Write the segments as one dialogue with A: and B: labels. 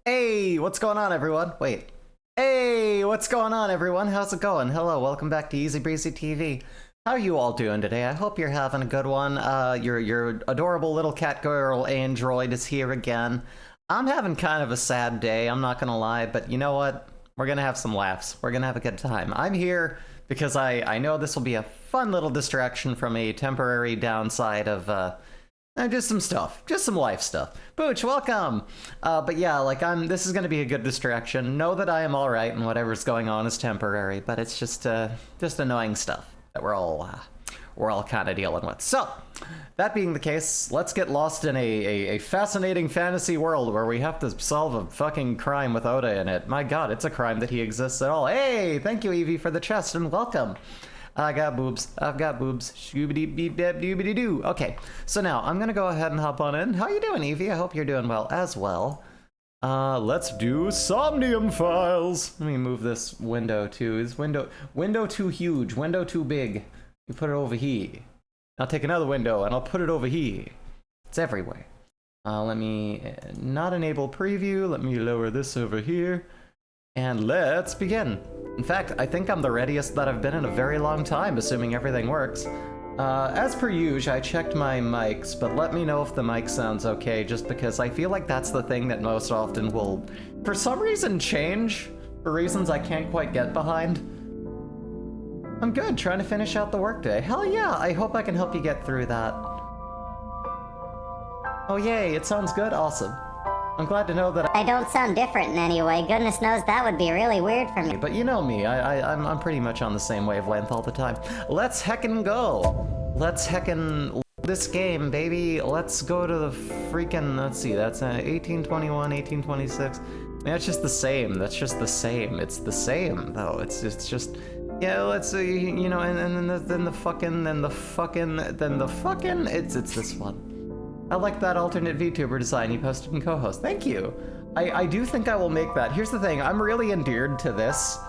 A: Hey, what's going on, everyone? Wait. Hey, what's going on, everyone? How's it going? Hello, welcome back to Easy Breezy TV. How are you all doing today? I hope you're having a good one. Your adorable little cat girl android is here again. I'm having kind of a sad day, I'm not gonna lie, but you know what? We're gonna have some laughs. We're gonna have a good time. I'm here because I know this will be a fun little distraction from a temporary downside of, just some stuff. Just some life stuff. Booch, welcome! But yeah, like, this is gonna be a good distraction. Know that I am alright and whatever's going on is temporary, but it's just annoying stuff that we're all kind of dealing with. So, that being the case, let's get lost in a fascinating fantasy world where we have to solve a fucking crime with Oda in it. My god, it's a crime that he exists at all. Hey, thank you, Evie, for the chest, and welcome. I got boobs. I've got boobs. Shooby-dee-beep-dab-doobity-doo. Okay, so now I'm gonna go ahead and hop on in. How you doing, Evie? I hope you're doing well as well. Let's do Somnium files. Let me move this window too. Is window too huge? Window too big? You put it over here. I'll take another window and I'll put it over here. It's everywhere. Let me not enable preview. Let me lower this over here. And let's begin. In fact, I think I'm the readiest that I've been in a very long time, assuming everything works. As per usual, I checked my mics, but let me know if the mic sounds okay, just because I feel like that's the thing that most often will, for some reason, change, for reasons I can't quite get behind. I'm good, trying to finish out the workday. Hell yeah, I hope I can help you get through that. Oh yay, it sounds good? Awesome. I'm glad to know that
B: I don't sound different in any way. Goodness knows that would be really weird for me.
A: But you know me, I'm pretty much on the same wavelength all the time. Let's heckin' go! Let's heckin' this game, baby. Let's go to the freaking, let's see, that's 1821, 1826. That's just the same, that's just the same. It's the same, though. It's just, yeah, let's see, you know, and then the fucking, it's this one. I like that alternate VTuber design you posted in co-host. Thank you. I do think I will make that. Here's the thing, I'm really endeared to this.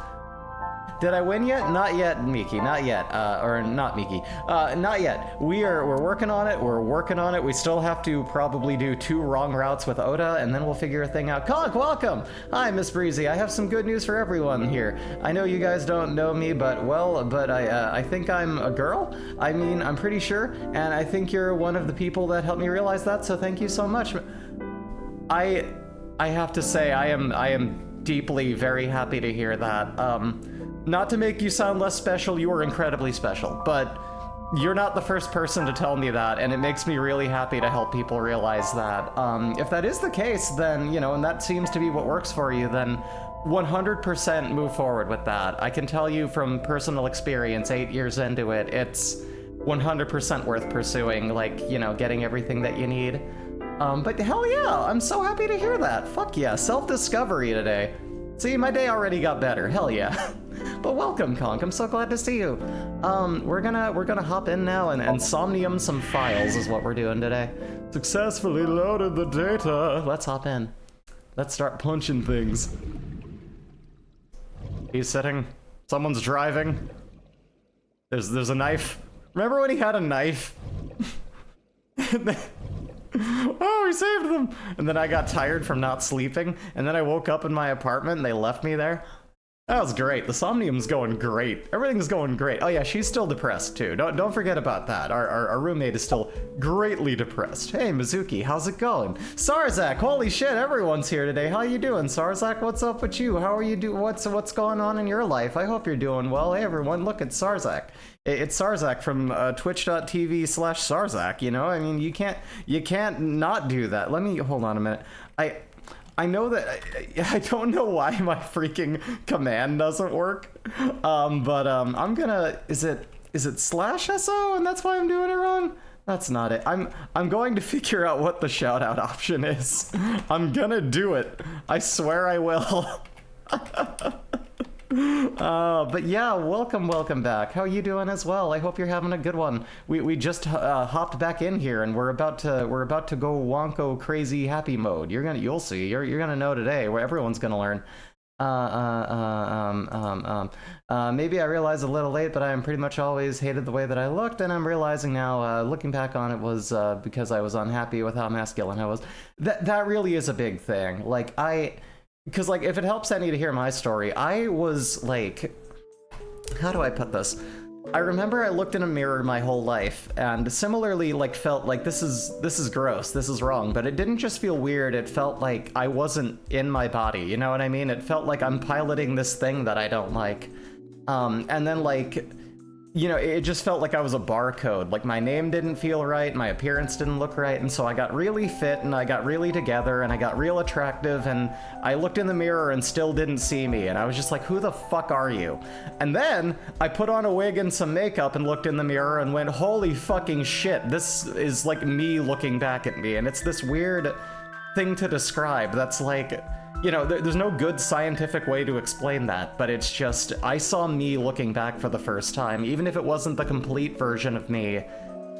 A: Did I win yet? Not yet, Miki, not yet. Or not Miki. Not yet. We're working on it, We still have to probably do 2 wrong routes with Oda, and then we'll figure a thing out. Conk, welcome! Hi, Miss Breezy. I have some good news for everyone here. I know you guys don't know me, but I think I'm a girl. I mean, I'm pretty sure, and I think you're one of the people that helped me realize that, so thank you so much. I have to say, I am deeply very happy to hear that. Not to make you sound less special, you are incredibly special, but you're not the first person to tell me that, and it makes me really happy to help people realize that. If that is the case, then, you know, and that seems to be what works for you, then 100% move forward with that. I can tell you from personal experience, 8 years into it, it's 100% worth pursuing, like, you know, getting everything that you need. But hell yeah, I'm so happy to hear that. Fuck yeah, self-discovery today. See, my day already got better, hell yeah. But welcome, Conk, I'm so glad to see you. We're gonna hop in now and Somnium some files is what we're doing today. Successfully loaded the data. Let's hop in. Let's start punching things. He's sitting. Someone's driving. There's a knife. Remember when he had a knife? Oh, he saved them! And then I got tired from not sleeping, and then I woke up in my apartment and they left me there. That was great. The Somnium's going great. Everything's going great. Oh yeah, she's still depressed too. Don't forget about that. Our roommate is still greatly depressed. Hey, Mizuki, how's it going? Sarzak, holy shit, everyone's here today. How you doing, Sarzak? What's up with you? How are you doing? What's going on in your life? I hope you're doing well. Hey everyone, look at Sarzak. It's Sarzak from twitch.tv/Sarzak, you know? I mean, you can't not do that. Let me, hold on a minute. I know that, I don't know why my freaking command doesn't work, I'm gonna, is it /SO and that's why I'm doing it wrong? That's not it. I'm going to figure out what the shout out option is. I'm gonna do it. I swear I will. But yeah, welcome back. How are you doing as well? I hope you're having a good one. We just hopped back in here and we're about to go wonko crazy happy mode. You'll see. You're gonna know today, where everyone's gonna learn. Maybe I realized a little late, but I am pretty much always hated the way that I looked, and I'm realizing now, looking back on it, was because I was unhappy with how masculine I was. That really is a big thing. Like, because, like, if it helps any to hear my story, I was, like, how do I put this? I remember I looked in a mirror my whole life, and similarly, like, felt like this is gross, this is wrong, but it didn't just feel weird, it felt like I wasn't in my body, you know what I mean? It felt like I'm piloting this thing that I don't like. And then, like, you know, it just felt like I was a barcode. Like, my name didn't feel right, my appearance didn't look right, and so I got really fit, and I got really together, and I got real attractive, and I looked in the mirror and still didn't see me, and I was just like, who the fuck are you? And then I put on a wig and some makeup and looked in the mirror and went, holy fucking shit, this is like me looking back at me, and it's this weird thing to describe that's like, you know, there's no good scientific way to explain that, but it's just, I saw me looking back for the first time. Even if it wasn't the complete version of me,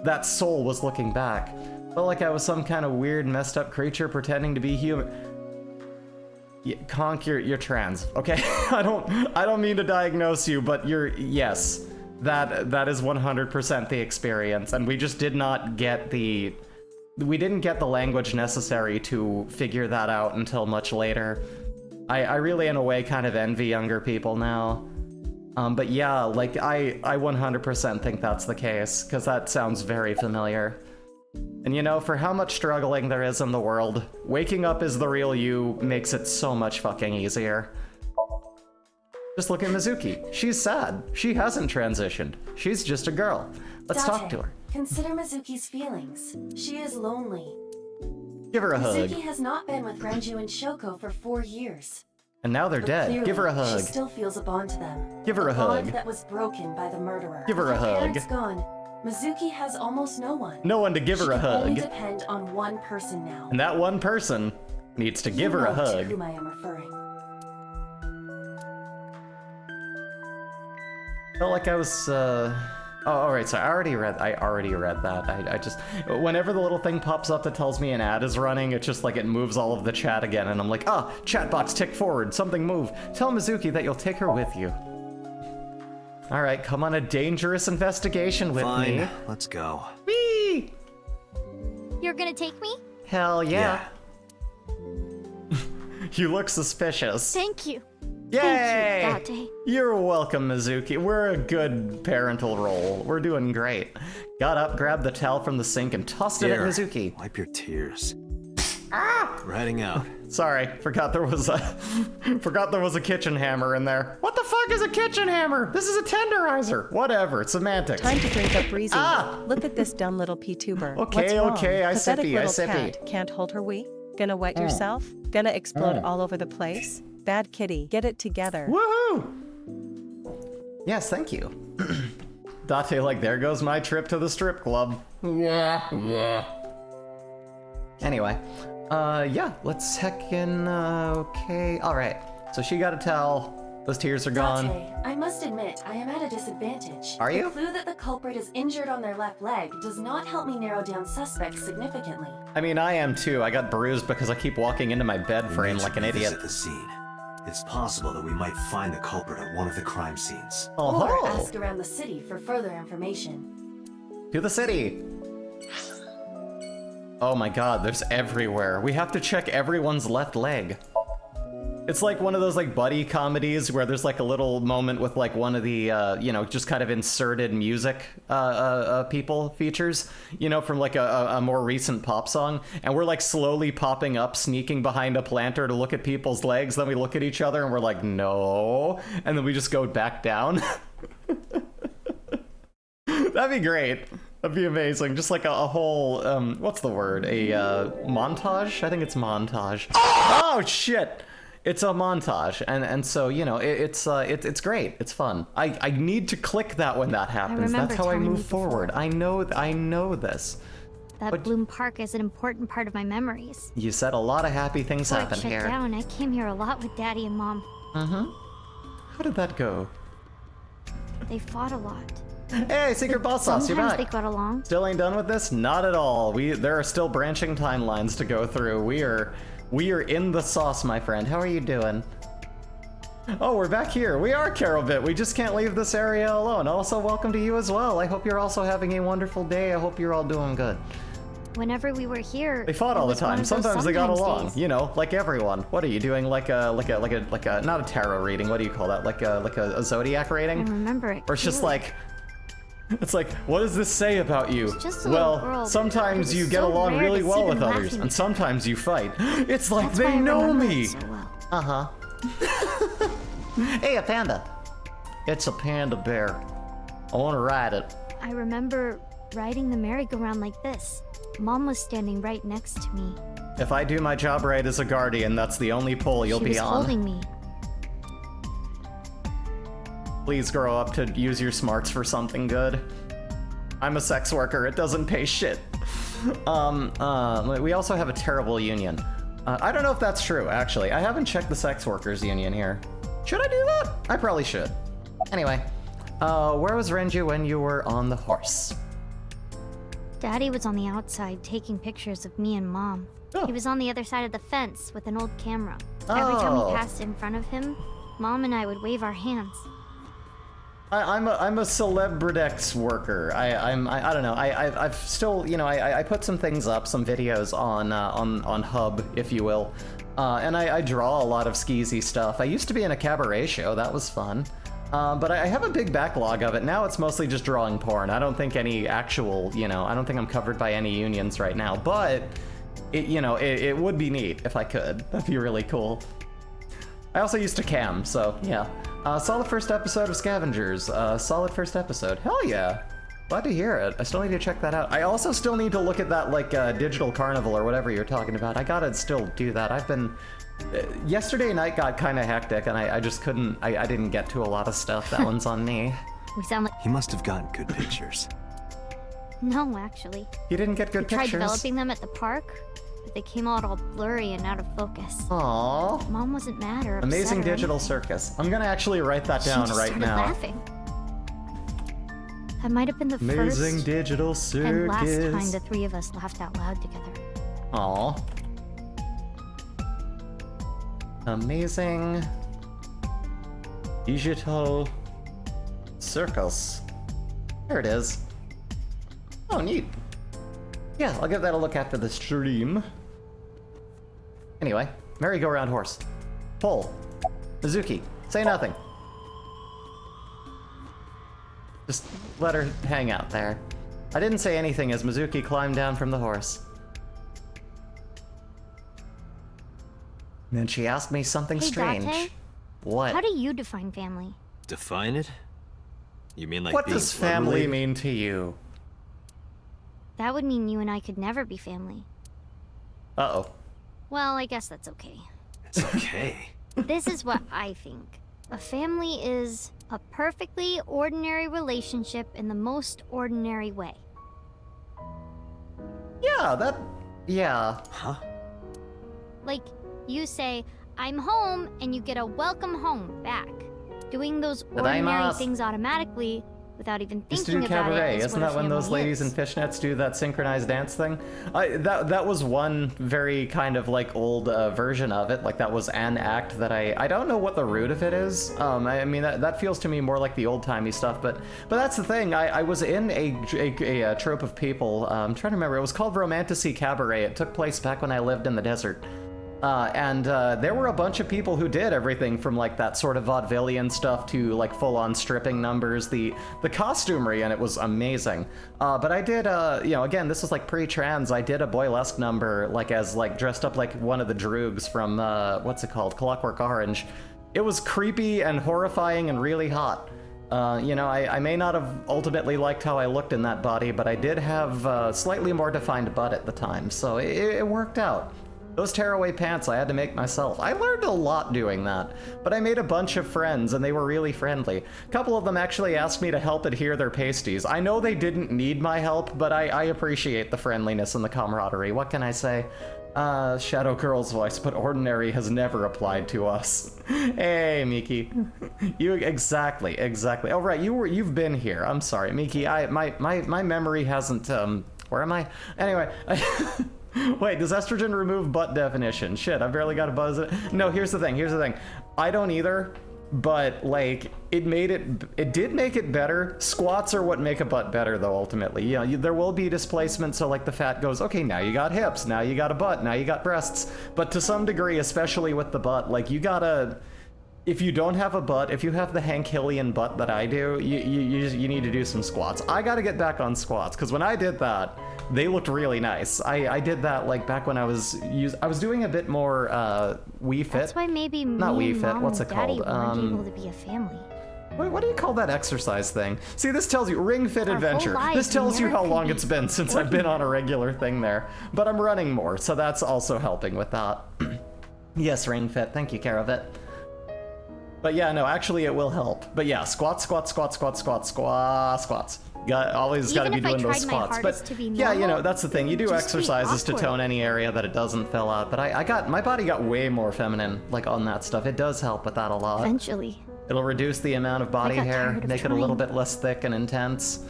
A: that soul was looking back. Felt like I was some kind of weird, messed up creature pretending to be human. Yeah, Conk, you're trans, okay? I don't mean to diagnose you, but yes, that is 100% the experience, and we just did not get we didn't get the language necessary to figure that out until much later. I really, in a way, kind of envy younger people now. But yeah, like, I 100% think that's the case, because that sounds very familiar. And you know, for how much struggling there is in the world, waking up as the real you makes it so much fucking easier. Just look at Mizuki. She's sad. She hasn't transitioned. She's just a girl. Let's talk to her.
C: Consider Mizuki's feelings. She is lonely.
A: Give her a hug.
C: Mizuki has not been with Renju and Shoko for 4 years.
A: And now they're dead.
C: Clearly,
A: Give her a hug.
C: She still feels a bond to them.
A: Give her a
C: bond
A: hug.
C: that was broken by the murderer.
A: Give her a
C: With her
A: hug.
C: parents gone, Mizuki has almost no one.
A: No one to give her a
C: She can only
A: hug.
C: depend on one person now.
A: And that one person needs to give her a
C: You know to
A: hug.
C: whom I am referring.
A: Felt like I was, Oh, alright, so I already read that. I just, whenever the little thing pops up that tells me an ad is running, it's just like it moves all of the chat again, and I'm like, ah, chatbots tick forward, something move. Tell Mizuki that you'll take her with you. Alright, come on a dangerous investigation with me.
D: Fine, let's go.
A: Whee!
E: You're gonna take me?
A: Hell yeah. You look suspicious.
E: Thank you.
A: Yay!
E: Thank you, Date.
A: You're welcome, Mizuki. We're a good parental role. We're doing great. Got up, grabbed the towel from the sink, and tossed it at
D: Here,
A: Mizuki.
D: wipe your tears.
A: Ah!
D: We're heading out.
A: Sorry, forgot there was a kitchen hammer in there. What the fuck is a kitchen hammer? This is a tenderizer. Whatever, semantics.
F: Time to drink up breezy.
A: Ah!
F: Look at this dumb little P-tuber.
A: Okay,
F: What's wrong?
A: okay, I
F: Pathetic
A: sippy, I
F: little
A: sippy.
F: cat. Can't hold her wee? Gonna wet yourself? Gonna explode all over the place? Bad kitty, get it together.
A: Woohoo! Yes, thank you. Date, like, there goes my trip to the strip club. Yeah. Anyway, yeah, let's heck in, okay. Alright, so she got a towel. Those tears are gone.
C: Date, I must admit, I am at a disadvantage.
A: Are you?
C: The clue that the culprit is injured on their left leg does not help me narrow down suspects significantly.
A: I mean, I am too. I got bruised because I keep walking into my bed frame
D: We
A: like an
D: should
A: idiot.
D: visit the scene. It's possible that we might find the culprit at one of the crime scenes.
C: Or
A: Oh,
C: ask around the city for further information.
A: to the city. Oh my god, there's everywhere. We have to check everyone's left leg. It's like one of those like buddy comedies where there's like a little moment with like one of the, you know, just kind of inserted music people features, you know, from like a more recent pop song. And we're like slowly popping up, sneaking behind a planter to look at people's legs. Then we look at each other and we're like, no. And then we just go back down. That'd be great. That'd be amazing. Just like a whole, what's the word? A montage? I think it's montage. Oh, shit! It's a montage, and so, you know, it's great. It's fun. I need to click that when that happens.
E: remember
A: That's how I
E: telling
A: move
E: you before.
A: forward. I know this.
E: That
A: But-
E: Bloom Park is an important part of my memories.
A: You said a lot of happy things
E: Before it
A: happened
E: shut
A: here.
E: down, I came here a lot with Daddy and Mom.
A: How did that go?
E: They fought a lot.
A: Hey, Secret Boss Sauce, you're
E: Sometimes
A: back.
E: they got along.
A: Still ain't done with this? Not at all. There are still branching timelines to go through. We are in the sauce, my friend. How are you doing? Oh, we're back here. We are Carolbit. We just can't leave this area alone. Also, welcome to you as well. I hope you're also having a wonderful day. I hope you're all doing good.
E: Whenever we were here,
A: They fought
E: it
A: all the
E: was one
A: time.
E: of those
A: Sometimes they got
E: sometimes
A: along.
E: days.
A: You know, like everyone. What are you doing? Like a not a tarot reading. What do you call that? Like a zodiac
E: I
A: rating?
E: remember it.
A: Or it's just
E: clearly.
A: like, it's like, what does this say about you?
E: It's just a little girl,
A: Well,
E: but
A: sometimes
E: it
A: you
E: was
A: get
E: so
A: along
E: rare
A: really
E: to
A: well
E: see
A: with
E: them
A: others,
E: laughing
A: and sometimes you fight. It's like
E: That's why
A: they
E: I
A: know
E: remember
A: me.
E: it so well.
A: Uh-huh. Hey, a panda. It's a panda bear. I want to ride it.
E: I remember riding the merry-go-round like this. Mom was standing right next to me.
A: If I do my job right as a guardian, that's the only pull you'll
E: She
A: be
E: was
A: on.
E: holding me.
A: Please grow up to use your smarts for something good. I'm a sex worker. It doesn't pay shit. We also have a terrible union. I don't know if that's true, actually. I haven't checked the sex workers union here. Should I do that? I probably should. Anyway, where was Renju when you were on the horse?
E: Daddy was on the outside taking pictures of me and Mom.
A: Oh.
E: He was on the other side of the fence with an old camera. Every time
A: Oh.
E: we passed in front of him, Mom and I would wave our hands.
A: I'm a celebridex worker. I don't know. I've still, you know, I put some things up, some videos on Hub, if you will, and I draw a lot of skeezy stuff. I used to be in a cabaret show. That was fun. But I have a big backlog of it. Now it's mostly just drawing porn. I don't think any actual, you know, I don't think I'm covered by any unions right now, but it, you know, it would be neat if I could. That'd be really cool. I also used to cam, so yeah. Solid first episode of Scavengers. Solid first episode. Hell yeah. Glad to hear it. I still need to check that out. I also still need to look at that, like, Digital Carnival or whatever you're talking about. I gotta still do that. I've been... yesterday night got kind of hectic, and I just couldn't... I didn't get to a lot of stuff. That one's on me.
E: We sound like...
D: He must have gotten good pictures.
E: No, actually.
A: You didn't get
E: We
A: good
E: tried
A: pictures?
E: developing them at the park, but they came out all blurry and out of focus.
A: Aww.
E: Mom wasn't mad or upset
A: Amazing
E: or
A: digital
E: anything.
A: circus. I'm gonna actually write that
E: She
A: down
E: just
A: right
E: started
A: now.
E: laughing. That might have been the
A: Amazing
E: first
A: digital circus.
E: and last time the three of us laughed out loud together.
A: Aw. Amazing digital circus. There it is. Oh, neat. Yeah, I'll give that a look after the stream. Anyway, merry-go-round horse. Pull. Mizuki, say nothing. Just let her hang out there. I didn't say anything as Mizuki climbed down from the horse. And then she asked me something
E: Hey,
A: strange.
E: Date,
A: What?
E: how do you define family?
D: Define it? You mean like
A: What
D: being
A: does
D: blood
A: family
D: related?
A: mean to you?
E: That would mean you and I could never be family.
A: Uh-oh.
E: Well, I guess that's okay.
D: It's okay.
E: This is what I think. A family is a perfectly ordinary relationship in the most ordinary way.
A: Yeah.
D: Huh?
E: Like, you say, I'm home, and you get a welcome home back. Doing those ordinary
A: Tadaimasu.
E: things automatically, without even
A: Used to
E: thinking
A: do
E: about
A: cabaret.
E: it, is
A: Isn't
E: what a
A: that when those
E: family
A: ladies in
E: is.
A: fishnets do that synchronized dance thing? That was one very kind of like old version of it. Like that was an act that I don't know what the root of it is. I mean that feels to me more like the old timey stuff. But that's the thing. I was in a trope of people. I'm trying to remember. It was called Romantasy Cabaret. It took place back when I lived in the desert. And there were a bunch of people who did everything from like that sort of vaudevillian stuff to like full-on stripping numbers. The costumery in it was amazing. But I did, you know, again, this was like pre-trans. I did a boylesque number like as like dressed up like one of the droogs from what's it called, Clockwork Orange. It was creepy and horrifying and really hot. You know, I may not have ultimately liked how I looked in that body, but I did have slightly more defined butt at the time, so it worked out. Those tearaway pants I had to make myself. I learned a lot doing that, but I made a bunch of friends and they were really friendly. A couple of them actually asked me to help adhere their pasties. I know they didn't need my help, but I appreciate the friendliness and the camaraderie. What can I say? Shadow Girl's voice, but ordinary has never applied to us. Hey, Miki. You exactly. Oh right, you've been here. I'm sorry, Miki. My memory hasn't where am I? Anyway, wait, does estrogen remove butt definition? Shit, I barely got a buzz. No, here's the thing. I don't either. but like it did make it better. Squats are what make a butt better though, ultimately. You know, there will be displacement, so like the fat goes, okay, now you got hips, now you got a butt, now you got breasts. But to some degree, especially with the butt, like you gotta, if you don't have a butt, if you have the Hank Hillian butt that I do, you need to do some squats. I gotta get back on squats, because when I did that, they looked really nice. I did that like back when I was doing a bit more Wii Fit.
E: That's why maybe
A: Not
E: me
A: Wii
E: and
A: Fit,
E: Mom
A: what's
E: and
A: it
E: Daddy
A: called?
E: weren't able to be a family.
A: What do you call that exercise thing? See, this tells you Ring Fit
E: Our whole
A: Adventure.
E: lives,
A: This tells you
E: never
A: how
E: could
A: long
E: be
A: it's been since I've been on a regular thing there. But I'm running more, so that's also helping with that. Yes, Ring Fit. Thank you, Caravit. But yeah, no, actually it will help. But yeah, squats. Always got to be
E: Even if I
A: doing those
E: tried my
A: squats.
E: hardest
A: But
E: to be
A: yeah, you know,
E: normal,
A: that's the thing. You
E: it would
A: do
E: just be
A: exercises to
E: awkward.
A: tone any area that it doesn't fill out. But my body got way more feminine, like on that stuff. It does help with that a lot.
E: Eventually.
A: It'll reduce the amount of body
E: got
A: hair,
E: tired of
A: make it a little
E: trying.
A: bit less thick and intense.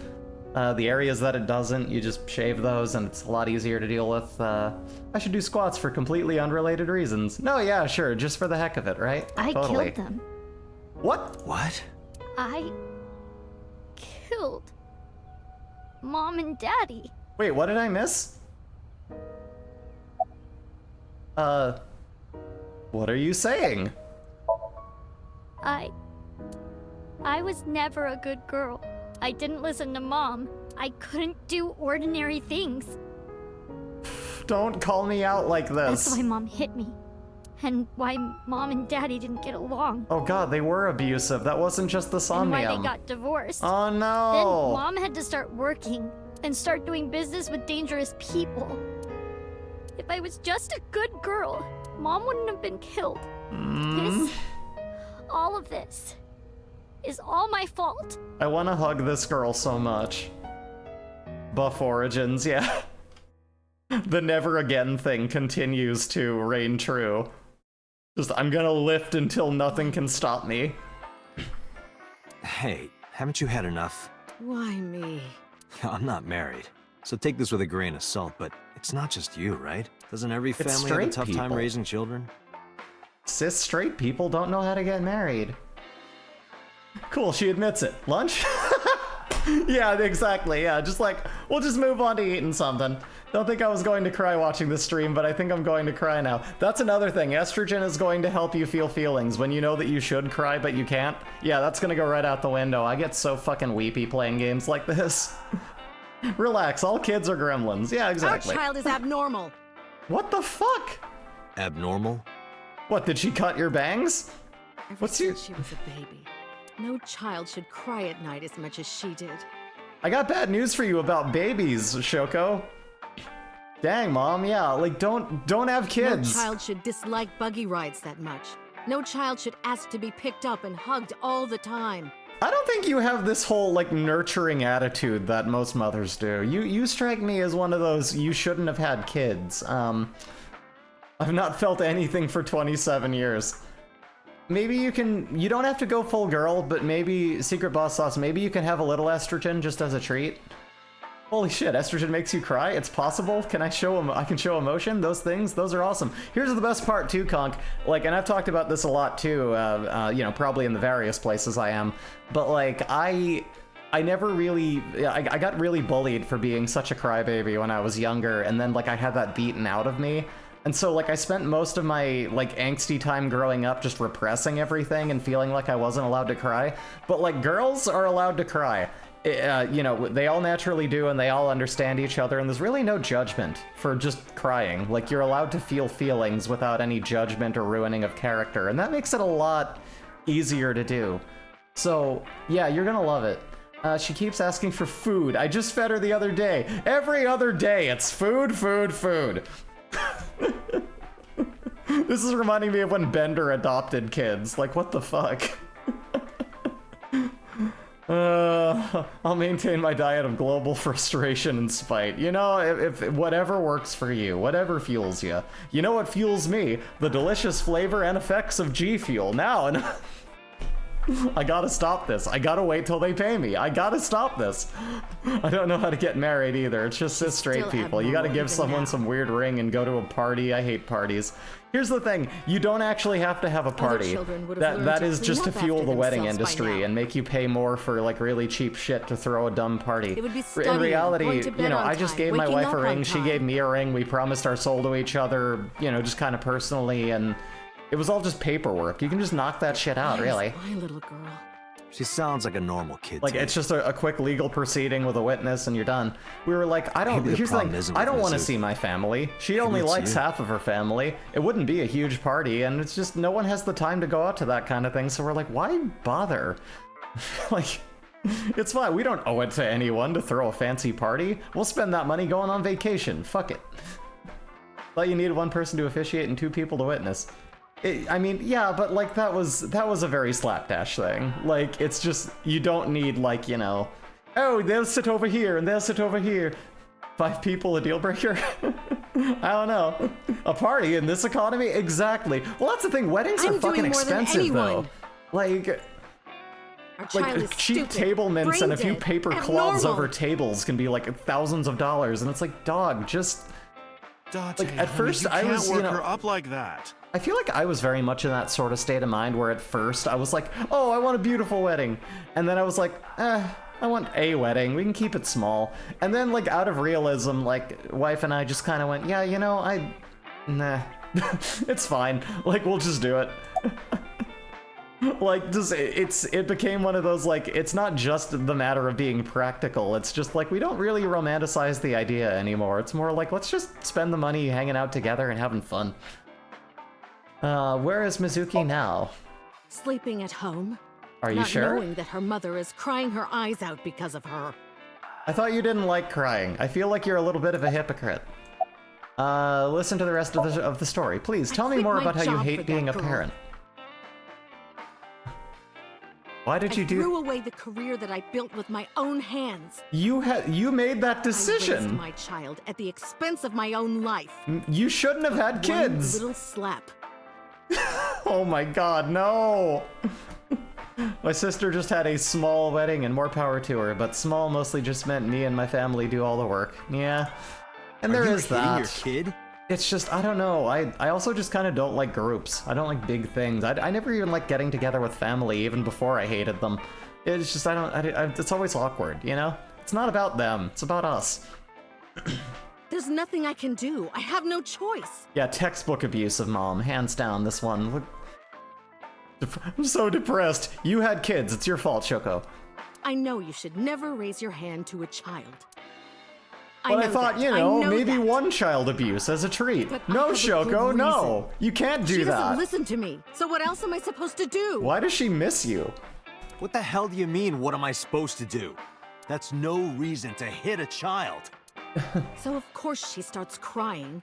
A: The areas that it doesn't, you just shave those and it's a lot easier to deal with. I should do squats for completely unrelated reasons. No, yeah, sure, just for the heck of it, right?
E: I
A: Totally.
E: killed them.
A: What?
D: What?
E: I killed Mom and Daddy.
A: Wait, what did I miss? What are you saying?
E: I was never a good girl. I didn't listen to Mom. I couldn't do ordinary things.
A: Don't call me out like
E: That's
A: this.
E: why Mom hit me. And why Mom and Daddy didn't get along.
A: Oh god, they were abusive. That wasn't just the
E: And why
A: Somnium.
E: they got divorced.
A: Oh
E: Then
A: no!
E: Mom had to start working and start doing business with dangerous people. If I was just a good girl, Mom wouldn't have been killed. All of this, is all my fault.
A: I want to hug this girl so much. Buff Origins, yeah. The never again thing continues to reign true. Just, I'm gonna lift until nothing can stop me.
D: Hey, haven't you had enough?
G: Why me?
D: I'm not married, so take this with a grain of salt, but it's not just you, right? Doesn't every family have a
A: straight
D: tough time
A: people.
D: raising children?
A: Cis straight people don't know how to get married. Cool, she admits it. Lunch? Yeah, exactly, yeah. Just like, we'll just move on to eating something. Don't think I was going to cry watching this stream, but I think I'm going to cry now. That's another thing. Estrogen is going to help you feel feelings when you know that you should cry, but you can't. Yeah, that's gonna go right out the window. I get so fucking weepy playing games like this. Relax, all kids are gremlins. Yeah, exactly.
G: Our child is abnormal.
A: What the fuck?
D: Abnormal?
A: What, did she cut your bangs?
G: Ever
A: What's your-
G: since she was a baby, no child should cry at night as much as she did.
A: I got bad news for you about babies, Shoko. Dang, Mom, yeah, like, don't have kids.
G: No child should dislike buggy rides that much. No child should ask to be picked up and hugged all the time.
A: I don't think you have this whole, like, nurturing attitude that most mothers do. You strike me as one of those, you shouldn't have had kids. I've not felt anything for 27 years. Maybe you don't have to go full girl, but maybe, Secret Boss Sauce, maybe you can have a little estrogen just as a treat. Holy shit, estrogen makes you cry? It's possible? Can I can show emotion? Those things? Those are awesome. Here's the best part too, Conk. Like, and I've talked about this a lot too, you know, probably in the various places I am. But like, I never really, I got really bullied for being such a crybaby when I was younger, and then like I had that beaten out of me. And so like I spent most of my like angsty time growing up just repressing everything and feeling like I wasn't allowed to cry. But like girls are allowed to cry. You know, they all naturally do, and they all understand each other, and there's really no judgment for just crying. Like, you're allowed to feel feelings without any judgment or ruining of character, and that makes it a lot easier to do. So, yeah, you're gonna love it. She keeps asking for food. I just fed her the other day. Every other day, it's food, food, food. This is reminding me of when Bender adopted kids. Like, what the fuck? I'll maintain my diet of global frustration and spite. You know, if whatever works for you, whatever fuels you. You know what fuels me? The delicious flavor and effects of G Fuel. Now, and I gotta stop this. I gotta wait till they pay me. I gotta stop this. I don't know how to get married either. It's just cis straight
G: still
A: people. You gotta
G: abnormal
A: give
G: even
A: someone
G: now.
A: some weird ring and go to a party. I hate parties. Here's the thing. You don't actually have to have a party.
G: children would have
A: That
G: learned
A: that
G: to
A: is
G: clean
A: just to
G: up
A: fuel
G: after
A: the wedding
G: themselves by
A: industry
G: now.
A: and make you pay more for like really cheap shit to throw a dumb party.
G: It would be
A: In
G: studying,
A: reality,
G: going to bed
A: you know,
G: on
A: I just
G: time,
A: gave my
G: waking
A: wife
G: up
A: a
G: on
A: ring. She
G: time.
A: gave me a ring. We promised our soul to each other, you know, just kind of personally, and it was all just paperwork. You can just knock that shit out, really.
G: My little girl.
D: She sounds like a normal kid.
A: Like,
D: to me.
A: it's just a quick legal proceeding with a witness and you're done. We were like,
D: Maybe the
A: here's the
D: problem
A: thing,
D: isn't
A: I
D: with
A: don't want to
D: Mizuki.
A: see my family. She only
D: it's
A: likes
D: you.
A: half of her family. It wouldn't be a huge party, and it's just, no one has the time to go out to that kind of thing, so we're like, why bother? Like, it's fine, we don't owe it to anyone to throw a fancy party. We'll spend that money going on vacation, fuck it. Thought you needed one person to officiate and 2 people to witness. I mean, yeah, but like that was a very slapdash thing. Like, it's just, you don't need like, you know, oh, they'll sit over here and they'll sit over here. 5 people, a deal breaker? I don't know. A party in this economy? Exactly. Well, that's the thing. Weddings are
G: I'm
A: fucking
G: doing more than
A: expensive, though.
G: anyone.
A: Like
G: Our child is
A: cheap
G: stupid,
A: table mints and a few
G: brain-dead,
A: paper cloths
G: abnormal.
A: over tables can be like thousands of dollars, and it's like, dog, just.
H: Date,
A: Like, at
H: honey,
A: first
H: you
A: I
H: can't
A: was, you
H: work
A: know-
H: her up like that.
A: I feel like I was very much in that sort of state of mind where at first I was like, oh, I want a beautiful wedding. And then I was like, I want a wedding. We can keep it small. And then, like, out of realism, like, wife and I just kind of went, yeah, you know, nah. It's fine. Like, we'll just do it. Like, just, it became one of those, like, it's not just the matter of being practical. It's just, like, we don't really romanticize the idea anymore. It's more like, let's just spend the money hanging out together and having fun. Where is Mizuki now?
G: Sleeping at home.
A: Are you
G: not
A: sure?
G: knowing that her mother is crying her eyes out because of her.
A: I thought you didn't like crying. I feel like you're a little bit of a hypocrite. Listen to the rest of the story. Please, tell me
G: quit
A: more
G: my
A: about how you
G: job for
A: hate
G: that
A: being a
G: girl.
A: parent. Why did
G: I
A: you do...
G: threw away the career that I built with my own hands.
A: You made that
G: I raised
A: decision.
G: my child at the expense of my own life.
A: You shouldn't have had
G: One
A: kids.
G: little slap.
A: Oh my god, no! My sister just had a small wedding and more power to her, but small mostly just meant me and my family do all the work. Yeah. And
D: Are
A: there
D: you
A: is
D: hitting
A: that.
D: your kid?
A: It's just, I don't know, I also just kind of don't like groups. I don't like big things. I never even like getting together with family, even before I hated them. It's just, it's always awkward, you know? It's not about them, it's about us.
G: There's nothing I can do. I have no choice.
A: Yeah, textbook abuse of mom, hands down, this one. Look, I'm so depressed. You had kids, it's your fault, Shoko.
G: I know you should never raise your hand to a child.
A: But I
G: know
A: thought,
G: that.
A: you
G: I
A: know, maybe
G: that.
A: one child abuse as a treat.
G: But I
A: No,
G: have a good
A: Shoko, no!
G: reason.
A: You can't do
G: She
A: that.
G: doesn't listen to me. So what else am I supposed to do?
A: Why does she miss you?
D: What the hell do you mean, what am I supposed to do? That's no reason to hit a child.
G: So of course she starts crying.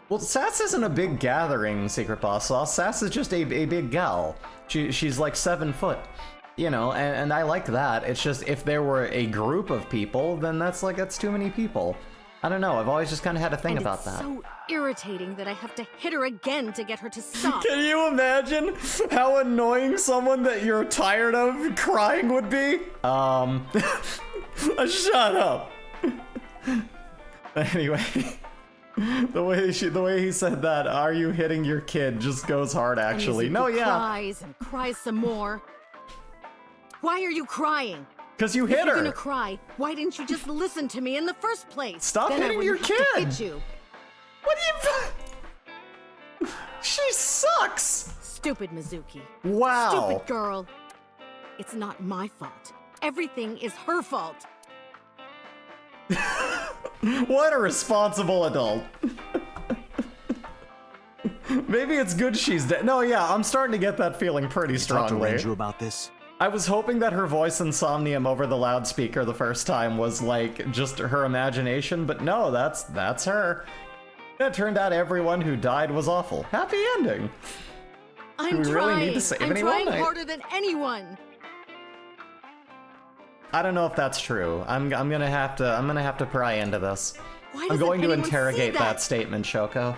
A: Well, Sass isn't a big gathering, Secret Boss Sauce. Sass is just a big gal. She's like 7 foot. You know, and I like that. It's just, if there were a group of people, then that's too many people. I don't know, I've always just kind of had a thing
G: And
A: about
G: it's
A: that.
G: so irritating that I have to hit her again to get her to stop.
A: Can you imagine how annoying someone that you're tired of crying would be? Shut up. Anyway, the way he said that, are you hitting your kid, just goes hard actually.
G: And
A: No,
G: Mizuki
A: yeah.
G: cries and cries some more. Why are you crying?
A: Because you
G: If
A: hit
G: you're
A: her.
G: gonna cry, why didn't you just listen to me in the first place?
A: Stop
G: then
A: hitting
G: I
A: your
G: wouldn't have to
A: kid.
G: hit you.
A: What do you... She sucks.
G: Stupid Mizuki.
A: Wow.
G: Stupid girl. It's not my fault. Everything is her fault.
A: What a responsible adult. Maybe it's good she's dead. No, yeah, I'm starting to get that feeling pretty
D: You talked to
A: strongly.
D: Ranger about this?
A: I was hoping that her voice in Somnium over the loudspeaker the first time was like just her imagination, but no, that's her. It turned out everyone who died was awful. Happy ending.
G: I'm
A: we
G: trying.
A: really need to save
G: I'm
A: anyone?
G: trying harder than anyone.
A: I don't know if that's true. I'm gonna have to pry into this.
G: Why
A: I'm
G: doesn't
A: going to
G: anyone see
A: interrogate that
G: that
A: statement, Shoko.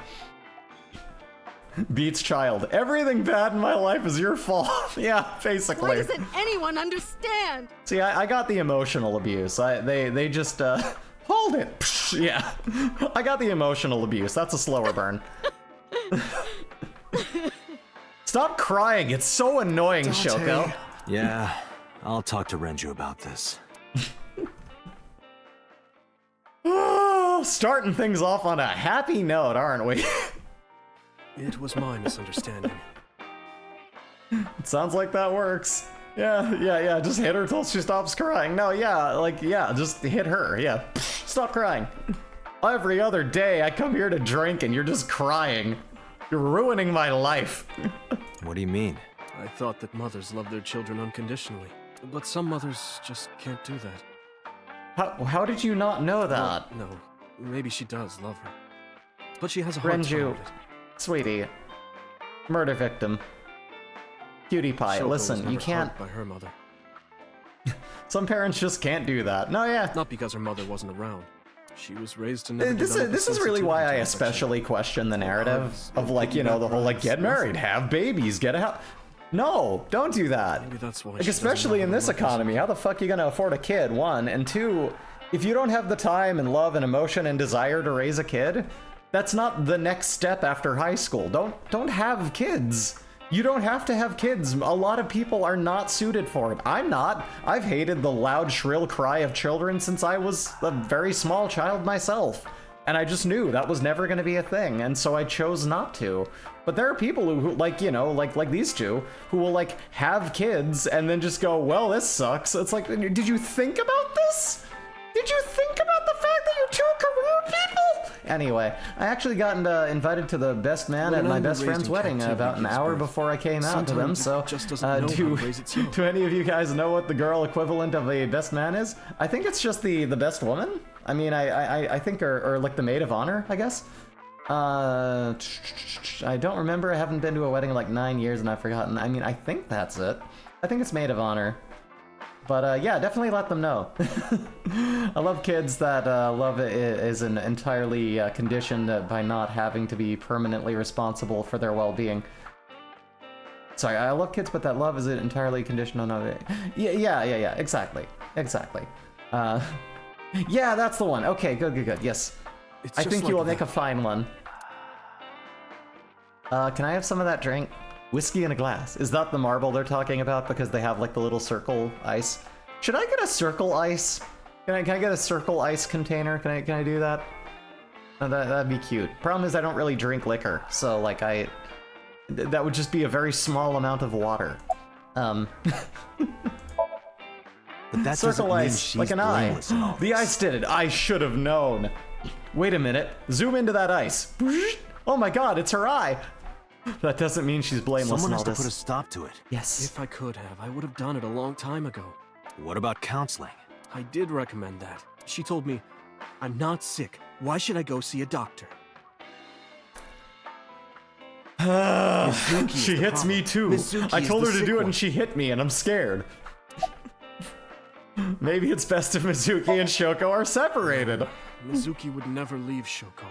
A: Beats child. Everything bad in my life is your fault. Yeah, basically.
G: Why doesn't anyone understand?
A: See, I got the emotional abuse. They just hold it. Psh, yeah, I got the emotional abuse. That's a slower burn. Stop crying. It's so annoying, Shoko.
D: Yeah, I'll talk to Renju about this.
A: Oh, starting things off on a happy note, aren't we?
H: It was my misunderstanding.
A: It sounds like that works. Yeah, just hit her till she stops crying. No, yeah, just hit her. Yeah, stop crying. Every other day I come here to drink and you're just crying. You're ruining my life.
D: What do you mean?
H: I thought that mothers love their children unconditionally, but some mothers just can't do that.
A: How did you not know that?
H: Well, no, maybe she does love her, but she has a hard time
A: Renju,
H: with it.
A: sweetie, murder victim. Cutie pie,
H: Shoko was
A: listen, you
H: never
A: can't...
H: hugged by her mother.
A: Some parents just can't do that. No, yeah.
H: Not because her mother wasn't around. She was raised to never
A: This is really why I especially question the narrative of, like, you know, the whole, like, get married, have babies, get a house. No, don't do that.
H: Maybe that's why
A: Like,
H: she doesn't
A: especially
H: love
A: in
H: her
A: this
H: mothers.
A: economy, how the fuck are you gonna afford a kid, one? And two, if you don't have the time and love and emotion and desire to raise a kid, that's not the next step after high school. Don't have kids. You don't have to have kids. A lot of people are not suited for it. I'm not. I've hated the loud, shrill cry of children since I was a very small child myself. And I just knew that was never going to be a thing, and so I chose not to. But there are people who like, you know, like these two, who will, like, have kids and then just go, well, this sucks. It's like, did you think about this? Did you think about the fact that you're two career people? Anyway, I actually got invited to the best man at my best friend's wedding about an hour before I came out to them, so do any of you guys know what the girl equivalent of a best man is? I think it's just the best woman. I mean, I think, or like the maid of honor, I guess. I don't remember. I haven't been to a wedding in like 9 years and I've forgotten. I mean, I think that's it. I think it's maid of honor. But yeah, definitely let them know. I love kids that love isn't entirely conditioned by not having to be permanently responsible for their well-being. Sorry, I love kids, but that love isn't entirely conditioned on other. Yeah, exactly. Yeah, that's the one. Okay, good. Yes, I think you will make a fine one. Can I have some of that drink? Whiskey in a glass. Is that the marble they're talking about because they have like the little circle ice? Should I get a circle ice? Can I get a circle ice container? Can I do that? Oh, that'd be cute. Problem is I don't really drink liquor, so like that would just be a very small amount of water.
D: But that
A: circle
D: doesn't mean
A: ice,
D: she's
A: like an eye.
D: blameless in all
A: The
D: this.
A: ice did it. I should have known. Wait a minute. Zoom into that ice. Oh my god, it's her eye. That doesn't mean she's blameless
D: Someone
A: in
D: has
A: all
D: to
A: this.
D: put a stop to it.
A: Yes.
H: If I could have, I would have done it a long time ago.
D: What about counseling?
H: I did recommend that. She told me, I'm not sick. Why should I go see a doctor? Mizuki is
A: She
H: the
A: hits me
H: problem.
A: too.
H: Mizuki
A: I
H: is
A: told
H: the
A: her to
H: sick
A: do it
H: one.
A: and she hit me and I'm scared. Maybe it's best if Mizuki and Shoko are separated.
H: Mizuki would never leave Shoko.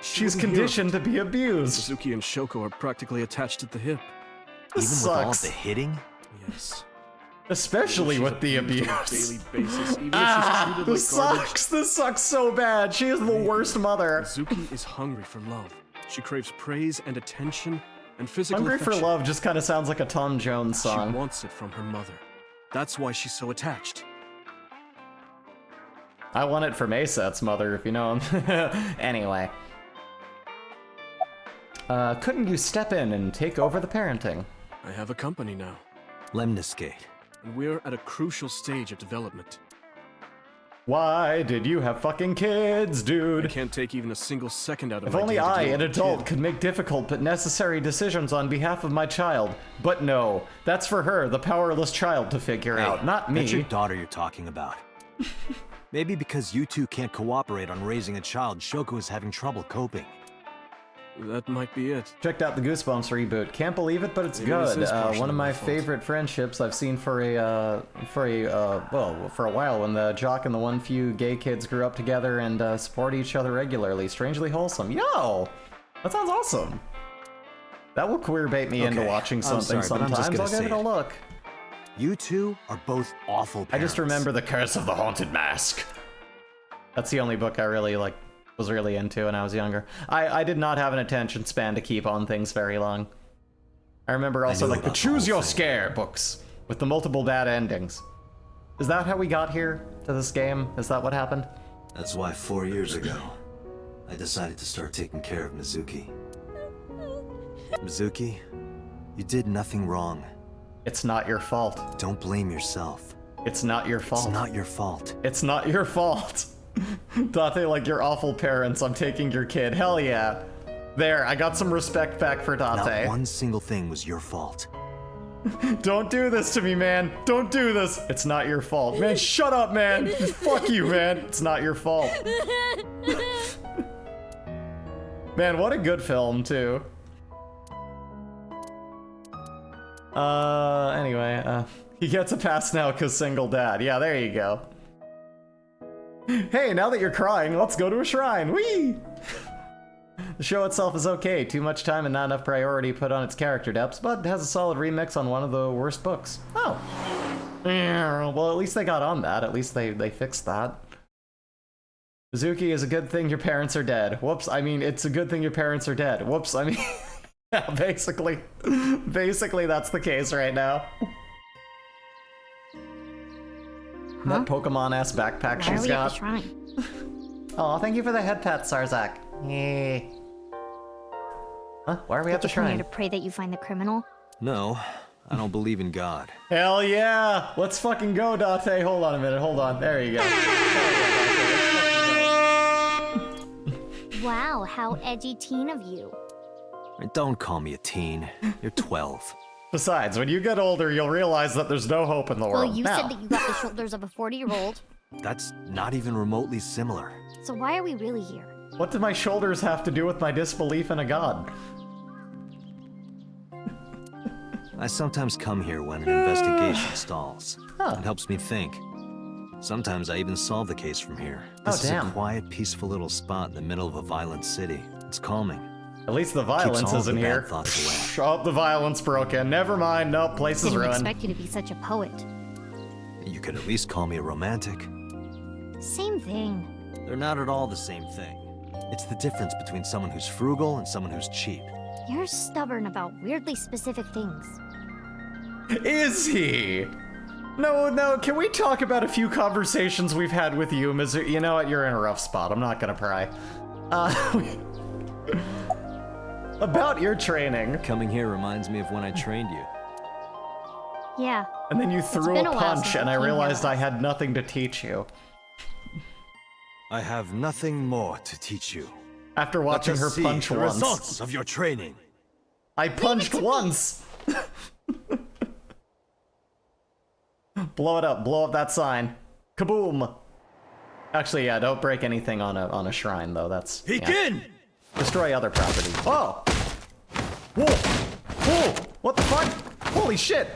H: She
A: She's
H: wouldn't hear of
A: conditioned to be abused.
H: Mizuki and Shoko are practically attached at the hip.
A: This
D: Even with all of
A: sucks.
D: the hitting?
H: Yes.
A: Especially
H: She's
A: with the
H: abused on a
A: abuse.
H: daily basis, even if she's treated
A: This
H: like garbage.
A: sucks. This sucks so bad. She is the worst mother.
H: Mizuki is hungry for love. She craves praise and attention and physical
A: Hungry for
H: affection.
A: Love just kind of sounds like a Tom Jones song.
H: She wants it from her mother. That's why she's so attached.
A: I want it from Aset's mother, if you know him. Anyway. Couldn't you step in and take over the parenting?
H: I have a company now,
D: Lemniscate.
H: and we're at a crucial stage of development.
A: Why did you have fucking kids,
H: I
A: dude?
H: can't take even a single second out of
A: If
H: my
A: only
H: day to
A: I,
H: deal
A: an
H: with a
A: adult,
H: kid.
A: could make difficult but necessary decisions on behalf of my child. But no, that's for her, the powerless child, to figure out, not
D: That's your
A: me.
D: daughter you're talking about. Maybe because you two can't cooperate on raising a child, Shoko is having trouble coping.
H: That might be it.
A: Checked out the Goosebumps reboot. Can't believe it, but it's
H: Maybe this
A: good.
H: is partially
A: One of
H: my
A: my
H: fault.
A: favorite friendships I've seen for a while. When the jock and the one few gay kids grew up together and support each other regularly. Strangely wholesome. Yo, that sounds awesome. That will queer bait me into
D: Okay,
A: watching
D: I'm
A: something
D: sorry, but I'm just
A: sometimes. I'll
D: gonna
A: give it
D: say
A: a
D: it.
A: look.
D: You two are both awful
A: I
D: parents.
A: just remember The Curse of the Haunted Mask. That's the only book I really, like, was really into when I was younger. I did not have an attention span to keep on things very long. I remember also,
D: knew
A: like, the
D: about the
A: Choose
D: whole
A: Your
D: thing.
A: Scare books with the multiple bad endings. Is that how we got here to this game? Is that what happened?
I: That's why 4 years ago, I decided to start taking care of Mizuki.
D: Mizuki, you did nothing wrong.
A: It's not your fault.
D: Don't blame yourself.
A: It's not your fault.
D: It's not your fault.
A: It's not your fault. Date, like, your awful parents, I'm taking your kid. Hell yeah. There, I got some respect back for Date.
D: Not one single thing was your fault.
A: Don't do this to me, man. Don't do this. It's not your fault. Man, shut up, man. Fuck you, man. It's not your fault. Man, what a good film, too. Anyway, he gets a pass now because single dad. Yeah, there you go. Hey, now that you're crying, let's go to a shrine. Whee! The show itself is okay, too much time and not enough priority put on its character depths, but it has a solid remix on one of the worst books. Oh. Well, at least they got on that. At least they fixed that. Mizuki is a good thing your parents are dead. Whoops, I mean, it's a good thing your parents are dead. Whoops, I mean, yeah, basically that's the case right now. That Pokemon-ass backpack
E: Why are
A: she's
E: we at the
A: got.
E: shrine?
A: Oh, thank you for the head pat, Sarzak. Yay. Huh? Why are we at the
E: Did you come here
A: shrine?
E: to pray that you find the criminal?
D: No, I don't believe in God.
A: Hell yeah! Let's fucking go, Date. Hold on a minute. Hold on. There you go.
E: Wow, how edgy teen of you.
D: Don't call me a teen. You're 12.
A: Besides, when you get older, you'll realize that there's no hope in the world.
E: Well, you
A: Now,
E: said that you got the shoulders of a 40-year-old.
D: That's not even remotely similar.
E: So why are we really here?
A: what do my shoulders have to do with my disbelief in a god?
D: I sometimes come here when an investigation stalls.
A: Huh.
D: It helps me think. Sometimes I even solve the case from here.
A: Oh,
D: This is
A: damn.
D: a quiet, peaceful little spot in the middle of a violent city. It's calming.
A: At least the
D: Keeps
A: violence
D: all
A: isn't
D: the bad
A: here.
D: thoughts
A: Oh, the violence broken. Never mind. Nope, place is
E: Didn't
A: ruined.
E: expect you to be such a poet.
D: You could at least call me a romantic.
E: Same thing.
D: They're not at all the same thing. It's the difference between someone who's frugal and someone who's cheap.
E: You're stubborn about weirdly specific things.
A: Is he? No, can we talk about a few conversations we've had with you, Mizu? You know what, you're in a rough spot. I'm not gonna pry. About your training.
D: Coming here reminds me of when I trained you.
E: Yeah.
A: And then you threw
E: been
A: a
E: a while
A: punch,
E: since
A: and
E: I
A: I
E: came here
A: realized I
E: last.
A: had nothing to teach you.
D: I have nothing more to teach you.
A: After
D: But
A: watching
D: to
A: her
D: see
A: punch
D: the
A: once.
D: results of your training.
A: I punched once! Blow it up, blow up that sign. Kaboom! Actually, yeah, don't break anything on a shrine, though. That's.
D: Peek
A: yeah.
D: in!
A: Destroy other property. Oh! Whoa! Whoa! What the fuck? Holy shit!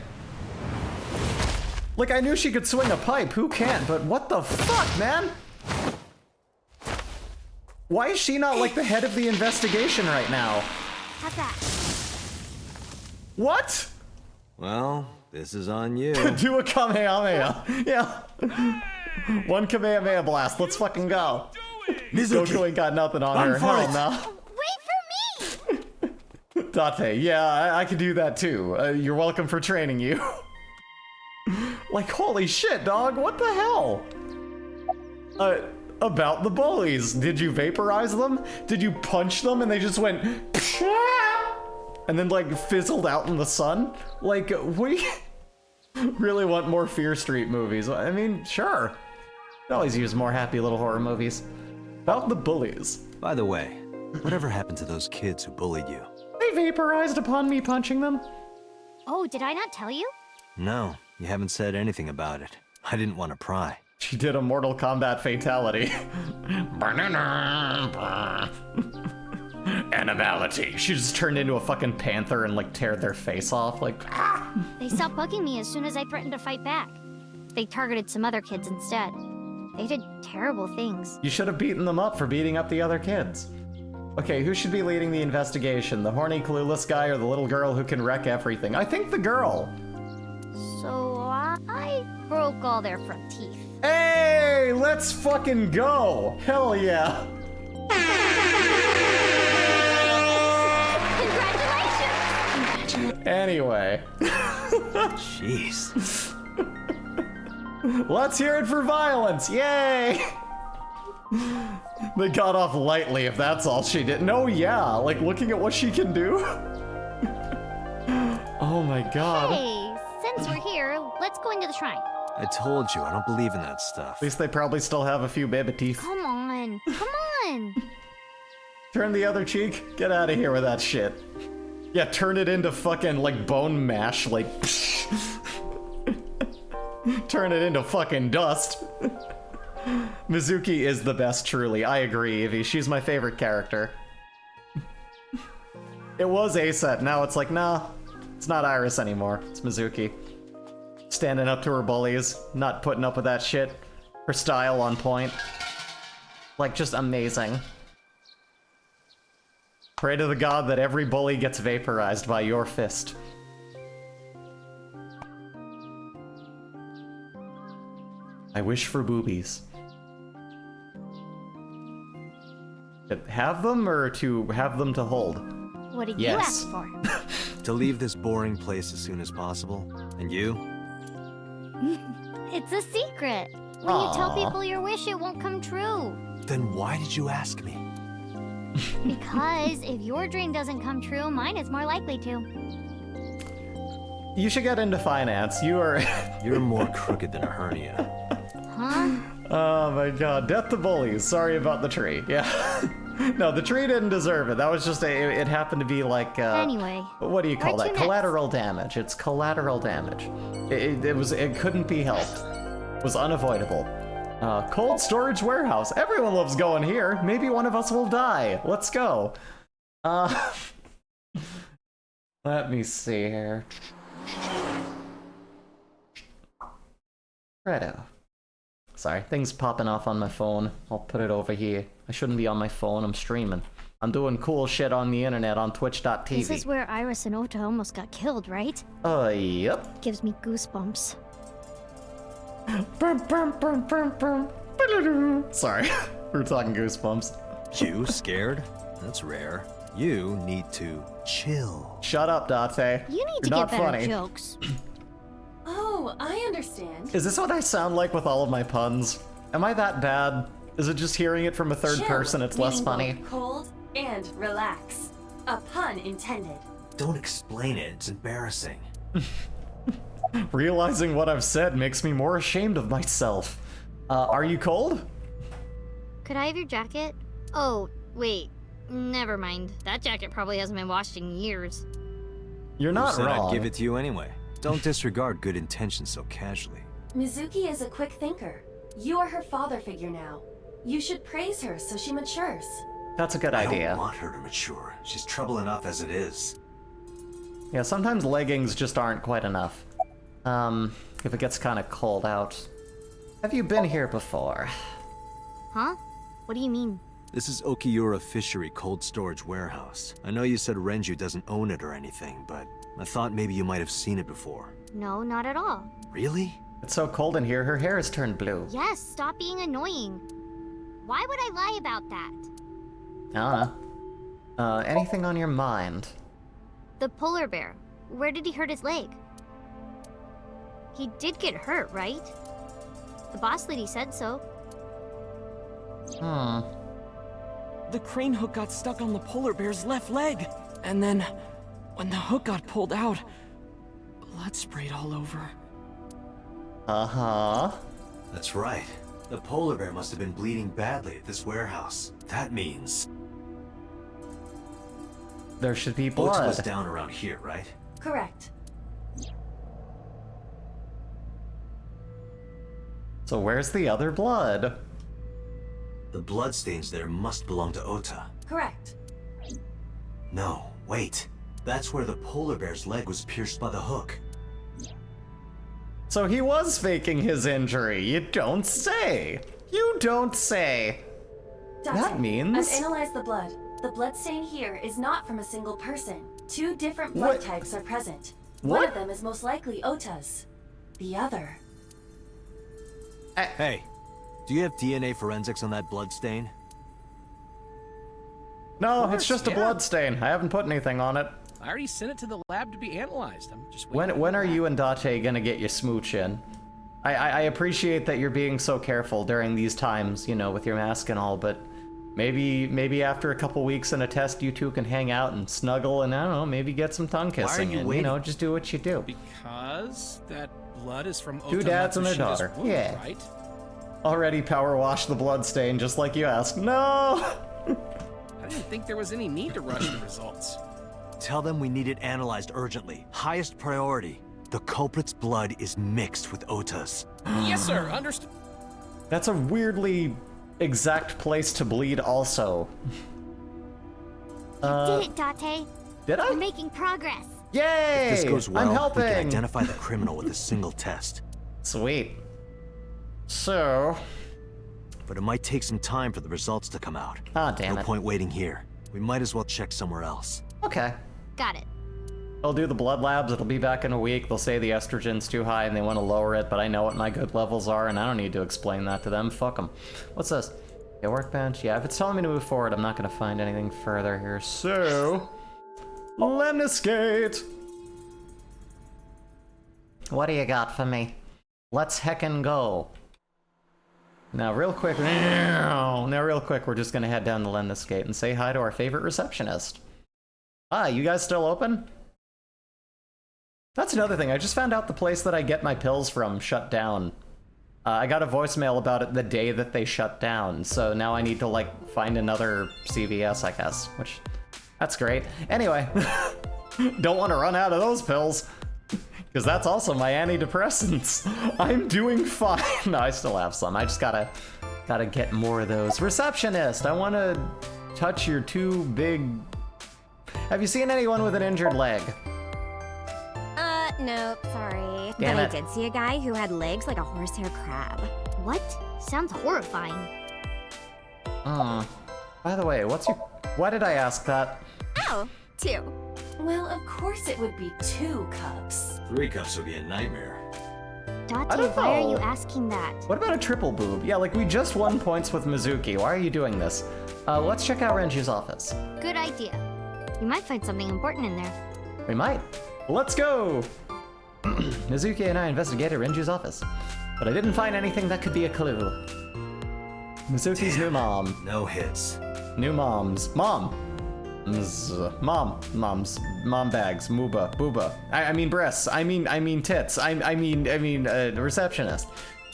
A: Like, I knew she could swing a pipe, who can't? But what the fuck, man? Why is she not, like, the head of the investigation right now?
E: Have that.
A: What?
D: Well, this is on you.
A: Do a Kamehameha. Yeah. One Kamehameha blast. Let's fucking go. Goku ain't got nothing on her. Hell no.
E: Wait for me!
A: Date, yeah, I could do that too. You're welcome for training you. Like, holy shit, dog, what the hell? About the bullies. Did you vaporize them? Did you punch them and they just went Psha! And then, like, fizzled out in the sun? Like, we really want more Fear Street movies. I mean, sure. Could always use more happy little horror movies. About the bullies.
D: By the way, whatever happened to those kids who bullied you?
A: They vaporized upon me punching them.
E: Oh, did I not tell you?
D: No, you haven't said anything about it. I didn't want to pry.
A: She did a Mortal Kombat fatality. Animality. She just turned into a fucking panther and like teared their face off. Like, ah!
E: They stopped bugging me as soon as I threatened to fight back. They targeted some other kids instead. They did terrible things.
A: You should have beaten them up for beating up the other kids. Okay, who should be leading the investigation? The horny, clueless guy or the little girl who can wreck everything? I think the girl.
E: So I broke all their front teeth.
A: Hey, let's fucking go! Hell yeah!
E: Congratulations!
A: Anyway.
D: Jeez.
A: Let's hear it for violence! Yay! They got off lightly if that's all she did. No, yeah, like looking at what she can do. Oh my god.
E: Hey, since we're here, let's go into the shrine.
D: I told you, I don't believe in that stuff.
A: At least they probably still have a few baby teeth.
E: Come on, come on.
A: Turn the other cheek? Get out of here with that shit. Yeah, turn it into fucking like bone mash, like turn it into fucking dust. Mizuki is the best, truly. I agree, Evie. She's my favorite character. It was Aset, now it's like, nah, it's not Iris anymore. It's Mizuki. Standing up to her bullies, not putting up with that shit. Her style on point. Like, just amazing. Pray to the god that every bully gets vaporized by your fist. I wish for boobies. To have them or to have them to hold?
E: What did
A: Yes.
E: you ask for?
D: To leave this boring place as soon as possible. And you?
E: It's a secret. When you tell
A: Aw.
E: people your wish, it won't come true.
D: Then why did you ask me?
E: Because if your dream doesn't come true, mine is more likely to.
A: You should get into finance. You are...
D: You're more crooked than a hernia.
E: Huh?
A: Oh my god. Death to bullies. Sorry about the tree. Yeah. No, the tree didn't deserve it. That was just it happened to be like,
E: Anyway.
A: what do you call
E: where'd
A: that?
E: you
A: Collateral damage. It's collateral damage. It couldn't be helped. It was unavoidable. Cold storage warehouse. Everyone loves going here. Maybe one of us will die. Let's go. Let me see here. Righto. Sorry, things popping off on my phone. I'll put it over here. I shouldn't be on my phone, I'm streaming. I'm doing cool shit on the internet on twitch.tv.
E: This is where Iris and Ota almost got killed, right?
A: Yep.
E: Gives me goosebumps.
A: Sorry, we were talking goosebumps.
D: You scared? That's rare. You need to chill.
A: Shut up, Date.
E: You need
A: You're
E: to
A: not
E: get better
A: funny.
E: jokes.
C: Oh, I understand.
A: Is this what I sound like with all of my puns? Am I that bad? Is it just hearing it from a third
C: Chill,
A: person it's less
C: meaning
A: funny?
C: both cold and relax. A pun intended.
I: Don't explain it, it's embarrassing.
A: Realizing what I've said makes me more ashamed of myself. Are you cold?
E: Could I have your jacket? Oh, wait. Never mind. That jacket probably hasn't been washed in years.
A: You're not
D: Who said
A: wrong.
D: I'd give it to you anyway. Don't disregard good intentions so casually.
C: Mizuki is a quick thinker. You are her father figure now. You should praise her so she matures.
A: That's a good
I: I
A: idea.
I: don't want her to mature. She's trouble enough as it is.
A: Yeah, sometimes leggings just aren't quite enough. If it gets kind of cold out. Have you been here before?
E: Huh? What do you mean?
D: This is Okiura Fishery Cold Storage Warehouse. I know you said Renju doesn't own it or anything, but I thought maybe you might have seen it before.
E: No, not at all.
D: Really?
A: It's so cold in here, her hair has turned blue.
E: Yes, stop being annoying. Why would I lie about that?
A: I don't know. Anything on your mind?
E: The polar bear. Where did he hurt his leg? He did get hurt, right? The boss lady said so.
J: The crane hook got stuck on the polar bear's left leg. And then, when the hook got pulled out, blood sprayed all over.
A: Uh-huh.
I: That's right. The polar bear must have been bleeding badly at this warehouse. That means...
A: There should be
I: Ota was
A: blood.
I: down around here, right?
C: Correct.
A: So where's the other blood?
I: The bloodstains there must belong to Ota.
C: Correct.
I: No, wait. That's where the polar bear's leg was pierced by the hook.
A: So he was faking his injury. You don't say. You don't say.
C: Date,
A: That means-
C: I've analyzed the blood. The bloodstain here is not from a single person. 2 different blood
A: What?
C: types are present.
A: What?
C: One of them is most likely Ota's. The other...
D: Hey, do you have DNA forensics on that blood stain?
A: No,
K: Of
A: it's
K: course,
A: just a
K: yeah.
A: blood stain. I haven't put anything on it.
K: I already sent it to the lab to be analyzed. I'm just waiting.
A: When are you and Dache gonna get your smooch in? I appreciate that you're being so careful during these times, you know, with your mask and all, but maybe after a couple weeks in a test, you two can hang out and snuggle and, I don't know, maybe get some tongue kissing
D: you
A: in. You
D: waiting?
A: know, just do what you do.
K: Because that blood is from
A: Two
K: Ota
A: dads and their
K: Matsushida's
A: daughter.
K: wound,
A: Yeah.
K: right?
A: Already power wash the blood stain just like you asked. No!
K: I didn't think there was any need to rush the results.
D: Tell them we need it analyzed urgently. Highest priority. The culprit's blood is mixed with Ota's.
K: Yes, sir. Understood.
A: That's a weirdly exact place to bleed also.
E: Did it, Date?
A: Did I?
E: We're making progress.
A: Yay!
D: If this goes well,
A: I'm
D: we
A: helping!
D: can identify the criminal with a single test.
A: Sweet. So...
D: But it might take some time for the results to come out.
A: Ah, damn
D: No
A: it.
D: point waiting here. We might as well check somewhere else.
A: Okay.
E: Got it.
A: I'll do the blood labs, it'll be back in a week. They'll say the estrogen's too high and they want to lower it, but I know what my good levels are and I don't need to explain that to them. Fuck them. What's this? Yeah, workbench. Yeah, if it's telling me to move forward, I'm not going to find anything further here. So... Lemniscate! What do you got for me? Let's heckin' go. Now real quick, we're just going to head down to Lemniscate and say hi to our favorite receptionist. Hi, you guys still open? That's another thing. I just found out the place that I get my pills from shut down. I got a voicemail about it the day that they shut down, so now I need to, like, find another CVS, I guess, which, that's great. Anyway, don't want to run out of those pills, because that's also my antidepressants. I'm doing fine. No, I still have some. I just gotta get more of those. Receptionist, I want to touch your 2 big... Have you seen anyone with an injured leg?
L: Nope, sorry.
A: Damn
L: but
A: it.
L: I did see a guy who had legs like a horsehair crab.
E: What? Sounds horrifying.
A: By the way, why did I ask that?
L: Oh, 2.
C: Well, of course it would be 2 cups.
I: 3 cups would be a nightmare.
A: I
E: Date,
A: don't
E: why are
A: know.
E: you asking that?
A: What about a triple boob? Yeah, like we just won points with Mizuki. Why are you doing this? Let's check out Renju's office.
E: Good idea. You might find something important in there.
A: We might. Let's go! Mizuki and I investigated Renju's office, but I didn't find anything that could be a clue. Mizuki's new mom.
I: No hits.
A: New moms. Mom! Moms. Mom bags. Mooba. Booba. I mean breasts. I mean tits. I mean receptionist.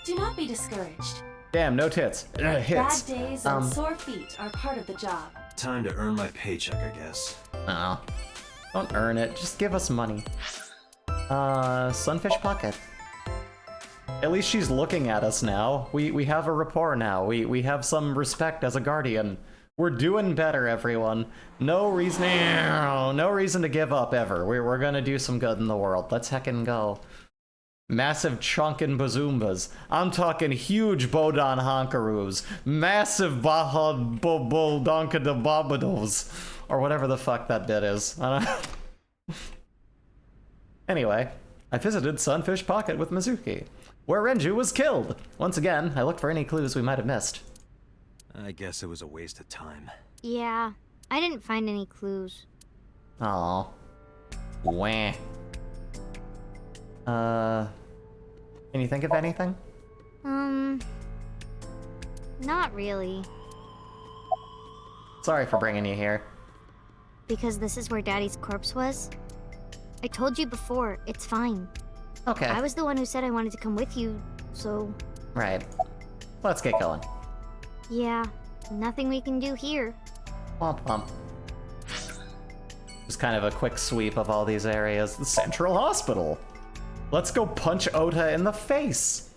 C: Do not be discouraged.
A: Damn, no tits. Hits.
C: Bad days and sore feet are part of the job.
I: Time to earn my paycheck, I guess.
A: No. Don't earn it. Just give us money. Sunfish Pocket. At least she's looking at us now. We have a rapport now. We have some respect as a guardian. We're doing better, everyone. No reason to give up ever. We're gonna do some good in the world. Let's heckin' go. Massive chunkin' bazoombas. I'm talking huge Bodon honkaroos. Massive Baja Bobo Donka de Babados. Or whatever the fuck that bit is. I don't know. Anyway, I visited Sunfish Pocket with Mizuki, where Renju was killed. Once again, I looked for any clues we might have missed.
D: I guess it was a waste of time.
E: Yeah, I didn't find any clues.
A: Aw. Wah. Can you think of anything?
E: Not really.
A: Sorry for bringing you here.
E: Because this is where Daddy's corpse was? I told you before, it's fine.
A: Okay.
E: I was the one who said I wanted to come with you, so...
A: Right. Let's get going.
E: Yeah, nothing we can do here.
A: Womp womp. Just kind of a quick sweep of all these areas. The Central Hospital! Let's go punch Ota in the face!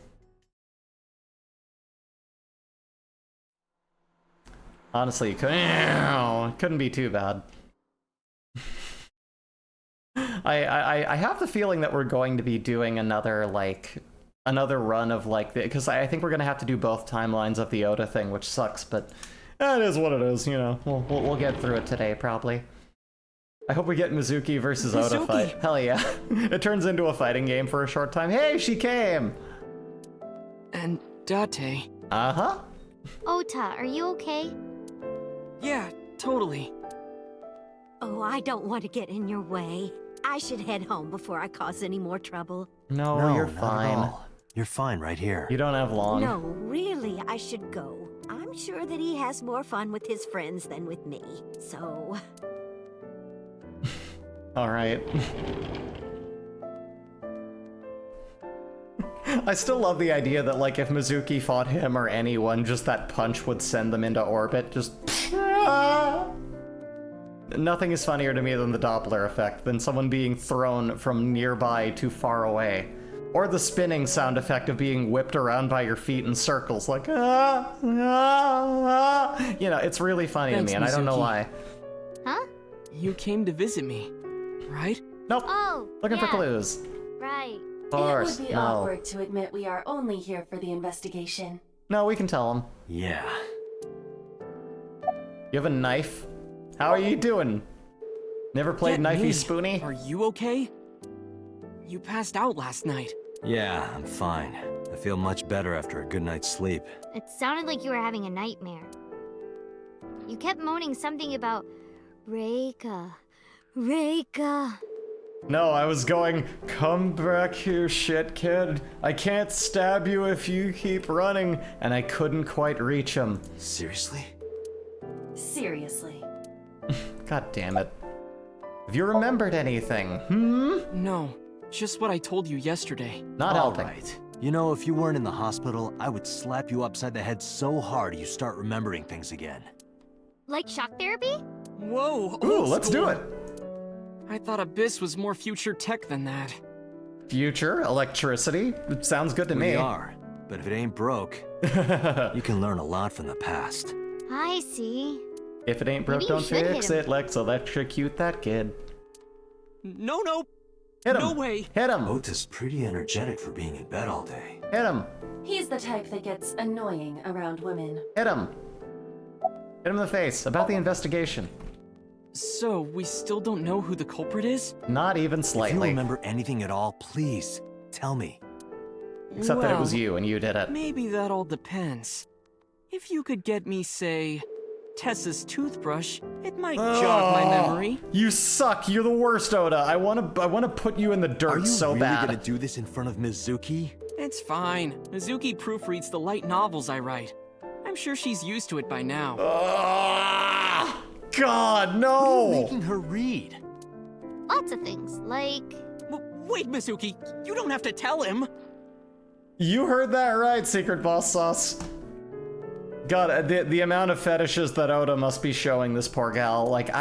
A: Honestly, couldn't be too bad. I have the feeling that we're going to be doing another run of like because I think we're gonna have to do both timelines of the Ota thing, which sucks, but That is what it is, you know. We'll get through it today, probably. I hope we get Mizuki versus Oda fight. Hell yeah. It turns into a fighting game for a short time. Hey, she came!
J: And Date.
A: Uh-huh.
E: Ota, are you okay?
J: Yeah, totally.
M: Oh, I don't want to get in your way. I should head home before I cause any more trouble.
A: No, you're
D: not at
A: fine.
D: all. You're fine right here.
A: You don't have long.
M: No, really, I should go. I'm sure that he has more fun with his friends than with me, so...
A: Alright. I still love the idea that, like, if Mizuki fought him or anyone, just that punch would send them into orbit. Just... Nothing is funnier to me than the Doppler effect, than someone being thrown from nearby to far away. Or the spinning sound effect of being whipped around by your feet in circles, like, ah, ah, ah. You know, it's really funny to me, and I don't know why.
E: Huh?
J: You came to visit me, right?
A: Nope.
E: Oh,
A: Looking for
E: yeah.
A: clues.
E: Right.
A: Of course,
C: It would be
A: no.
C: awkward to admit we are only here for the investigation.
A: No, we can tell him.
D: Yeah.
A: You have a knife? How are you doing? Never played
J: Get
A: Knifey
J: me.
A: Spoony?
J: Are you okay? You passed out last night.
D: Yeah, I'm fine. I feel much better after a good night's sleep.
E: It sounded like you were having a nightmare. You kept moaning something about Reika. Reika.
A: No, I was going, come back here, shit kid. I can't stab you if you keep running, and I couldn't quite reach him.
D: Seriously?
C: Seriously.
A: God damn it. Have you remembered anything? Hmm?
J: No, just what I told you yesterday.
A: Not helping.
D: Alright. You know, if you weren't in the hospital, I would slap you upside the head so hard you start remembering things again.
E: Like shock therapy?
J: Whoa!
A: Ooh,
J: old
A: let's
J: school.
A: do it.
J: I thought Abyss was more future tech than that.
A: Future, electricity, it sounds good to me.
D: We are, but if it ain't broke, you can learn a lot from the past.
E: I see.
A: If it ain't broke,
E: Maybe you
A: don't
E: should hit
A: fix
E: him.
A: it. Let's electrocute that kid.
J: No, no!
A: Hit him.
J: No way!
A: Hit him.
I: Ota's pretty energetic for being in bed all day.
A: Hit him.
C: He's the type that gets annoying around women.
A: Hit him. Hit him in the face. About the investigation.
J: So, we still don't know who the culprit is?
A: Not even
D: If you
A: slightly.
D: remember anything at all, please, tell me.
A: Except that it was
J: Well,
A: you and you did it.
J: Maybe that all depends. If you could get me, say, Tessa's toothbrush, it might jog my memory.
A: You suck. You're the worst, Oda. I wanna put you in the dirt
D: Are you
A: so
D: really
A: bad.
D: gonna do this in front of Mizuki?
J: It's fine. Mizuki proofreads the light novels I write. I'm sure she's used to it by now.
A: Ah, God, no!
D: What are you making her read?
E: Lots of things, like...
J: Wait, Mizuki, you don't have to tell him.
A: You heard that right, Secret Boss Sauce. God, the amount of fetishes that Oda must be showing this poor gal. Like,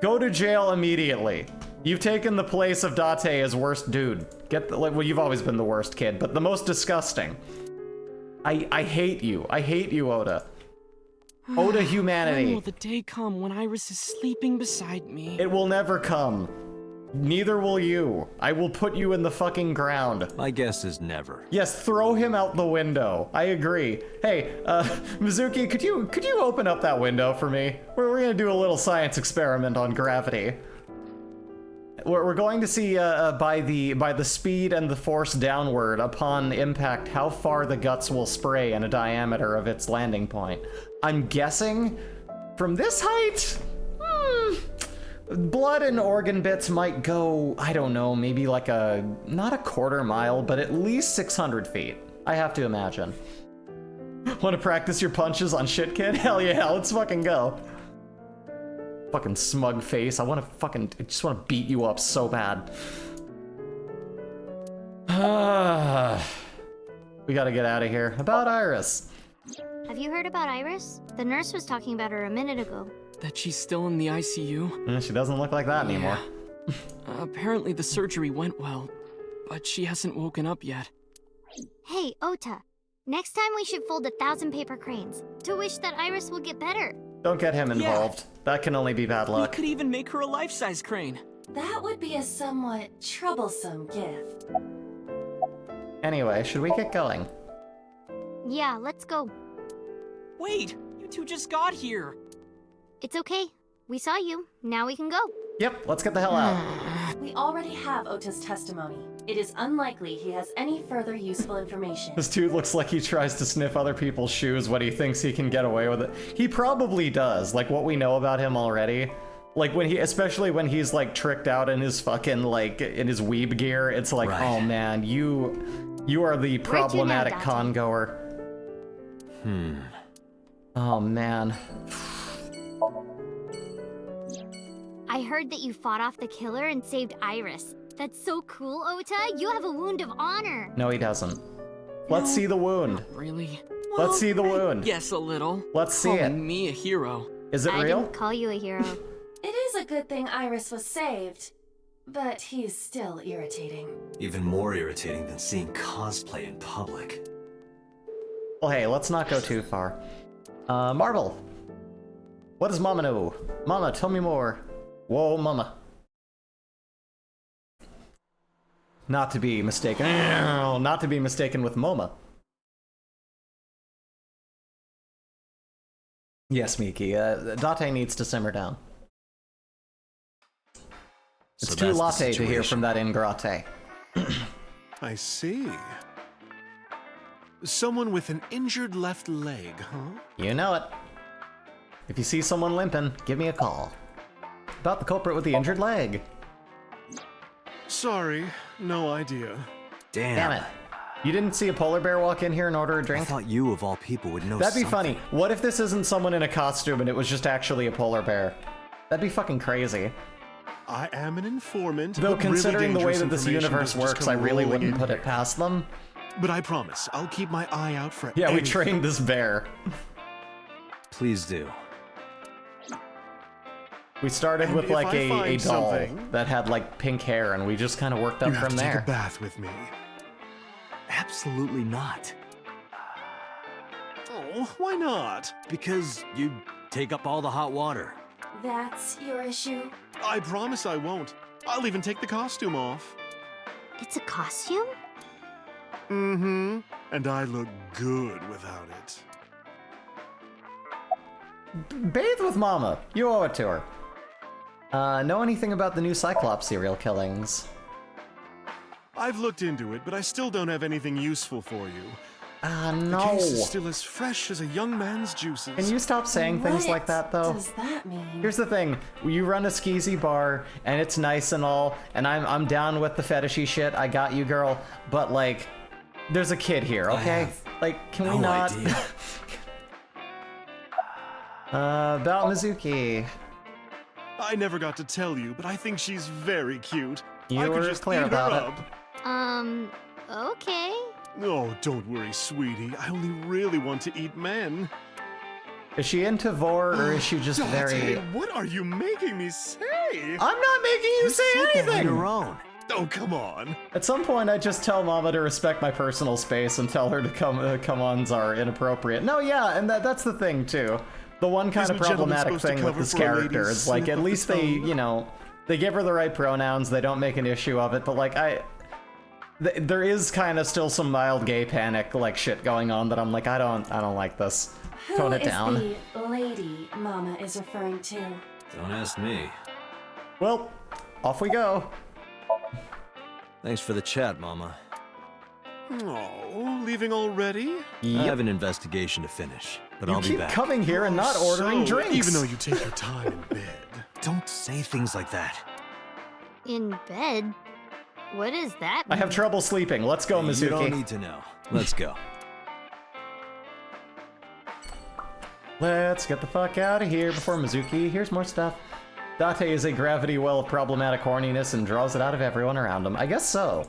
A: go to jail immediately. You've taken the place of Date as worst dude. Well, you've always been the worst kid, but the most disgusting. I hate you. I hate you, Oda. Oda humanity.
J: When will the day come when Iris is sleeping beside me?
A: It will never come. Neither will you. I will put you in the fucking ground.
D: My guess is never.
A: Yes, throw him out the window. I agree. Hey, Mizuki, could you open up that window for me? We're gonna do a little science experiment on gravity. We're going to see by the speed and the force downward upon impact how far the guts will spray in a diameter of its landing point. I'm guessing from this height, blood and organ bits might go, I don't know, maybe like not a quarter mile, but at least 600 feet. I have to imagine. Want to practice your punches on shit, kid? Hell yeah, let's fucking go. Fucking smug face. I just want to beat you up so bad. We gotta get out of here. About Iris.
E: Have you heard about Iris? The nurse was talking about her a minute ago.
J: That she's still in the ICU?
A: She doesn't look like that anymore.
J: Apparently the surgery went well, but she hasn't woken up yet.
E: Hey, Ota. Next time we should fold 1,000 paper cranes to wish that Iris will get better.
A: Don't get him involved. That can only be bad luck.
J: We could even make her a life-size crane.
C: That would be a somewhat troublesome gift.
A: Anyway, should we get going?
E: Yeah, let's go.
J: Wait, You two just got here.
E: It's okay. We saw you. Now we can go.
A: Yep, let's get the hell out.
C: We already have Ota's testimony. It is unlikely he has any further useful information.
A: This dude looks like he tries to sniff other people's shoes when he thinks he can get away with it. He probably does, like what we know about him already. Like when especially when he's like tricked out in his fucking like, in his weeb gear, it's like, right. Oh man, you are the problematic con goer. Oh man.
E: I heard that you fought off the killer and saved Iris. That's so cool, Ota. You have a wound of honor.
A: No, he doesn't. Let's see the wound.
J: Really?
A: Let's see the wound.
J: Yes, a little.
A: Let's see
J: Call
A: it.
J: me a hero.
A: Is it real?
E: I didn't call you a hero.
C: It is a good thing Iris was saved, but he's still irritating.
I: Even more irritating than seeing cosplay in public.
A: Well, hey, let's not go too far. Marble. What does Mama know? Mama, tell me more. Whoa, Mama. Not to be mistaken. Not to be mistaken with Moma. Yes, Miki. Date needs to simmer down. It's
N: So
A: too
N: that's the
A: latte to hear
N: situation.
A: from that ingrate.
N: I see. Someone with an injured left leg, huh?
A: You know it. If you see someone limping, give me a call. About the culprit with the injured leg.
N: Sorry, no idea.
A: Damn it. You didn't see a polar bear walk in here and order a drink?
D: I thought you, of all people, would know
A: That'd be
D: something.
A: funny. What if this isn't someone in a costume and it was just actually a polar bear? That'd be fucking crazy.
N: I am an informant.
A: Though
N: but really
A: considering the way
N: dangerous
A: that this
N: information
A: universe
N: doesn't just
A: works,
N: come
A: I really
N: rolling
A: wouldn't
N: in
A: put it
N: here.
A: past them.
N: But I promise, I'll keep my eye out for
A: Yeah, we
N: anything.
A: trained this bear.
D: Please do.
A: We started
N: And
A: with
N: if
A: like
N: I
A: a
N: find
A: doll
N: something-
A: that had like pink hair, and we just kind of worked up
N: You have
A: from
N: to
A: there.
N: take a bath with me.
D: Absolutely not.
N: Oh, why not?
D: Because you take up all the hot water.
C: That's your issue?
N: I promise I won't. I'll even take the costume off.
E: It's a costume?
N: Mm-hmm. And I look good without it.
A: Bathe with Mama. You owe it to her. Know anything about the new Cyclops serial killings?
N: I've looked into it, but I still don't have anything useful for you.
A: No.
N: The case is still as fresh as a young man's juices.
A: Can you stop saying things like that, though?
C: What does that mean?
A: Here's the thing: you run a skeezy bar, and it's nice and all, and I'm down with the fetishy shit. I got you, girl. But like, there's a kid here, okay? Like, can we
D: no
A: not?
D: idea.
A: About Mizuki.
N: I never got to tell you, but I think she's very cute.
A: You
N: I could
A: were
N: just
A: clear
N: eat
A: about
N: her
A: it.
N: up.
E: Okay.
N: Oh, don't worry, sweetie. I only really want to eat men.
A: Is she into vor, or is she just very?
N: Dante, what are you making me say?
A: I'm not making you say anything.
D: Your own.
N: Oh, come on.
A: At some point, I just tell Mama to respect my personal space and tell her to come-ons are inappropriate. No, yeah, and that's the thing too. The one kind
N: Isn't
A: of
N: a gentleman
A: problematic
N: supposed to
A: thing with
N: cover
A: this
N: for a
A: character
N: lady's
A: is like
N: slip
A: at
N: of the
A: least they,
N: tongue?
A: you know, they give her the right pronouns. They don't make an issue of it, but like there is kind of still some mild gay panic like shit going on that I'm like I don't like this. Tone it down.
C: Who is the lady Mama is referring to?
I: Don't ask me.
A: Well, off we go.
D: Thanks for the chat, Mama.
N: Oh, leaving already?
D: I have an investigation to finish, but
A: You
D: I'll be
A: keep
D: back.
A: coming here and not ordering
N: So,
A: drinks.
N: Even though you take your time in bed.
D: Don't say things like that.
E: In bed? What does that mean?
A: I have trouble sleeping. Let's go, Mizuki.
D: You don't need to know. Let's go.
A: Let's get the fuck out of here before Mizuki hears more stuff. Date is a gravity well of problematic horniness and draws it out of everyone around him. I guess so.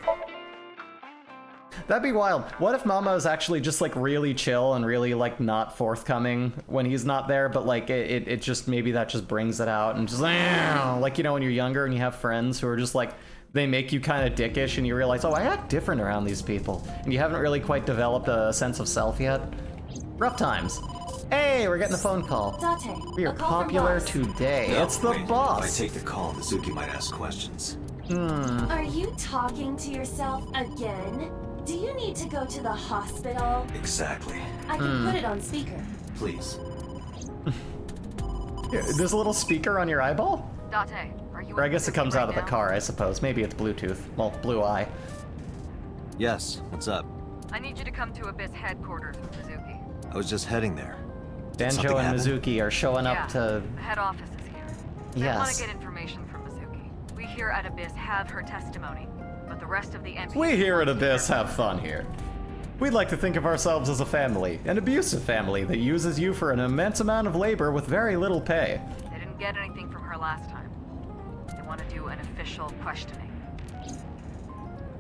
A: That'd be wild. What if Mama is actually just like really chill and really like not forthcoming when he's not there, but like it just maybe that just brings it out and just like, you know, when you're younger and you have friends who are just like, they make you kind of dickish and you realize, oh, I act different around these people. And you haven't really quite developed a sense of self yet. Rough times. Hey, we're getting a phone call.
C: Date,
A: We are
C: a call from
A: popular
C: boss.
A: today.
I: No,
A: It's the
I: wait.
A: boss.
I: If I take the call, Mizuki might ask questions.
C: Are you talking to yourself again? Do you need to go to the hospital?
I: Exactly.
C: I can put it on speaker.
I: Please.
A: There's a little speaker on your eyeball?
O: Date, are you
A: Or I guess it comes out of the
O: now?
A: car, I suppose. Maybe it's Bluetooth. Well, Blue Eye.
D: Yes, what's up?
O: I need you to come to Abyss headquarters with Mizuki.
D: I was just heading there.
A: Banjo and Mizuki are showing up to...
O: The head office is here. I want to
A: Yes.
O: get information from Mizuki. We here at Abyss have her testimony, but the rest of the NPCs...
A: We here at Abyss have fun here. We'd like to think of ourselves as a family, an abusive family that uses you for an immense amount of labor with very little pay.
O: They didn't get anything from her last time. They want to do an official questioning.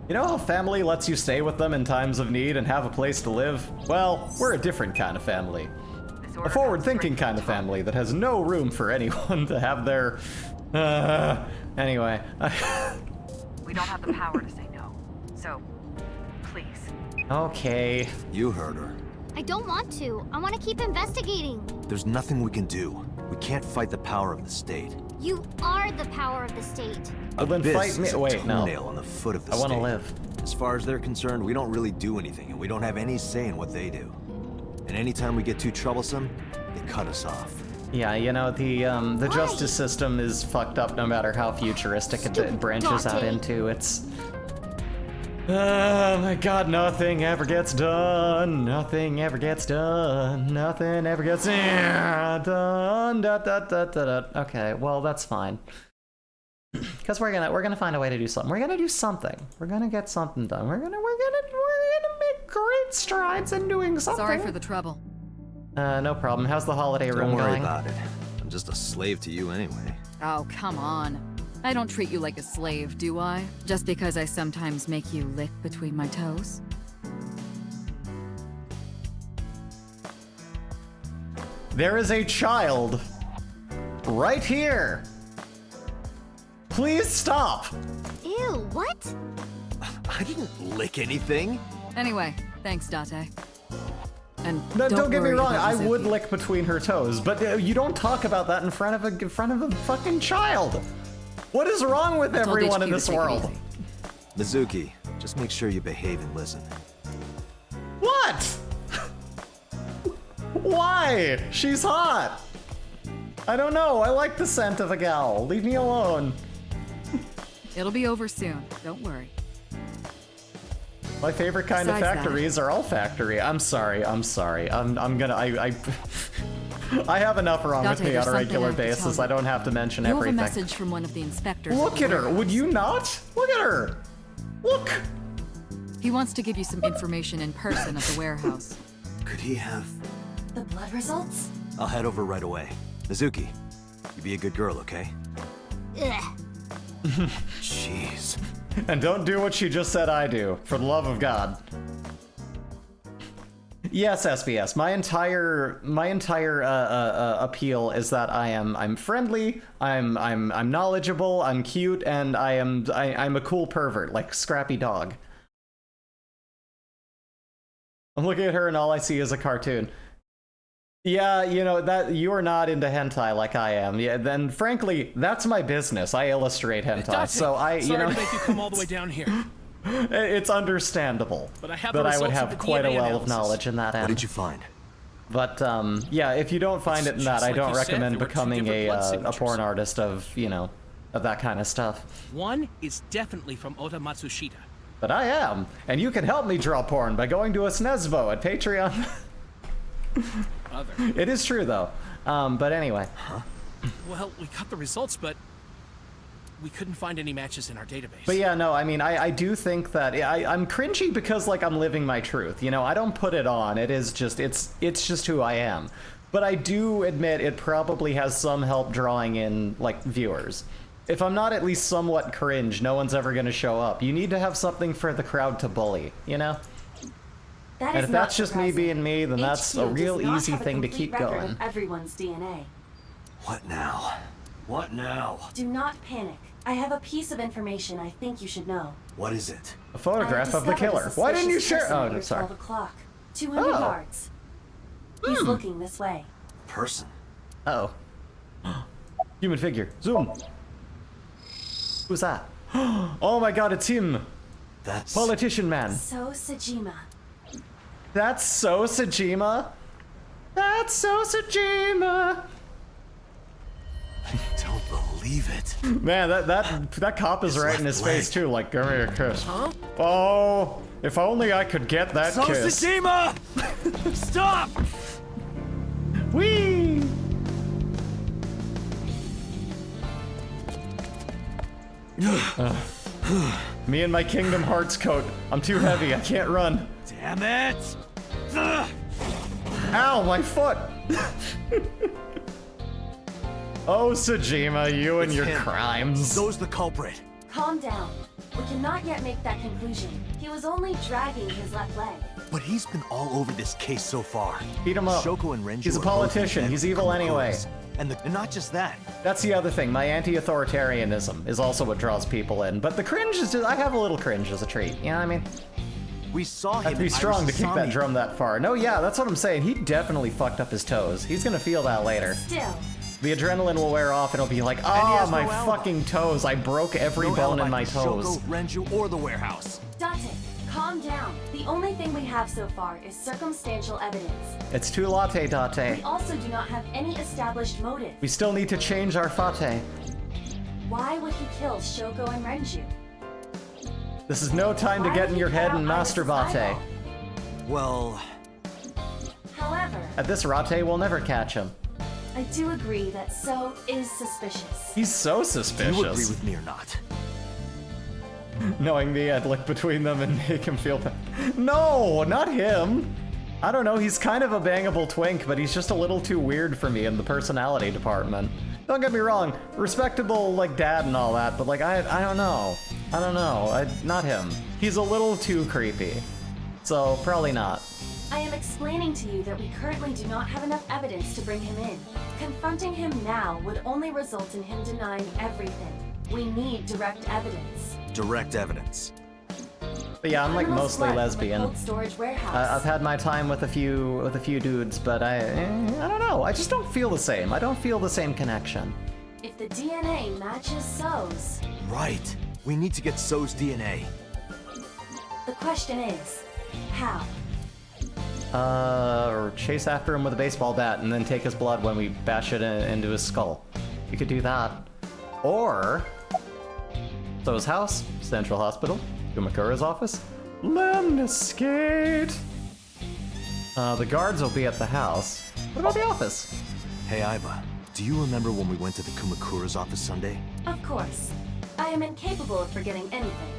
A: You know how family lets you stay with them in times of need and have a place to live? Well, we're a different kind of family. A forward-thinking kind of family that has no room for anyone to have their... anyway.
O: We don't have the power to say no. So, please.
A: Okay.
D: You heard her.
E: I don't want to. I want to keep investigating.
D: There's nothing we can do. We can't fight the power of the state.
E: You are the power of the state.
A: Well, then
D: Abyss
A: fight me.
D: is a
A: Wait, no.
D: toenail on the foot of the
A: I
D: state.
A: want to live.
D: As far as they're concerned, we don't really do anything, and we don't have any say in what they do. And anytime we get too troublesome, they cut us off.
A: Yeah, you know, the justice system is fucked up no matter how futuristic it branches out into. It's... Oh my god, nothing ever gets done. Nothing ever gets done. Nothing ever gets done. Okay, well, that's fine. Because we're gonna find a way to do something. We're gonna do something. We're gonna get something done. We're gonna make great strides in doing something.
O: Sorry for the trouble.
A: No problem. How's the holiday room
D: Don't worry
A: going?
D: about it. I'm just a slave to you anyway.
O: Oh, come on. I don't treat you like a slave, do I? Just because I sometimes make you lick between my toes?
A: There is a child right here. Please stop.
E: Ew, what?
D: I didn't lick anything.
O: Anyway, thanks, Date. And
A: No, don't get me
O: worry
A: wrong.
O: about
A: I
O: Mizuki.
A: would lick between her toes, but you don't talk about that in front of a fucking child. What is wrong with
O: I told
A: everyone in
O: HQ to
A: this
O: take it
A: world?
O: easy.
D: Mizuki, just make sure you behave and listen.
A: What? Why? She's hot. I don't know. I like the scent of a gal. Leave me alone.
O: It'll be over soon. Don't worry.
A: My favorite kind of
O: Besides that-
A: factories are all factory. I'm sorry. I'm gonna. I have enough wrong with
O: Date,
A: me on
O: there's
A: a regular
O: something I have to
A: basis.
O: tell
A: I don't have to mention
O: You have a
A: everything.
O: message from one of the inspectors.
A: Look at her. Would you not? Look at her. Look.
O: He wants to give you some information in person at the warehouse.
D: Could he have...
C: The blood results?
D: I'll head over right away. Mizuki, you be a good girl, okay?
E: Ugh.
D: Jeez.
A: And don't do what she just said I do, for the love of God. Yes, SBS. My entire appeal is that I'm friendly, I'm knowledgeable, I'm cute, and I'm a cool pervert, like Scrappy Dog. I'm looking at her and all I see is a cartoon. Yeah, you know, that you are not into hentai like I am. Yeah, then frankly, that's my business. I illustrate hentai,
K: Date,
A: so
K: sorry
A: you know,
K: to make you come all the way down here.
A: it's understandable
K: But I have
A: that
K: the
A: I would
K: results
A: have
K: of the
A: quite a
K: DNA
A: well
K: analysis.
A: of knowledge in that end.
D: What did you find?
A: But yeah, if you don't find it in that,
K: just
A: I
K: like
A: don't
K: you said,
A: recommend
K: there were two
A: becoming
K: different blood
A: a
K: signatures.
A: porn artist of, you know, of that kind of stuff.
K: One is definitely from Ota Matsushita.
A: But I am, and you can help me draw porn by going to a SNESVO at Patreon.
K: Other.
A: It is true though. But anyway.
K: Well, we got the results, but we couldn't find any matches in our database.
A: But yeah, no, I mean, I do think that I'm cringy because like I'm living my truth. You know, I don't put it on. It is just it's just who I am. But I do admit it probably has some help drawing in like viewers. If I'm not at least somewhat cringe, no one's ever gonna show up. You need to have something for the crowd to bully, you know?
C: That
A: And
C: is
A: if
C: not
A: that's just me
C: surprising.
A: being me, then that's
C: HQ
A: a real
C: does not
A: easy
C: have a
A: thing to
C: complete
A: keep
C: record
A: going.
C: of everyone's DNA.
D: What now? What now?
C: Do not panic. I have a piece of information I think you should know.
D: What is it?
A: A photograph
C: I
A: of the
C: discovered
A: killer.
C: a
A: Why didn't you
C: suspicious
A: share?
C: person
A: Oh,
C: near
A: no, sorry.
C: 12 o'clock. 200
A: Oh.
C: yards. He's looking this way.
D: Person.
A: Oh. Human figure. Zoom. Who's that? Oh my god, it's him.
D: That's...
A: Politician man.
C: So Sajima.
A: That's so Sajima. That's so Sajima.
D: believe it.
A: Man, that cop is right in his face too, like, give me a kiss.
K: Huh?
A: Oh, if only I could get that kiss.
D: Sojima! Stop!
A: Whee! Me and my Kingdom Hearts coat. I'm too heavy, I can't run.
D: Damn it!
A: Ow, my foot! Oh, Sojima, you and
D: It's
A: your
D: him.
A: crimes.
D: So's the culprit.
C: Calm down. We cannot yet make that conclusion. He was only dragging his left leg.
D: But he's been all over this case so far.
A: Beat him up.
D: Shoko and Renju
A: He's a
D: are both
A: politician.
D: in bed
A: He's
D: with
A: evil anyway.
D: Kumakuras. And not just that.
A: That's the other thing. My anti-authoritarianism is also what draws people in. But the cringe is just, I have a little cringe as a treat. You know what I mean?
D: We saw him.
A: Have to be
D: in
A: strong to
D: Iris'
A: kick that
D: Somnium.
A: drum that far. No, yeah, that's what I'm saying. He definitely fucked up his toes. He's gonna feel that later.
C: Still,
A: The adrenaline will wear off and it'll be like,
D: he
A: ah,
D: has
A: my
D: no alibi.
A: fucking toes. I broke every
D: No
A: bone in
D: alibi
A: my
D: for
A: toes.
D: Shoko, Renju, or the warehouse.
C: Date, calm down. The only thing we have so far is circumstantial evidence.
A: It's too latte,
C: We
A: Date.
C: also do not have any established motive.
A: We still need to change our fate.
C: Why would he kill Shoko and Renju?
A: This is no time to
C: Why
A: get
C: would
A: in
C: he
A: your
C: cut
A: head
C: out
A: and
C: Iris'
A: masturbate.
C: eyeball?
D: Well,
C: However,
A: At this rate, we'll never catch him.
C: I do agree that So is suspicious.
A: He's so
D: do
A: suspicious.
D: you agree with me or not?
A: Knowing me, I'd look between them and make him feel bad. No, not him. I don't know, he's kind of a bangable twink, but he's just a little too weird for me in the personality department. Don't get me wrong, respectable, like, dad and all that, but, like, I don't know. I don't know, not him. He's a little too creepy. So, probably not.
C: I am explaining to you that we currently do not have enough evidence to bring him in. Confronting him now would only result in him denying everything. We need direct evidence.
D: Direct evidence.
A: But yeah, I'm, like,
C: Criminal
A: mostly
C: slut from the
A: lesbian.
C: cold storage warehouse.
A: I've had my time with a few dudes, but I don't know. I just don't feel the same. I don't feel the same connection.
C: If the DNA matches So's,
D: Right. We need to get So's DNA.
C: the question is, how?
A: Or chase after him with a baseball bat and then take his blood when we bash it into his skull. You could do that. Or So's house, Central Hospital, Kumakura's office, Lemniscate. The guards will be at the house. What about the office?
D: Hey, Aiba, do you remember when we went to the Kumakura's office Sunday?
C: Of course. I am incapable of forgetting anything.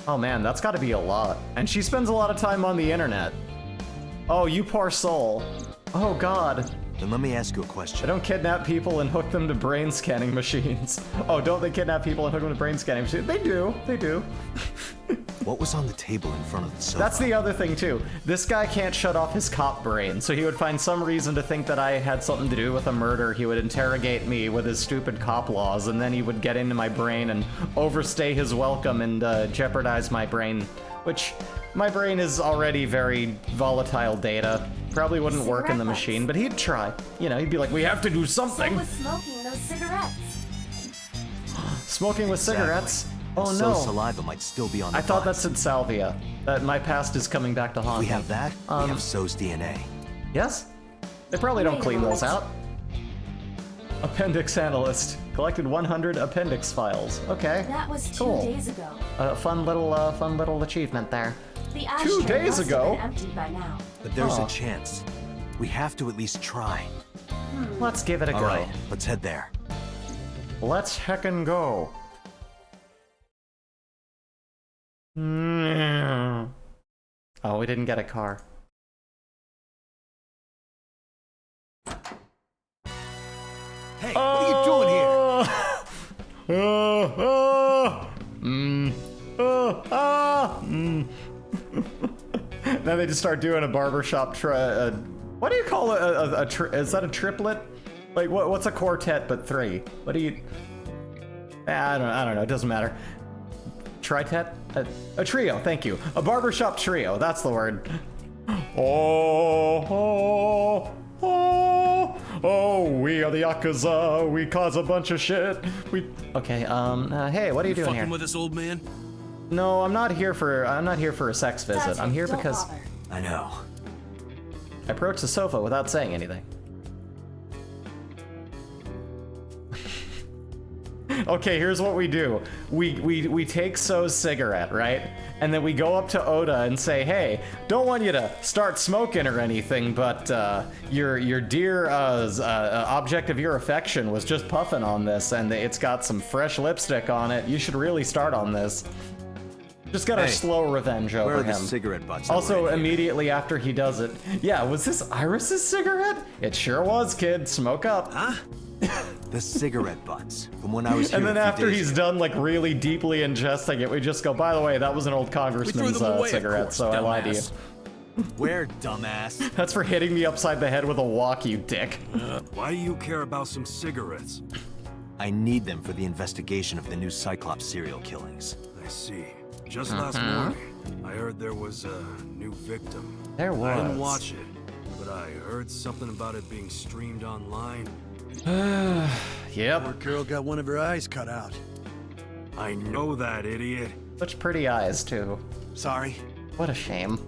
A: Oh man, that's gotta be a lot. And she spends a lot of time on the internet. Oh, you poor soul. Oh god.
D: Then let me ask you a
A: I
D: question.
A: don't kidnap people and hook them to brain scanning machines. Oh, don't they kidnap people and hook them to brain scanning machines? They do, they do.
D: What was on the table in front of the sofa?
A: That's the other thing too. This guy can't shut off his cop brain, so he would find some reason to think that I had something to do with a murder. He would interrogate me with his stupid cop laws, and then he would get into my brain and overstay his welcome and jeopardize my brain, which my brain is already very volatile data. Probably wouldn't work in the machine, but he'd try. You know, he'd be like, we have to do
C: So
A: something.
C: was smoking those cigarettes.
A: Smoking with cigarettes? Oh
D: So's
A: no.
D: saliva might still be on the
A: I thought that
D: buns.
A: said salvia. That my past is coming back to haunt
D: We
A: me.
D: have that. We have So's DNA.
A: Yes? They probably don't
C: Wait a
A: clean those
C: moment.
A: out. Appendix analyst. Collected 100 appendix files. Okay.
C: That was 2
A: Cool.
C: days ago.
A: Fun little achievement there.
C: The
A: 2
C: ashtray
A: days
C: must
A: ago?
C: have been emptied by now.
D: But there's
A: Huh.
D: a chance. We have to at least try.
A: Let's give it a
D: All
A: go.
D: right, let's head there.
A: Let's heckin' go. Oh, we didn't get a car.
D: Hey, what are you doing here?
A: Then they just start doing a barbershop what do you call it? Is that a triplet? Like what's a quartet but 3? What do you? I don't know. It doesn't matter. Tritet? A trio. Thank you. A barbershop trio. That's the word. Oh, we are the Yakuza. We cause a bunch of shit. Okay. Hey, what are you doing
K: Fucking
A: here?
K: with this old man?
A: No, I'm not here for a sex visit. I'm here
C: Don't
A: because
C: bother.
D: I know.
A: I approached the sofa without saying anything. Okay, here's what we do. We take So's cigarette, right? And then we go up to Oda and say, hey, don't want you to start smoking or anything, but your dear object of your affection was just puffing on this, and it's got some fresh lipstick on it. You should really start on this. Just got a slow revenge over
D: where are
A: him.
D: the cigarette butts?
A: Also, immediately after he does it, yeah, was this Iris's cigarette? It sure was, kid. Smoke up.
D: Huh? The cigarette butts from when I was here.
A: And then after he's done like really deeply ingesting it, we just go, by the way, that was an old congressman's cigarette, so I lied to you.
D: Where, dumbass?
A: That's for hitting me upside the head with a wok, you dick.
P: Why do you care about some cigarettes?
D: I need them for the investigation of the new Cyclops serial killings.
P: I see. Just last morning, I heard there was a new victim.
A: There was.
P: I didn't watch it, but I heard something about it being streamed online.
A: Yep.
Q: Poor girl got one of her eyes cut out.
P: I know that, idiot.
A: Such pretty eyes, too.
Q: Sorry.
A: What a shame.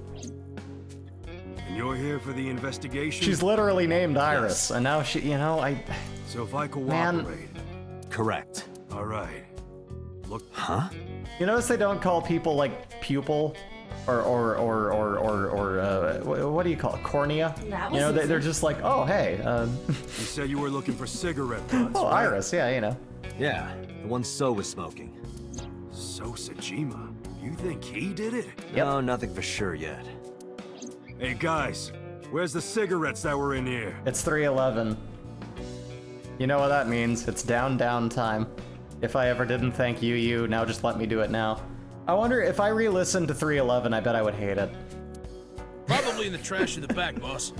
P: And you're here for the investigation?
A: She's literally named Iris, and now she,
P: So if I cooperate...
D: Correct.
P: All right. Look...
D: Huh?
A: You notice they don't call people, like, pupil? Or what do you call it? Cornea?
C: That
A: You know,
C: was
A: they're just like, oh, hey.
P: You said you were looking for cigarette butts,
A: Oh,
P: right?
A: Iris, yeah, you know.
D: Yeah, the one So was smoking.
P: So Sajima, you think he did it?
A: Yep.
D: No, nothing for sure yet.
P: Hey guys, where's the cigarettes that were in here?
A: It's 3:11. You know what that means. It's down time. If I ever didn't thank you, now just let me do it now. I wonder if I re-listened to 3:11, I bet I would hate it.
K: Probably in the trash in the back, boss.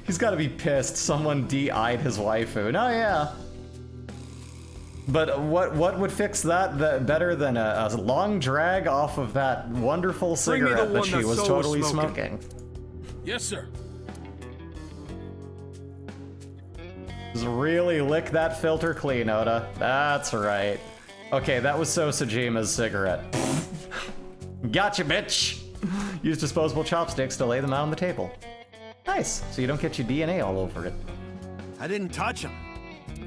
A: He's gotta be pissed. Someone de-eyed his waifu. No, yeah. But what would fix that better than a long drag off of that wonderful
P: Bring me the
A: cigarette that
P: one
A: she
P: that
A: was
P: So was
A: totally
P: smoking.
A: smoking?
K: Yes, sir.
A: Just really lick that filter clean, Oda. That's right. Okay, that was So Sajima's cigarette. Gotcha, bitch! Use disposable chopsticks to lay them out on the table. Nice, so you don't get your DNA all over it.
Q: I didn't touch him.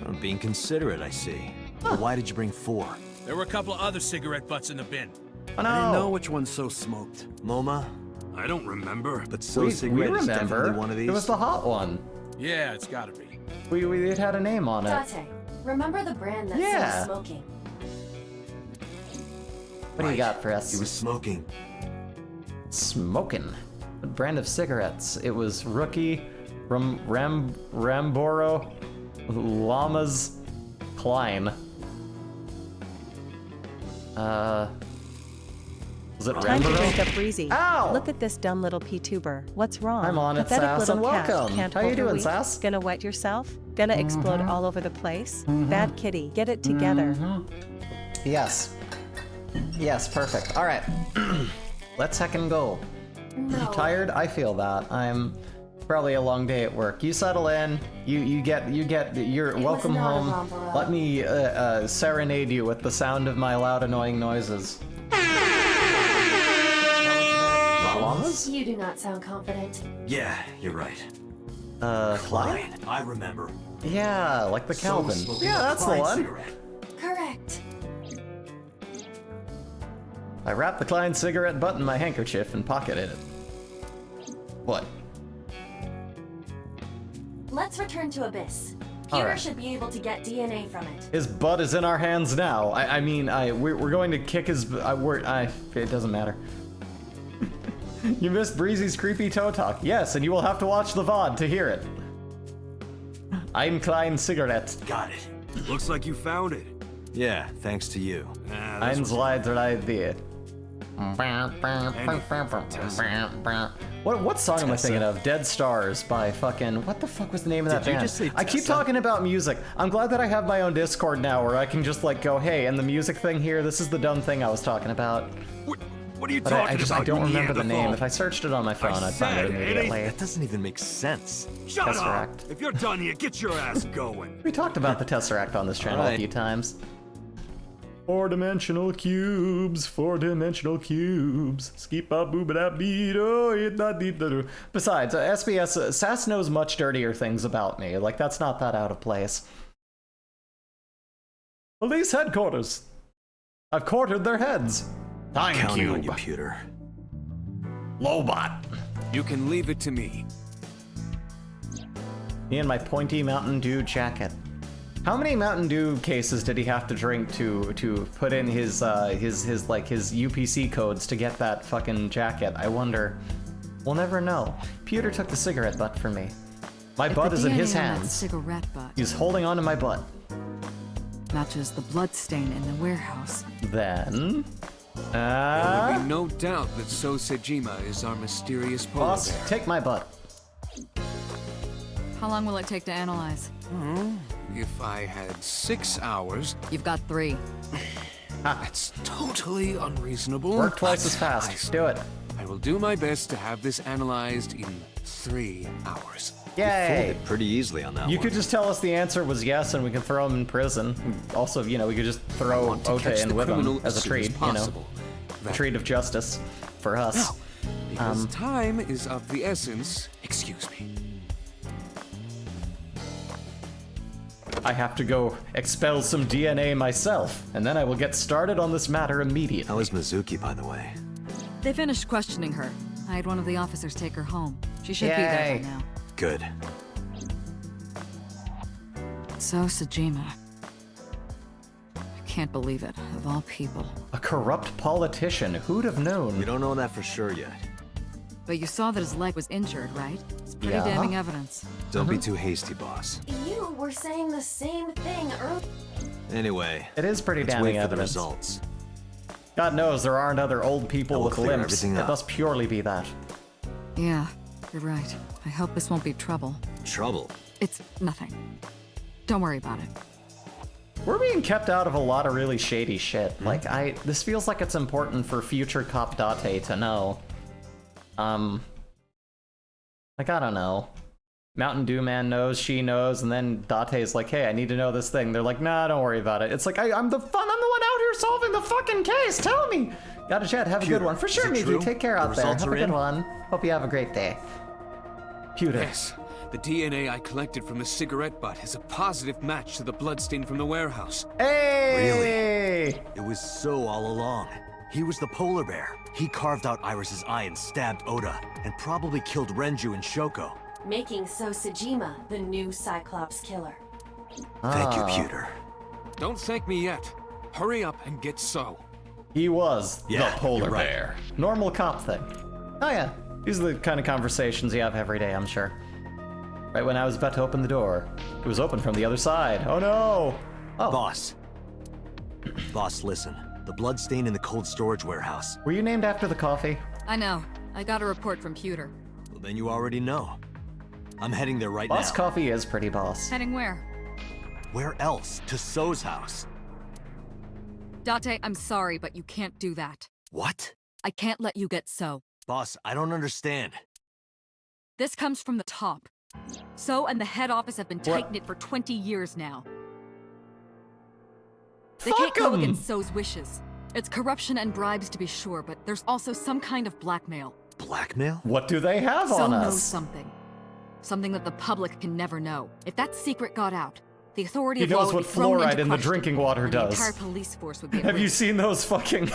D: I'm being considerate, I see. But why did you bring 4?
K: There were a couple of other cigarette butts in the bin.
A: Oh, no.
Q: I didn't know which one So smoked.
D: MoMA?
P: I don't remember.
D: But So
A: we
D: cigarette is
A: remember.
D: definitely one of these?
A: It was the hot one.
K: Yeah, it's gotta be.
A: It had a name on it.
C: Date, remember the brand that's
A: Yeah.
C: smoking?
A: What do you got for us?
D: He was smoking.
A: Smoking. What brand of cigarettes? It was Rookie, Ramboro, Llamas, Klein. Was it
F: Time to
A: Ramboro?
F: wake up Breezy.
A: Ow!
F: Look at this dumb little P-tuber. What's wrong?
A: I'm on it,
F: Pathetic
A: Sass,
F: little
A: and
F: cat.
A: welcome.
F: Can't
A: How you
F: hold her
A: doing,
F: weak.
A: Sass?
F: Gonna wet yourself? Gonna explode all over the place? Bad kitty. Get it together.
A: Yes. Yes, perfect. All right. Let's heckin' go.
C: No.
A: Tired? I feel that. I'm probably a long day at work. You settle in. You get your welcome
C: not a
A: home.
C: romper.
A: Let me serenade you with the sound of my loud, annoying noises. Llamas?
C: You do not sound confident.
I: Yeah, you're right.
A: Klein?
I: I remember.
A: Yeah, like the
I: So
A: Calvin.
I: smoking
A: Yeah,
I: a
A: that's the
I: Klein
A: one.
I: cigarette.
C: Correct.
A: I wrapped the Klein cigarette butt in my handkerchief and pocketed it. What?
C: Let's return to Abyss.
A: All
C: Peter
A: right.
C: should be able to get DNA from it.
A: His butt is in our hands now. We're going to kick his. It doesn't matter. You missed Breezy's creepy toe talk. Yes, and you will have to watch the VOD to hear it. Ein Klein Cigarette.
I: Got it.
P: Looks like you found it.
D: Yeah, thanks to you.
A: Ein zwei, drei, vier. What song am I thinking of? Dead Stars by fucking... What the fuck was the name of that
D: Did you
A: band?
D: just say
A: I keep
D: Tessa?
A: talking about music. I'm glad that I have my own Discord now where I can just like go, hey, and the music thing here, this is the dumb thing I was talking about.
P: What are you
A: But
P: talking
A: I
P: about?
A: don't
P: you
A: remember the
P: Neanderthal?
A: name. If I searched it on my phone, I'd find it
P: said
A: immediately.
D: That doesn't even make sense.
P: Shut
A: Tesseract.
P: up! If you're done here, get your ass going.
A: We talked about the Tesseract on this channel a few times. 4-dimensional cubes, 4-dimensional cubes. Skeepa boobada beat. Besides, SBS, Sass knows much dirtier things about me. Like, that's not that out of place. Police headquarters. I've quartered their heads. Thank
D: Counting
A: you.
D: on you, Pewter.
A: Lobot.
P: You can leave it to me.
A: Me and my pointy Mountain Dew jacket. How many Mountain Dew cases did he have to drink to put in his UPC codes to get that fucking jacket? I wonder. We'll never know. Pewter took the cigarette butt from me. My
O: If
A: butt
O: the
A: is in
O: DNA
A: his
O: on that
A: hands.
O: cigarette butt
A: He's holding onto my butt.
O: matches the bloodstain in the warehouse.
A: Then...
P: There would be no doubt that So Sejima is our mysterious polar
A: Boss,
P: bear.
A: take my butt.
O: How long will it take to analyze?
P: If I had 6 hours...
O: You've got 3.
P: That's totally unreasonable.
A: Work twice as fast. Do it.
P: I will do my best to have this analyzed in 3 hours.
A: Yay!
D: Pretty easily on that
A: You
D: one.
A: could just tell us the answer was yes, and we can throw him in prison. Also, you know, we could just throw Ota in with him as a treat, you know, a treat of justice for us.
P: Now, because time is of the essence, excuse me.
A: I have to go expel some DNA myself, and then I will get started on this matter immediately.
D: How is Mizuki, by the way?
O: They finished questioning her. I had one of the officers take her home. She should be there by now.
D: Good.
O: So Sejima. I can't believe it, of all people.
A: A corrupt politician, who'd have known?
D: We don't know that for sure yet.
O: But you saw that his leg was injured, right? It's pretty
A: Yeah.
O: damning evidence.
D: Don't be too hasty, boss.
C: You were saying the same thing earlier.
D: Anyway,
A: It is pretty
D: let's
A: damning
D: wait for the
A: evidence.
D: results.
A: God knows there aren't other old people
D: That will
A: with
D: clear
A: limps.
D: everything
A: It
D: up.
A: must purely be that.
O: Yeah, you're right. I hope this won't be trouble.
D: Trouble?
O: It's nothing. Don't worry about it.
A: We're being kept out of a lot of really shady shit. Like, this feels like it's important for future Cop Date to know. Like, I don't know. Mountain Dew Man knows, she knows, and then Date's like, hey, I need to know this thing. They're like, nah, don't worry about it. It's like, I'm the one out here solving the fucking case, tell me! Gotta chat, have a good one. For sure, Miki, take care out there. Have a good one. Hope you have a great day. Pewter.
P: Yes, the DNA I collected from the cigarette butt is a positive match to the bloodstain from the warehouse.
A: Hey!
D: Really? It was So all along. He was the polar bear. He carved out Iris's eye and stabbed Oda, and probably killed Renju and Shoko.
C: Making So Sejima the new Cyclops killer.
D: Thank you, Pewter.
P: Don't thank me yet. Hurry up and get So.
A: He was
D: Yeah,
A: the polar
D: you're right.
A: bear. Normal cop thing. Oh yeah, these are the kind of conversations you have every day, I'm sure. Right when I was about to open the door, it was open from the other side. Oh no! Oh.
D: Boss. Boss, listen. The bloodstain in the cold storage warehouse.
A: Were you named after the coffee?
O: I know. I got a report from Pewter.
D: Well, then you already know. I'm heading there right now.
A: Boss Coffee is pretty boss.
O: Heading where?
D: Where else? To So's house.
O: Date, I'm sorry, but you can't do that.
D: What?
O: I can't let you get So.
D: Boss, I don't understand.
O: This comes from the top. So and the head office have been tight-knit for 20 years now. They can't go against So's wishes. It's corruption and bribes to be sure, but there's also some kind of blackmail.
D: Blackmail?
A: What do they have
O: So
A: on
O: knows
A: us?
O: something. Something that the public can never know. If that secret got out, the authority
A: He
O: of law
A: knows
O: would
A: what
O: be thrown
A: fluoride
O: into
A: in the
O: question,
A: drinking water
O: and
A: does.
O: The entire police force would be at
A: Have you
O: risk.
A: seen those fucking...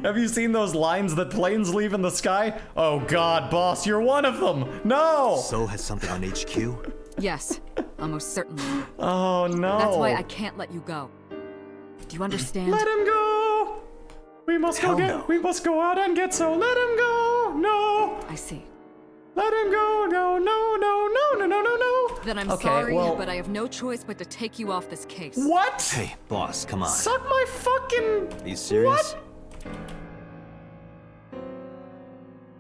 A: Have you seen those lines that planes leave in the sky? Oh god, boss, you're one of them! No!
D: So has something on HQ?
O: Yes, almost certainly.
A: Oh no.
O: That's why I can't let you go. Do you understand?
A: Let him go! We must
D: Hell
A: go get...
D: no.
A: We must go out and get So. Let him go! No!
O: I see.
A: Let him go! No, no, no, no, no, no, no, no!
O: Then I'm
A: Okay,
O: sorry,
A: well-
O: but I have no choice but to take you off this case.
A: What?
D: Hey, boss, come on.
A: Suck my fucking...
D: Are you serious?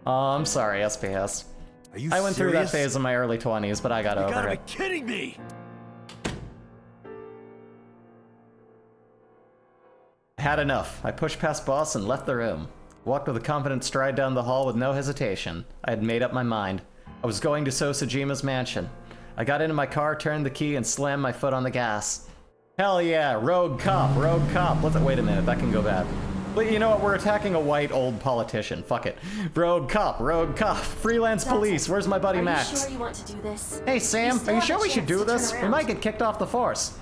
A: I'm sorry, SPS.
D: Are you
A: I went through that
D: serious?
A: phase in my early 20s, but I got
D: You
A: over
D: gotta
A: it.
D: be kidding me!
A: Had enough. I pushed past boss and left the room. Walked with a confident stride down the hall with no hesitation. I had made up my mind. I was going to So Sejima's mansion. I got into my car, turned the key, and slammed my foot on the gas. Hell yeah, rogue cop, rogue cop. Wait a minute, that can go bad. But you know what, we're attacking a white old politician. Fuck it. Rogue cop, freelance police. Where's my buddy Max?
C: Are you sure you want to do this?
A: Hey Sam,
C: You still
A: are you
C: have
A: sure
C: a
A: we should
C: chance
A: do
C: to
A: this?
C: turn
A: We might
C: around.
A: get kicked off the force.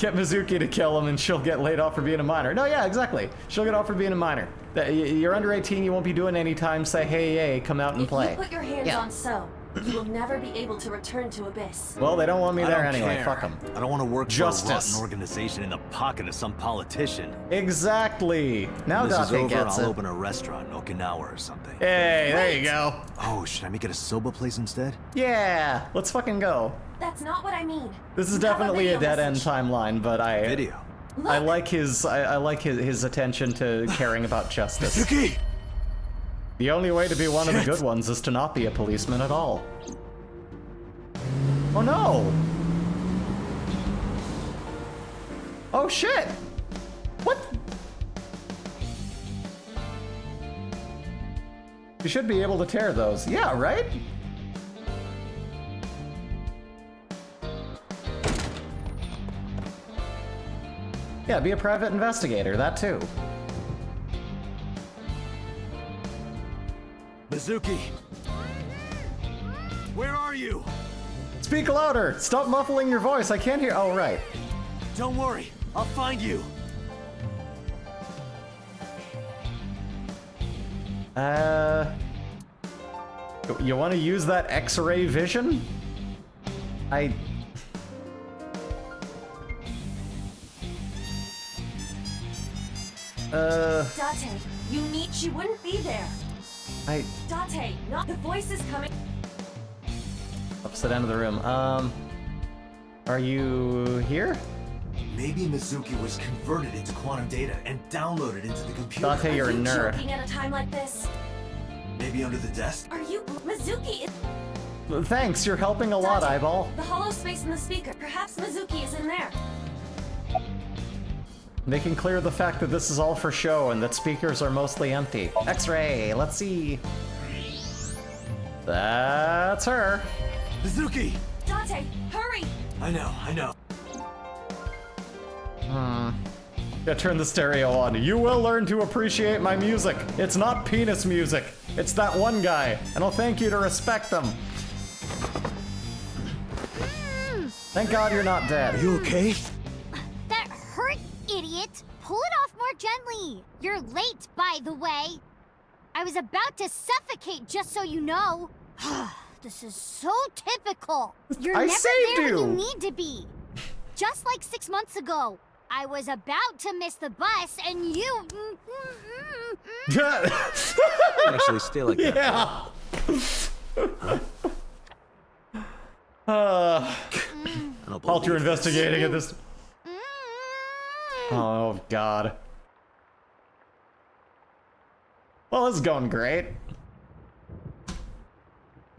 A: Get Mizuki to kill him and she'll get laid off for being a minor. No, yeah, exactly. She'll get off for being a minor. You're under 18, you won't be doing any time, say, hey, come out and play.
C: If you put your hands on So, you will never be able to return to Abyss.
A: Well, they don't want me there
D: I don't
A: anyway,
D: care.
A: fuck them.
D: I don't want to work
A: Justice.
D: for a rotten organization in the pocket of some politician.
A: Exactly. Now
D: This is
A: Date
D: over,
A: gets
D: I'll
A: it.
D: open a restaurant in Okinawa or something.
A: Hey, there you go.
D: Oh, should I make it a soba place instead?
A: Yeah, let's fucking go.
C: That's not what I mean.
A: This is
C: You have
A: definitely a
C: video
A: dead-end
C: message.
A: timeline, but I like his his attention to caring about justice.
D: Mizuki!
A: The only way to be one of the good ones is to not be a policeman at all. Oh no! Oh shit! What? You should be able to tear those. Yeah, right? Yeah, be a private investigator, that too.
D: Mizuki! Where are you?
A: Speak louder! Stop muffling your voice, I can't hear- oh, right.
D: Don't worry, I'll find you.
A: You want to use that X-ray vision?
C: Date, she wouldn't be there. Date, not the voice is coming.
A: Opposite end of the room. Are you here?
I: Maybe Mizuki was converted into quantum data and downloaded into the computer.
A: Date, you're a nerd.
C: Joking at a time like this?
I: Maybe under the desk?
C: Are you Mizuki?
A: Thanks, you're helping a lot,
C: Date,
A: Eyeball.
C: The hollow space in the speaker. Perhaps Mizuki is in there.
A: Making clear the fact that this is all for show and that speakers are mostly empty. X-ray, let's see. That's her.
I: Mizuki!
C: Date, hurry!
I: I know.
A: Yeah, turn the stereo on. You will learn to appreciate my music. It's not penis music. It's that one guy. And I'll thank you to respect them. Thank God you're not dead.
D: Are you okay?
E: That hurt, idiot! Pull it off more gently. You're late, by the way. I was about to suffocate, just so you know. This is so typical. You're
A: I
E: never
A: saved
E: there
A: you.
E: when you need to be. Just like 6 months ago. I was about to miss the bus, and you...
D: Actually, stay like that.
A: Yeah. Halt your investigating at this. Oh, God. Well, this is going great.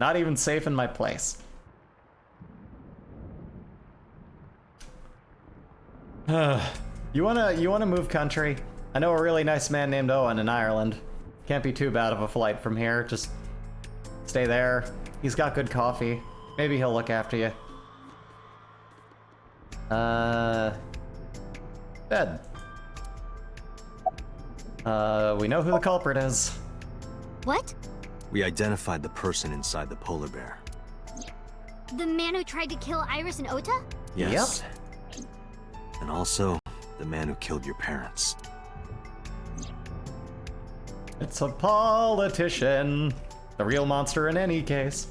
A: Not even safe in my place. You wanna move country? I know a really nice man named Owen in Ireland. Can't be too bad of a flight from here. Just stay there. He's got good coffee. Maybe he'll look after you. Bed. We know who the culprit is.
E: What?
D: We identified the person inside the polar bear.
E: The man who tried to kill Iris and Ota?
D: Yes. And also, the man who killed your parents.
A: It's a politician. The real monster in any case.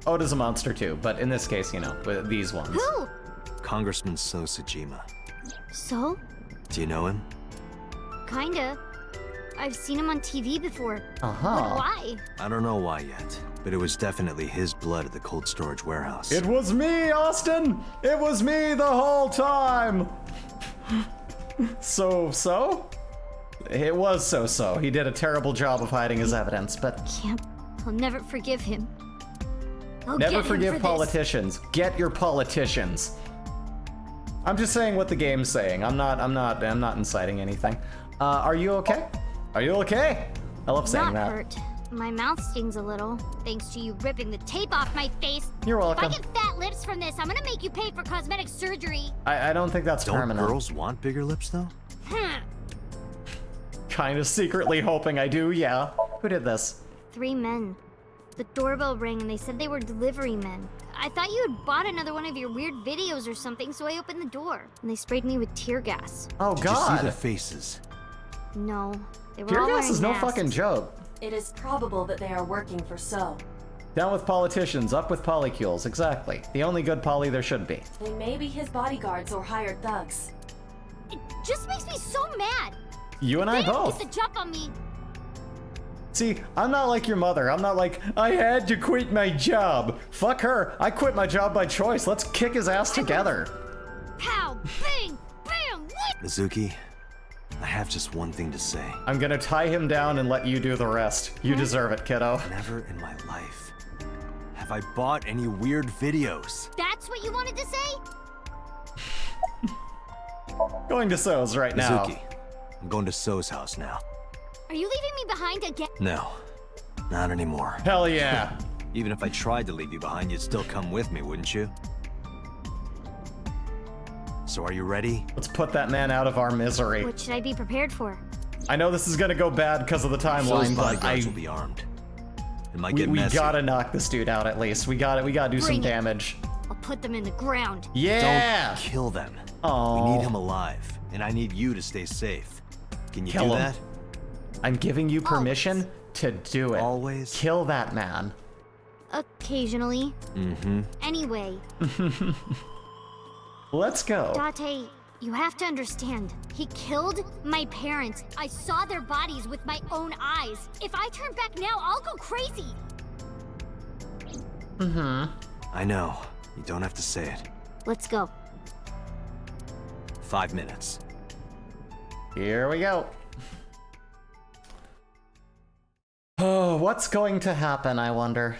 A: Oda's a monster too, but in this case, you know, with these ones.
E: Who?
D: Congressman So Sajima.
E: So?
D: Do you know him?
E: Kinda. I've seen him on TV before.
A: Uh-huh.
E: But why?
D: I don't know why yet, but it was definitely his blood at the cold storage warehouse.
A: It was me, Austin! It was me the whole time! So? It was so. He did a terrible job of hiding his evidence, but...
E: I'll never forgive him. I'll
A: Never
E: get him
A: forgive
E: for this.
A: politicians. Get your politicians. I'm just saying what the game's saying. I'm not inciting anything. Are you okay? Are you okay? I love saying
E: Not
A: that.
E: hurt. My mouth stings a little, thanks to you ripping the tape off my face.
A: You're welcome.
E: If I get fat lips from this, I'm gonna make you pay for cosmetic surgery.
A: I don't think that's
D: Don't
A: permanent.
D: girls want bigger lips, though?
A: Kind of secretly hoping I do, yeah. Who did this?
E: 3 men. The doorbell rang and they said they were delivery men. I thought you had bought another one of your weird videos or something, so I opened the door. And they sprayed me with tear gas.
A: Oh,
D: Did you
A: God.
D: see the faces?
E: No, they were
A: Tear
E: all
A: gas
E: wearing
A: is no
E: masks.
A: fucking joke.
C: It is probable that they are working for So.
A: Down with politicians, up with polycules, exactly. The only good poly there should be.
C: They may be his bodyguards or hired thugs.
E: It just makes me so mad.
A: You and I
E: They didn't
A: both.
E: get the jump on me.
A: See, I'm not like your mother. I'm not like, I had to quit my job. Fuck her. I quit my job by choice. Let's kick his ass together.
E: Pow, bang, bam, what?
D: Mizuki, I have just one thing to say.
A: I'm gonna tie him down and let you do the rest. You deserve it, kiddo.
D: Never in my life have I bought any weird videos.
E: That's what you wanted to say?
A: Going to So's right now.
D: Mizuki, I'm going to So's house now.
E: Are you leaving me behind again?
D: No, not anymore.
A: Hell yeah.
D: Even if I tried to leave you behind, you'd still come with me, wouldn't you? So are you ready?
A: Let's put that man out of our misery.
E: What should I be prepared for?
A: I know this is gonna go bad because of the
D: So's
A: timeline, but
D: bodyguards will be armed. It might
A: we
D: get messy.
A: gotta knock this dude out at least. We gotta do some
E: Bring it.
A: damage.
E: I'll put them in the ground.
A: Yeah.
D: Don't kill them.
A: Oh.
D: We need him alive, and I need you to stay safe. Can you
A: Kill
D: do
A: him.
D: that?
A: I'm giving you permission to do it.
D: Always.
A: Kill that man.
E: Occasionally.
D: Mm-hmm.
E: Anyway,
A: Let's go.
E: Date, you have to understand. He killed my parents. I saw their bodies with my own eyes. If I turn back now, I'll go crazy.
A: Mm-hmm.
D: I know. You don't have to say it.
E: Let's go.
D: 5 minutes.
A: Here we go. Oh, what's going to happen, I wonder?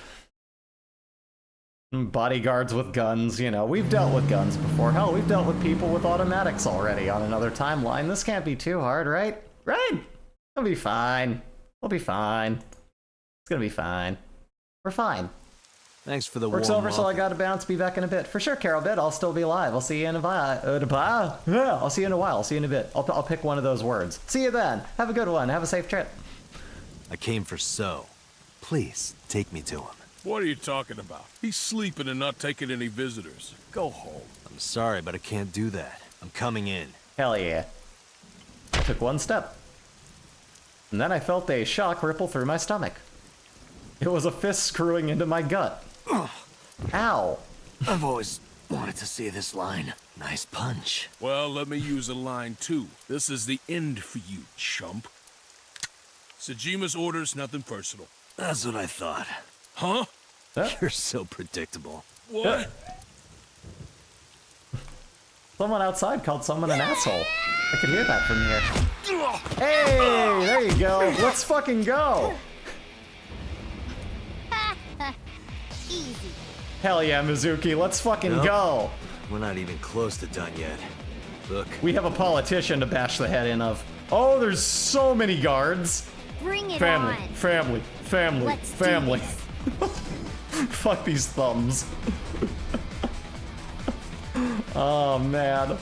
A: Bodyguards with guns, you know. We've dealt with guns before. Hell, we've dealt with people with automatics already on another timeline. This can't be too hard, right? Right? It'll be fine. We'll be fine. It's gonna be fine. We're fine.
D: Thanks for the
A: Work's
D: warm
A: over, so I gotta bounce. Be back in a bit. For sure, Carol Bit. I'll still be alive. I'll see you in a while. I'll see you in a while. I'll see you in a bit. I'll pick one of those words. See you then. Have a good one. Have a safe trip.
D: I came for So. Please, take me to him.
R: What are you talking about? He's sleeping and not taking any visitors. Go home.
D: I'm sorry, but I can't do that. I'm coming in.
A: Hell yeah. I took one step. And then I felt a shock ripple through my stomach. It was a fist screwing into my gut. Ow.
D: I've always wanted to see this line. Nice punch.
R: Well, let me use a line too. This is the end for you, chump. Sajima's orders, nothing personal.
D: That's what I thought.
R: Huh?
D: You're so predictable.
R: What?
A: Someone outside called someone an asshole. I could hear that from here. Hey, there you go. Let's fucking go.
E: Easy.
A: Hell yeah, Mizuki. Let's fucking
D: Nope.
A: go.
D: We're not even close to done yet. Look.
A: We have a politician to bash the head in of. Oh, there's so many guards.
E: Bring it
A: Family,
E: on.
A: family, family,
E: Let's do
A: family.
E: this.
A: Fuck these thumbs. Oh man.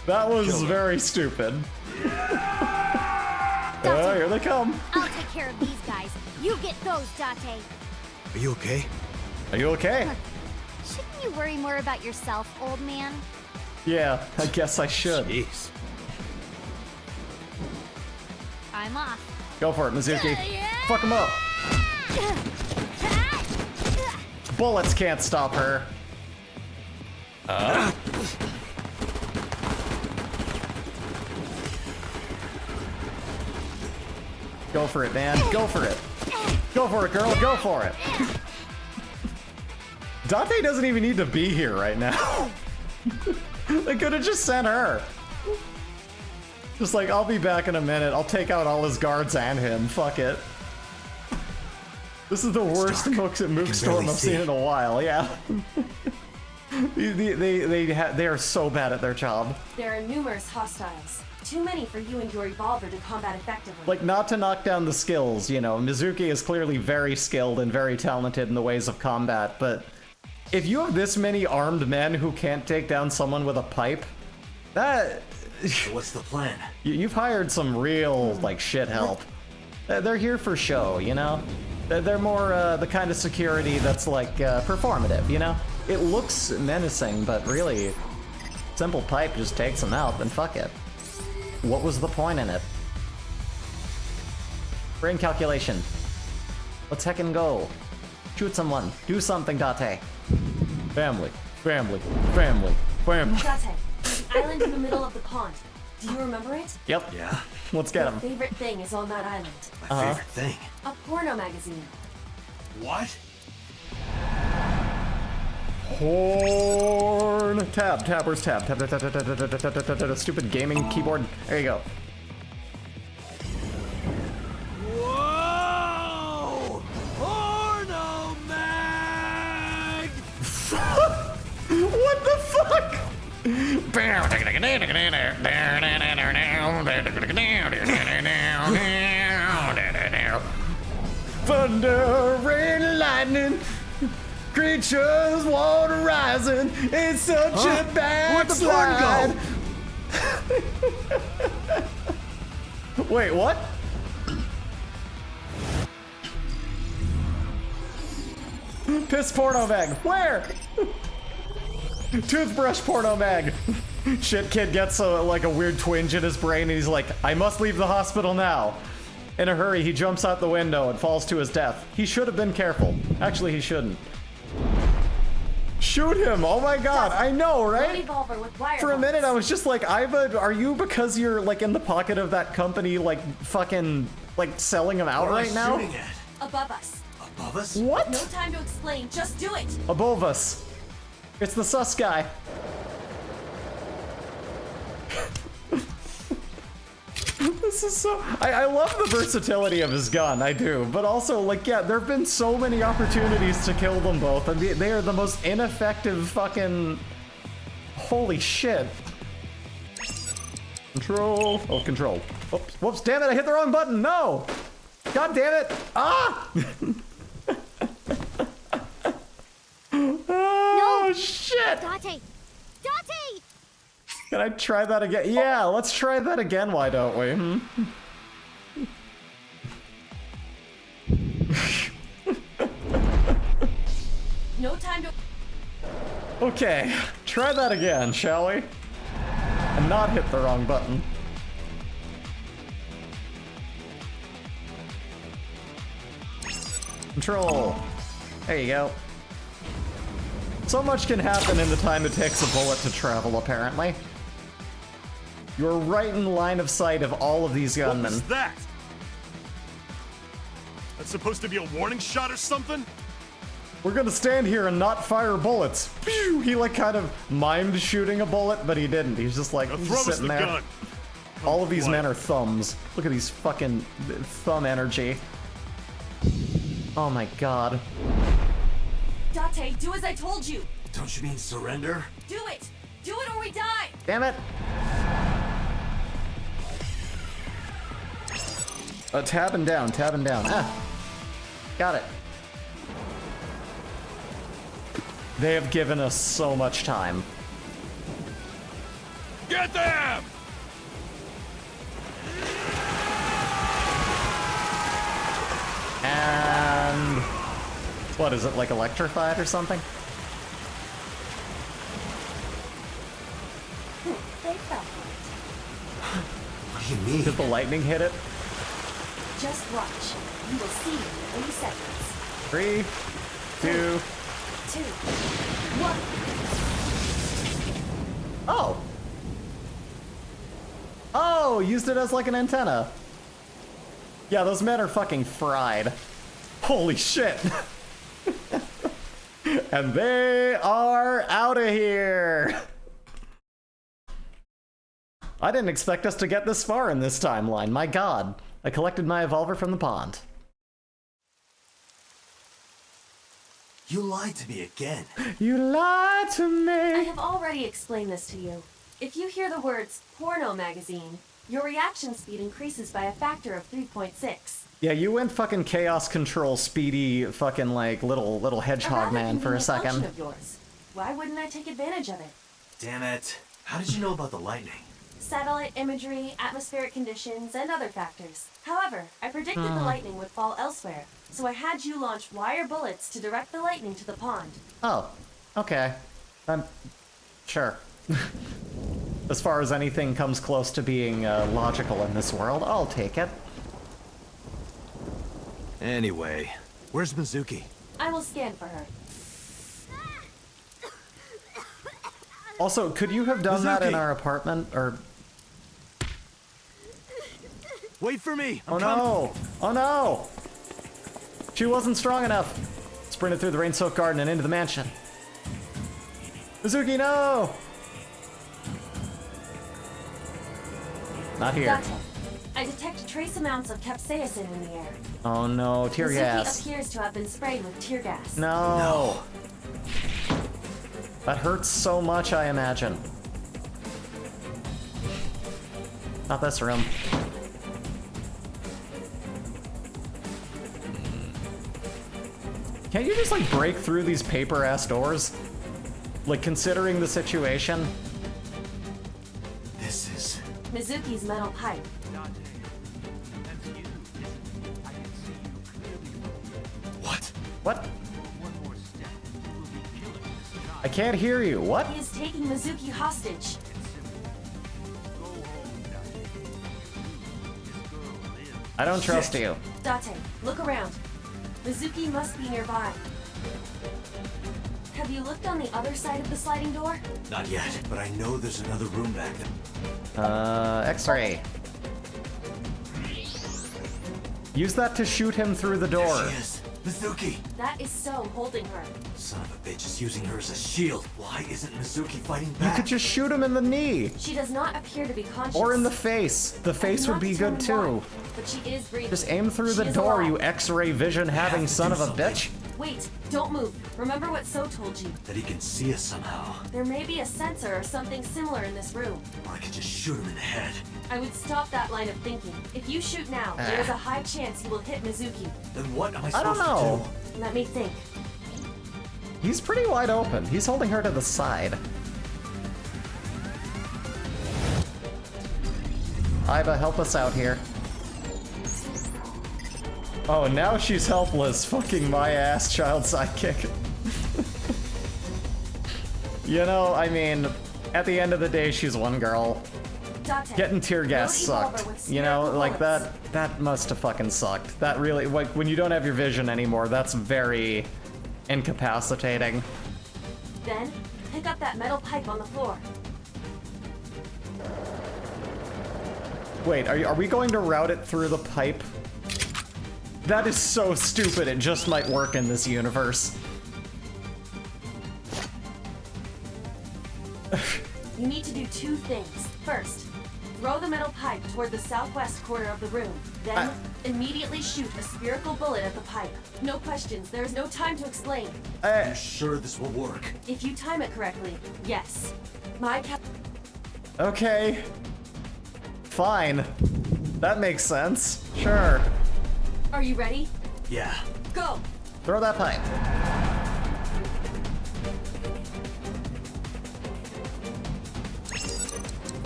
A: That was very stupid. Oh, here they come.
E: I'll take care of these guys. You get those, Date.
D: Are you okay?
A: Are you okay?
E: Shouldn't you worry more about yourself, old man?
A: Yeah, I guess I should.
D: Jeez.
E: I'm off.
A: Go for it, Mizuki. Fuck him up. Bullets can't stop her. Go for it, man. Go for it. Go for it, girl. Go for it. Date doesn't even need to be here right now. They could have just sent her. Just like, I'll be back in a minute. I'll take out all his guards and him. Fuck it. This is the worst Mook storm I've seen in a while. Yeah. They are so bad at their job.
C: There are numerous hostiles. Too many for you and your revolver to combat effectively.
A: Like, not to knock down the skills, you know. Mizuki is clearly very skilled and very talented in the ways of combat, but if you have this many armed men who can't take down someone with a pipe, that...
D: So what's the plan?
A: You've hired some real, like, shit help. They're here for show, you know? They're more the kind of security that's like performative, you know? It looks menacing, but really, simple pipe just takes them out, then fuck it. What was the point in it? Brain calculation. Let's heckin' go. Shoot someone. Do something, Date. Family. Family. Family. Family.
C: Date, the island in the middle of the pond. Do you remember it?
A: Yep.
D: Yeah.
A: Let's get
C: My
A: him.
C: favorite thing is on that island.
D: My favorite thing.
C: A porno magazine.
D: What?
A: Horn. Tab. Tab. Where's tab? Tab. Tab. Tab. Tab. Tab. Tab. Tab. Tab. Tab. Stupid gaming keyboard. There you go.
Q: Whoa! Porno mag!
A: What the fuck? Thunder, rain, and lightning, creatures, water rising. It's such a backslide.
Q: Where'd the porn go?
A: Wait, what? Piss porno mag. Where? Toothbrush porno mag. Shit kid gets like a weird twinge in his brain and he's like, I must leave the hospital now. In a hurry, he jumps out the window and falls to his death. He should have been careful. Actually, he shouldn't. Shoot him! Oh my god, I know, right? For a minute, I was just like, Iva, are you, because you're like in the pocket of that company, like fucking, like selling them out right now?
D: Shooting at?
C: Above us.
D: Above us?
A: What?
C: No time to explain, just do it!
A: Above us. It's the sus guy. This is so... I love the versatility of his gun, I do. But also, like, yeah, there have been so many opportunities to kill them both. And they are the most ineffective fucking... Holy shit. Control. Oh, control. Oops, whoops, damn it, I hit the wrong button, no! God damn it! Ah! Oh,
E: no!
A: Shit!
E: Date! Date!
A: Can I try that again? Yeah, let's try that again, why don't we?
C: No time to...
A: Okay, try that again, shall we? And not hit the wrong button. Control. There you go. So much can happen in the time it takes a bullet to travel, apparently. You're right in line of sight of all of these gunmen.
N: What was that? That's supposed to be a warning shot or something?
A: We're gonna stand here and not fire bullets. Pew! He like kind of mimed shooting a bullet, but he didn't. He's just like sitting there.
N: Gun.
A: All of these men are thumbs. Look at these fucking thumb energy. Oh my god.
C: Date, do as I told you!
D: Don't you mean surrender?
C: Do it! Do it or we die!
A: Damn it! Tabbing down, tabbing down. Ah! Got it. They have given us so much time.
R: Get them!
A: And... what, is it like electrified or something?
C: They fell.
D: What do you mean?
A: Did the lightning hit it?
C: Just watch. You will see in 3 seconds.
A: 3, 2...
C: 2, 1.
A: Oh! Oh, used it as like an antenna. Yeah, those men are fucking fried. Holy shit. And they are out of here. I didn't expect us to get this far in this timeline, my god. I collected my evolver from the pond.
D: You lied to me again.
A: You lied to me.
C: I have already explained this to you. If you hear the words porno magazine, your reaction speed increases by a factor of 3.6.
A: Yeah, you went fucking chaos control speedy fucking like little hedgehog man for a second.
C: Of yours. Why wouldn't I take advantage of it?
D: Damn it. How did you know about the lightning?
C: Satellite imagery, atmospheric conditions, and other factors. However, I predicted the lightning would fall elsewhere, so I had you launch wire bullets to direct the lightning to the pond.
A: Oh, okay. Sure. As far as anything comes close to being logical in this world, I'll take it.
D: Anyway, where's Mizuki?
C: I will scan for her.
A: Also, could you have done that in our apartment, or...
D: Wait for me!
A: Oh no! Oh no! She wasn't strong enough! Sprinted through the rain-soaked garden and into the mansion. Mizuki, no! Not here.
C: Gotcha. I detect trace amounts of capsaicin in the air.
A: Oh no, tear gas.
C: Mizuki appears to have been sprayed with tear gas.
A: No! That hurts so much, I imagine. Not this room. Can't you just, like, break through these paper-ass doors? Like, considering the situation?
D: This is...
C: Mizuki's metal pipe.
D: What?
A: What? I can't hear you. What?
C: He is taking Mizuki hostage.
A: I don't trust you.
C: Date, look around. Mizuki must be nearby. Have you looked on the other side of the sliding door?
D: Not yet, but I know there's another room back there.
A: X-ray. Use that to shoot him through the door.
D: There she is. Mizuki!
C: That is So holding her.
D: Son of a bitch is using her as a shield. Why isn't Mizuki fighting
A: You
D: back?
A: could just shoot him in the knee.
C: She does not appear to be conscious.
A: Or in the face. The face would be good too.
C: But she is breathing.
A: Just aim through the
C: She is
A: door,
C: alive.
A: you X-ray vision having son of a bitch.
C: Wait, don't move. Remember what So told you.
D: That he can see us somehow.
C: There may be a sensor or something similar in this room.
D: Or I could just shoot him in the head.
C: I would stop that line of thinking. If you shoot now, there is a high chance he will hit Mizuki.
D: Then what am I
A: I don't
D: supposed
A: know.
D: to do?
C: Let me think.
A: He's pretty wide open. He's holding her to the side. Iba, help us out here. Oh, now she's helpless. Fucking my ass, child sidekick. You know, I mean, at the end of the day, she's one girl.
C: Date,
A: Getting tear gas
C: no evolver
A: sucked.
C: with
A: You know,
C: spherical
A: like
C: bullets.
A: that must have fucking sucked. That really, like, when you don't have your vision anymore, that's very incapacitating.
C: Then, pick up that metal pipe on the floor.
A: Wait, are we going to route it through the pipe? That is so stupid, it just might work in this universe.
C: You need to do two things. First, throw the metal pipe toward the southwest corner of the room. Then, immediately shoot a spherical bullet at the pipe. No questions, there is no time to explain.
D: Are you sure this will work?
C: If you time it correctly, yes. My
A: Okay. Fine. That makes sense. Sure.
C: Are you ready?
D: Yeah.
C: Go!
A: Throw that pipe.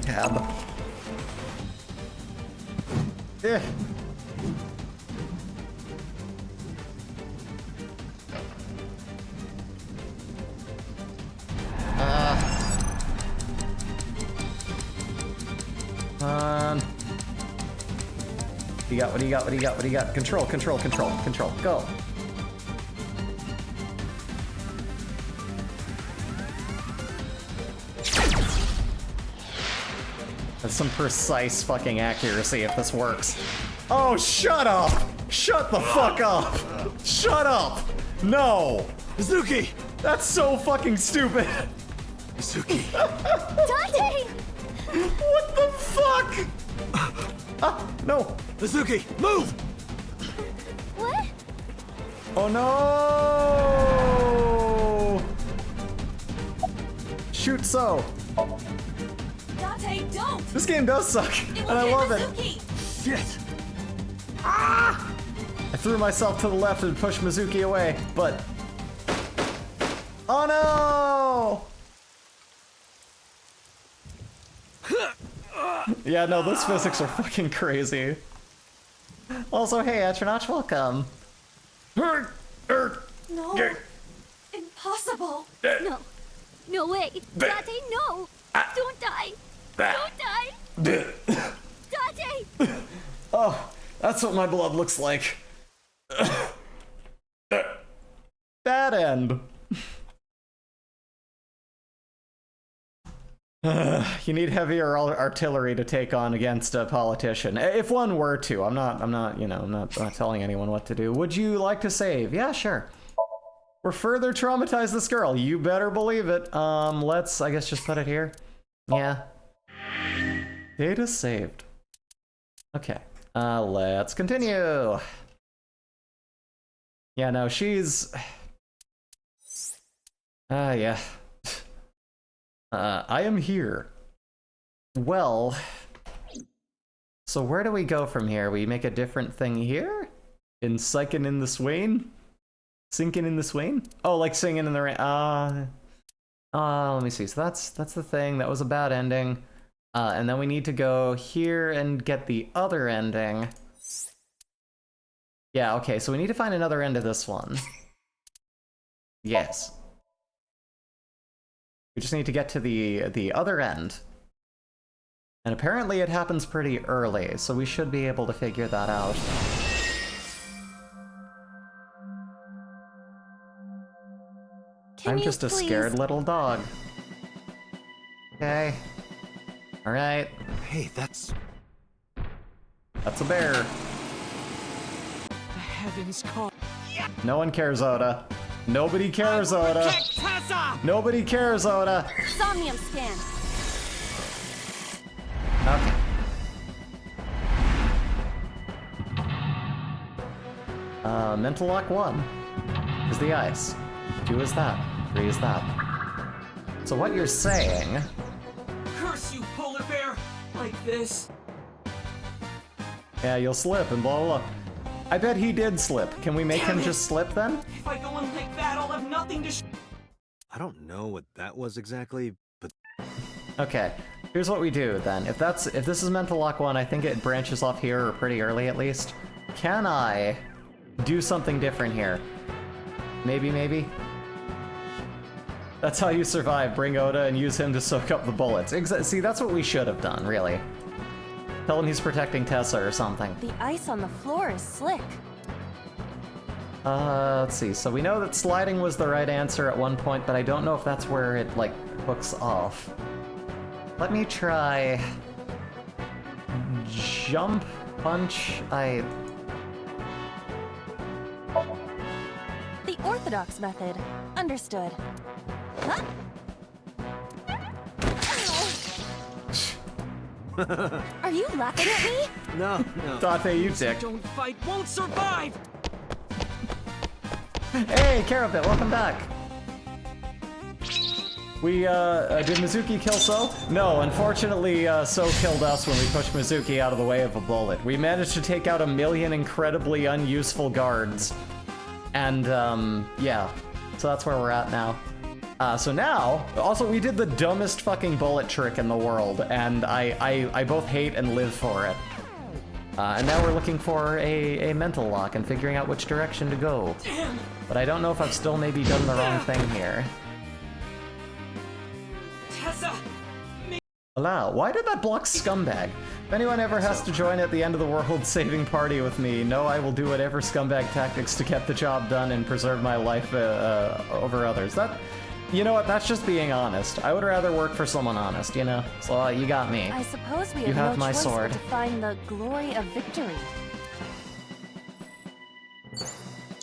A: Tab. Eh. What do you got? What do you got? What do you got? Control, control, control, control. Go. That's some precise fucking accuracy if this works. Oh, shut up! Shut the fuck up! Shut up! No!
D: Mizuki!
A: That's so fucking stupid!
D: Mizuki!
E: Dante!
A: What the fuck? Ah, no!
D: Mizuki, move!
E: What?
A: Oh no! Shoot So!
C: Dante, don't!
A: This game does suck, and I love it.
D: Shit!
A: Ah! I threw myself to the left and pushed Mizuki away, but... Oh no! Yeah, no, those physics are fucking crazy. Also, hey, Atronach, welcome.
C: No. Impossible.
E: No. No way. Date, no. Don't die. Don't die. Date.
A: Oh, that's what my blood looks like. Bad end. You need heavier artillery to take on against a politician. If one were to, I'm not telling anyone what to do. Would you like to save? Yeah, sure. Or further traumatize this girl. You better believe it. Let's, I guess, just put it here. Yeah. Data saved. Okay. Let's continue. Yeah, no, she's... yeah. I am here. Well... So where do we go from here? We make a different thing here? In Sykin in the Swain? Sinking in the Swain? Oh, like singing in the rain. Let me see. So that's the thing. That was a bad ending. And then we need to go here and get the other ending. Yeah, okay, so we need to find another end of this one. Yes. We just need to get to the other end. And apparently it happens pretty early, so we should be able to figure that out. I'm just a scared little dog. Okay. Alright.
D: Hey, that's
A: a bear.
J: The heavens call.
A: No one cares, Oda. Nobody cares, Oda. Nobody cares, Oda.
E: Somnium scan.
A: Okay. Mental lock 1 is the ice. 2 is that. 3 is that. So what you're saying...
J: Curse you, polar bear! Like this.
A: Yeah, you'll slip and blah blah blah. I bet he did slip. Can we make him just slip then?
J: If I go on like that, I'll have nothing to
D: I don't know what that was exactly, but...
A: Okay, here's what we do then. If this is mental lock 1, I think it branches off here, or pretty early at least. Can I do something different here? Maybe? That's how you survive. Bring Oda and use him to soak up the bullets. See, that's what we should have done, really. Tell him he's protecting Tessa or something.
C: The ice on the floor is slick.
A: Let's see. So we know that sliding was the right answer at one point, but I don't know if that's where it, like, hooks off. Let me try... Jump, punch,
C: The orthodox method. Understood. Huh? Are you laughing at me?
D: No.
A: Date, you dick.
J: Don't fight, won't survive!
A: Hey, Carabit, welcome back. We, did Mizuki kill So? No, unfortunately, So killed us when we pushed Mizuki out of the way of a bullet. We managed to take out 1 million incredibly unuseful guards. And, yeah. So that's where we're at now. So now, also we did the dumbest fucking bullet trick in the world, and I both hate and live for it. And now we're looking for a mental lock and figuring out which direction to go.
J: Damn.
A: But I don't know if I've still maybe done the wrong thing here.
J: Tessa!
A: Allow. Why did that block scumbag? If anyone ever has to join at the end of the world saving party with me, know I will do whatever scumbag tactics to get the job done and preserve my life over others. That, you know what, that's just being honest. I would rather work for someone honest, you know? So you got me.
C: I suppose we
A: You have
C: no
A: my
C: choice
A: sword.
C: but to find the glory of victory.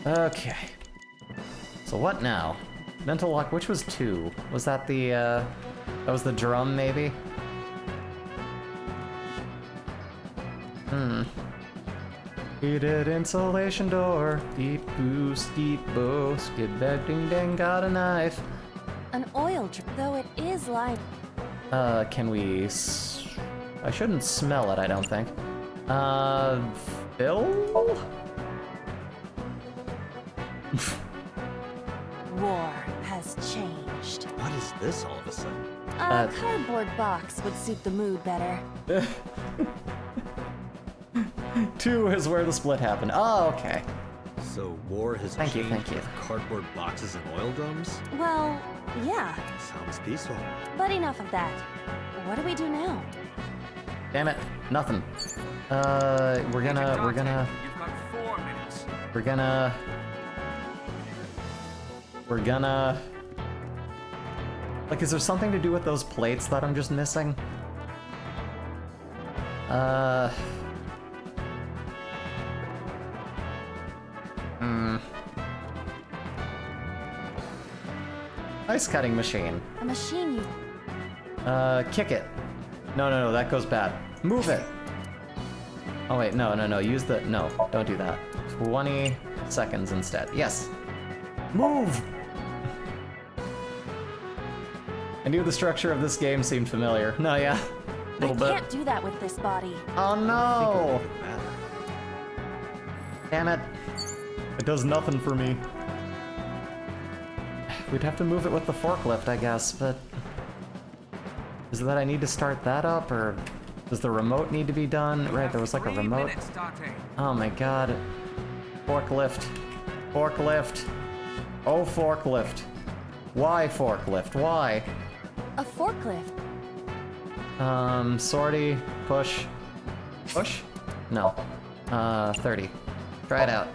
A: Okay. So what now? Mental lock, which was 2? Was that the, that was the drum, maybe? Heated insulation door. Deep boost, deep bow. Skid bag, ding dang, got a knife.
C: An oil drip, though it is light.
A: Can we... I shouldn't smell it, I don't think. Fill?
C: War has changed.
D: What is this all of a sudden?
C: A cardboard box would suit the mood better.
A: 2 is where the split happened. Oh, okay.
D: So war has
A: Thank you,
D: changed
A: thank you.
D: with cardboard boxes and oil drums?
L: Well, yeah.
D: Sounds peaceful.
L: But enough of that. What do we do now?
A: Damn it, nothing. We're gonna.
P: You've got 4 minutes.
A: We're gonna. Like, is there something to do with those plates that I'm just missing? Ice cutting machine.
L: A machine you...
A: Kick it. No, that goes bad. Move it. Oh wait, no, use the, no, don't do that. 20 seconds instead. Yes. Move! I knew the structure of this game seemed familiar. No, yeah. A little bit.
L: I can't do that with this body.
A: Oh no! Damn it. It does nothing for me. We'd have to move it with the forklift, I guess, but... Is it that I need to start that up, or does the remote need to be done? Right, there was like a remote. Oh my god. Forklift. Forklift. Oh, forklift. Why forklift? Why?
L: A forklift?
A: Sortie, push. Push? No. 30. Try it out.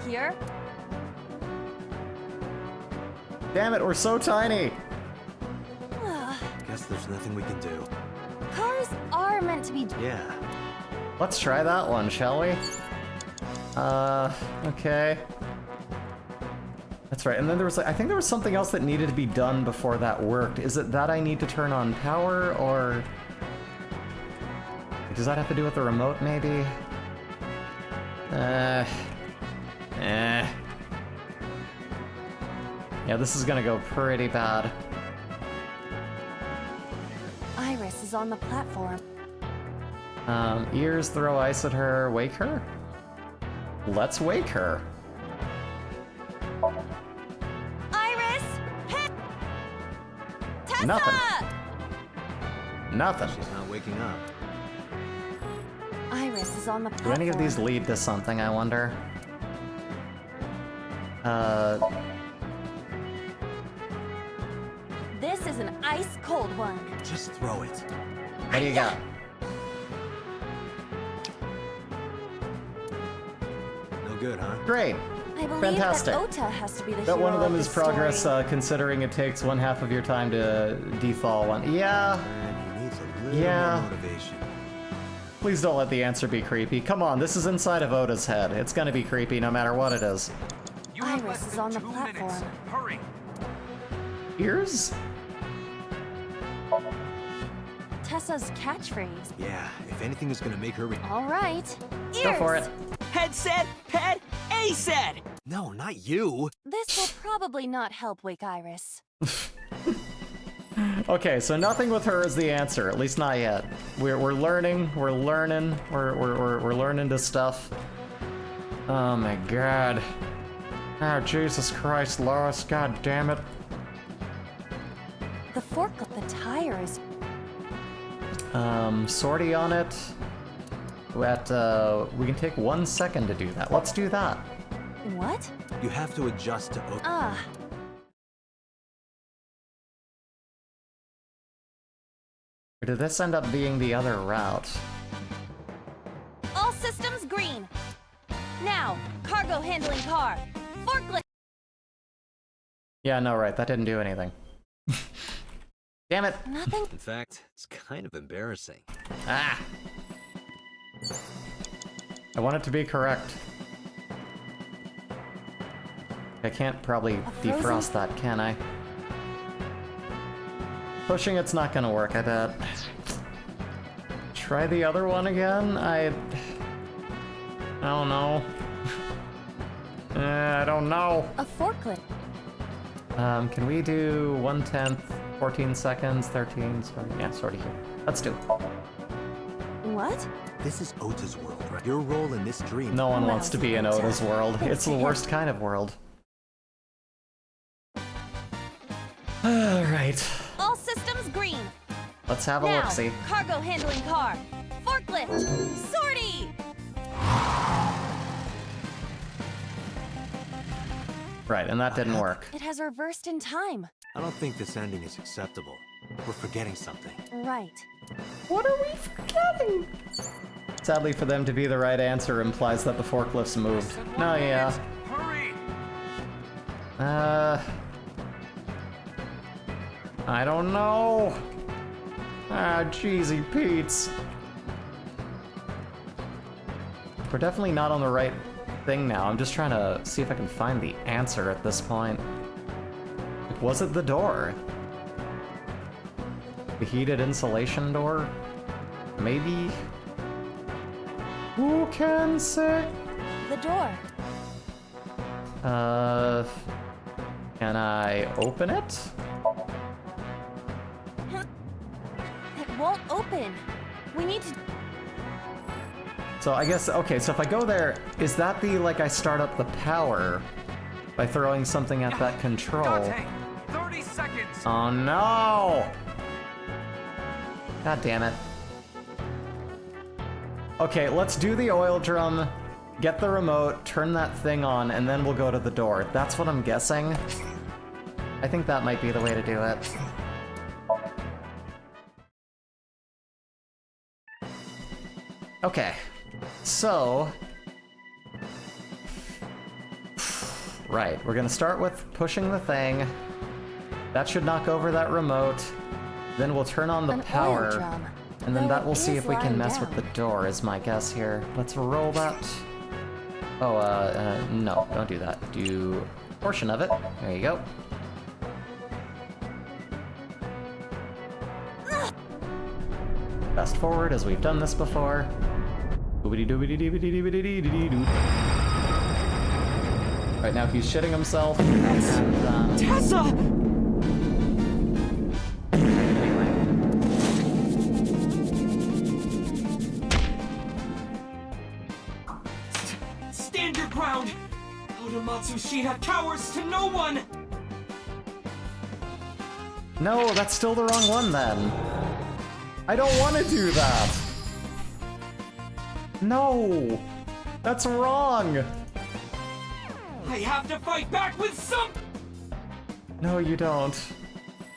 L: Here?
A: Damn it, we're so tiny!
D: Guess there's nothing we can do.
L: Cars are meant to be...
D: Yeah.
A: Let's try that one, shall we? Okay. That's right, and then there was like, I think there was something else that needed to be done before that worked. Is it that I need to turn on power, or... Does that have to do with the remote, maybe? Yeah, this is gonna go pretty bad.
L: Iris is on the platform.
A: Ears, throw ice at her, wake her? Let's wake her.
L: Iris! Hey! Tessa!
A: Nothing.
D: She's not waking up.
L: Iris is on the
A: Do
L: platform.
A: any of these lead to something, I wonder?
L: This is an ice cold one.
D: Just throw it.
A: What do you got?
D: No good, huh?
A: Great.
L: I believe
A: Fantastic.
L: that Ota has to be the
A: Bet
L: hero
A: one of them is
L: this
A: progress,
L: story.
A: considering it takes 1/2 of your time to dethaw one. Yeah.
D: And he needs a little
A: Yeah.
D: more motivation.
A: Please don't let the answer be creepy. Come on, this is inside of Oda's head. It's gonna be creepy no matter what it is.
L: Iris is on the platform.
P: Hurry.
A: Ears?
L: Tessa's catchphrase.
D: Yeah, if anything is gonna make her
L: All right. Ears.
A: Go for it.
J: Head said, pet, A said.
D: No, not you.
L: This will probably not help wake Iris.
A: Okay, so nothing with her is the answer. At least not yet. We're learning. We're learning. We're learning this stuff. Oh my god. Oh Jesus Christ, Lois. God damn it.
L: The fork of the tire is...
A: Sortie on it. We can take 1 second to do that. Let's do that.
L: What?
D: You have to adjust to Ota.
L: Ah.
A: Or did this end up being the other route?
L: All systems green. Now, cargo handling car. Forklift.
A: Yeah, no, right. That didn't do anything. Damn it.
L: Nothing.
D: In fact, it's kind of embarrassing.
A: Ah. I want it to be correct. I can't probably defrost that, can I? Pushing it's not gonna work, I bet. Try the other one again? I don't know. I don't know.
L: A forklift.
A: Can we do 1/10, 14 seconds, 13, sorry. Yeah, sorry here. Let's do it.
L: What?
D: This is Ota's world, right? Your role in this dream.
A: No one wants to be in Oda's world.
L: Let's
A: It's the
L: see.
A: worst kind of world. Alright.
L: All systems green.
A: Let's have a
L: Now,
A: look-see.
L: cargo handling car. Forklift. Sortie.
A: Right, and that didn't work.
L: It has reversed in time.
D: I don't think this ending is acceptable. We're forgetting something.
L: Right.
A: What are we forgetting? Sadly for them to be the right answer implies that the forklifts moved. No, yeah. I don't know. Ah, cheesy Pete's. We're definitely not on the right thing now. I'm just trying to see if I can find the answer at this point. Like, was it the door? The heated insulation door? Maybe? Who can say?
L: The door.
A: Can I open it?
L: It won't open. We need to...
A: So I guess, okay, so if I go there, is that the, like, I start up the power by throwing something at that control?
Q: Dante, 30 seconds!
A: Oh no! God damn it. Okay, let's do the oil drum, get the remote, turn that thing on, and then we'll go to the door. That's what I'm guessing. I think that might be the way to do it. Okay, so... Right, we're gonna start with pushing the thing. That should knock over that remote. Then we'll turn on the power. And then that will see if we can mess with the door, is my guess here. Let's roll that. Oh, no, don't do that. Do a portion of it. There you go. Fast forward, as we've done this before. Right now he's shitting himself, and,
J: Tessa! Stand your ground! Odomatsu Shina cowers to no one!
A: No, that's still the wrong one then. I don't want to do that. No, that's wrong.
J: I have to fight back with some...
A: No, you don't.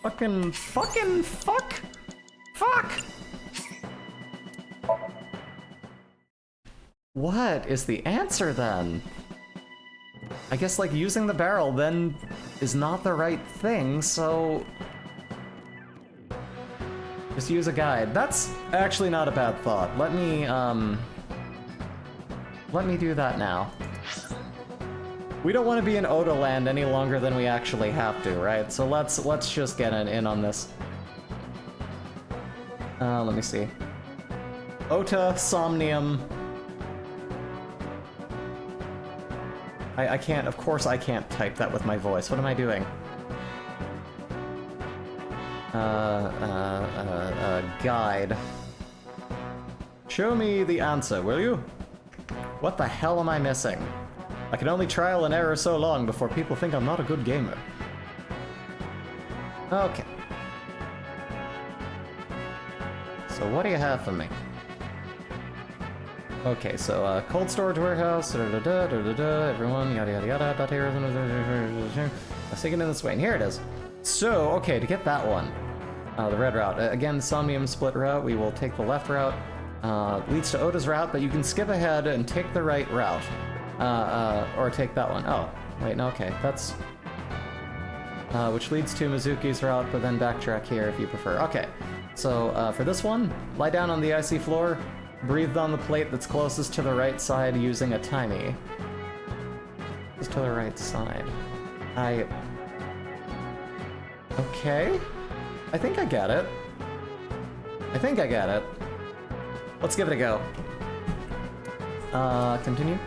A: Fuck. What is the answer then? I guess, like, using the barrel then is not the right thing, so... Just use a guide. That's actually not a bad thought. Let me do that now. We don't want to be in Oda land any longer than we actually have to, right? So let's just get in on this. Let me see. Ota, Somnium. I can't, of course I can't type that with my voice. What am I doing? Guide. Show me the answer, will you? What the hell am I missing? I can only trial and error so long before people think I'm not a good gamer. Okay. So what do you have for me? Okay, so cold storage warehouse, everyone, yada yada yada, dot here, let's take it in this way, and here it is. So, okay, to get that one, the red route, again, Somnium split route, we will take the left route, leads to Oda's route, but you can skip ahead and take the right route, or take that one. Oh, wait, no, okay, that's, which leads to Mizuki's route, but then backtrack here if you prefer. Okay, so for this one, lie down on the icy floor, breathe on the plate that's closest to the right side using a timey. Just to the right side. Okay. I think I get it. Let's give it a go. Continue.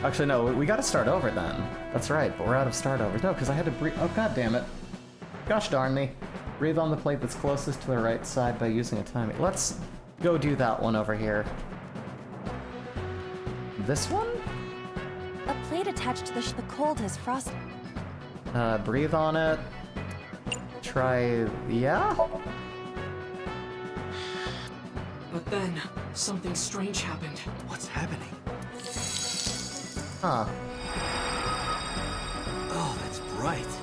A: Actually, no, we gotta start over then. That's right, but we're out of start over. No, because I had to breathe. Oh, god damn it. Gosh darn me. Breathe on the plate that's closest to the right side by using a timing. Let's go do that one over here. This one?
L: A plate attached to the cold has frosted.
A: Breathe on it. Try... yeah?
J: But then, something strange happened.
D: What's happening?
A: Huh.
D: right.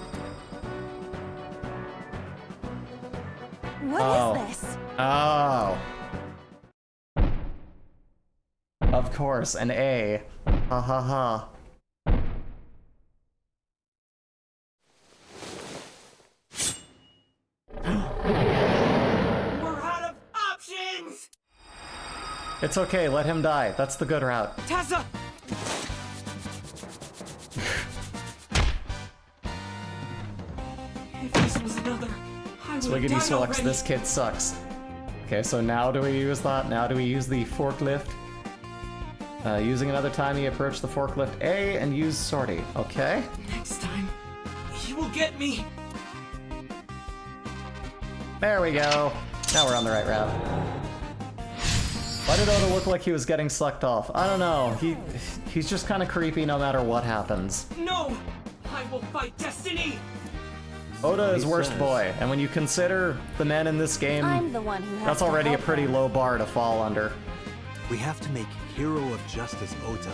L: What is this?
A: Oh. Of course, an A. Ha ha ha.
J: We're out of options!
A: It's okay, let him die. That's the good route.
J: Tessa! If this was another, I would have
A: Swiggity
J: died
A: Swux,
J: already.
A: this kid sucks. Okay, so now do we use that? Now do we use the forklift? Using another time, you approach the forklift A and use sortie. Okay.
J: Next time, he will get me.
A: There we go. Now we're on the right route. Why did Oda look like he was getting sucked off? I don't know. He's just kind of creepy no matter what happens.
J: No! I will fight destiny!
A: Oda is worst boy, and when you consider the men in this game,
L: I'm the one who has
A: that's
L: to
A: already a
L: help
A: pretty
L: them.
A: low bar to fall under.
D: We have to make Hero of Justice Ota.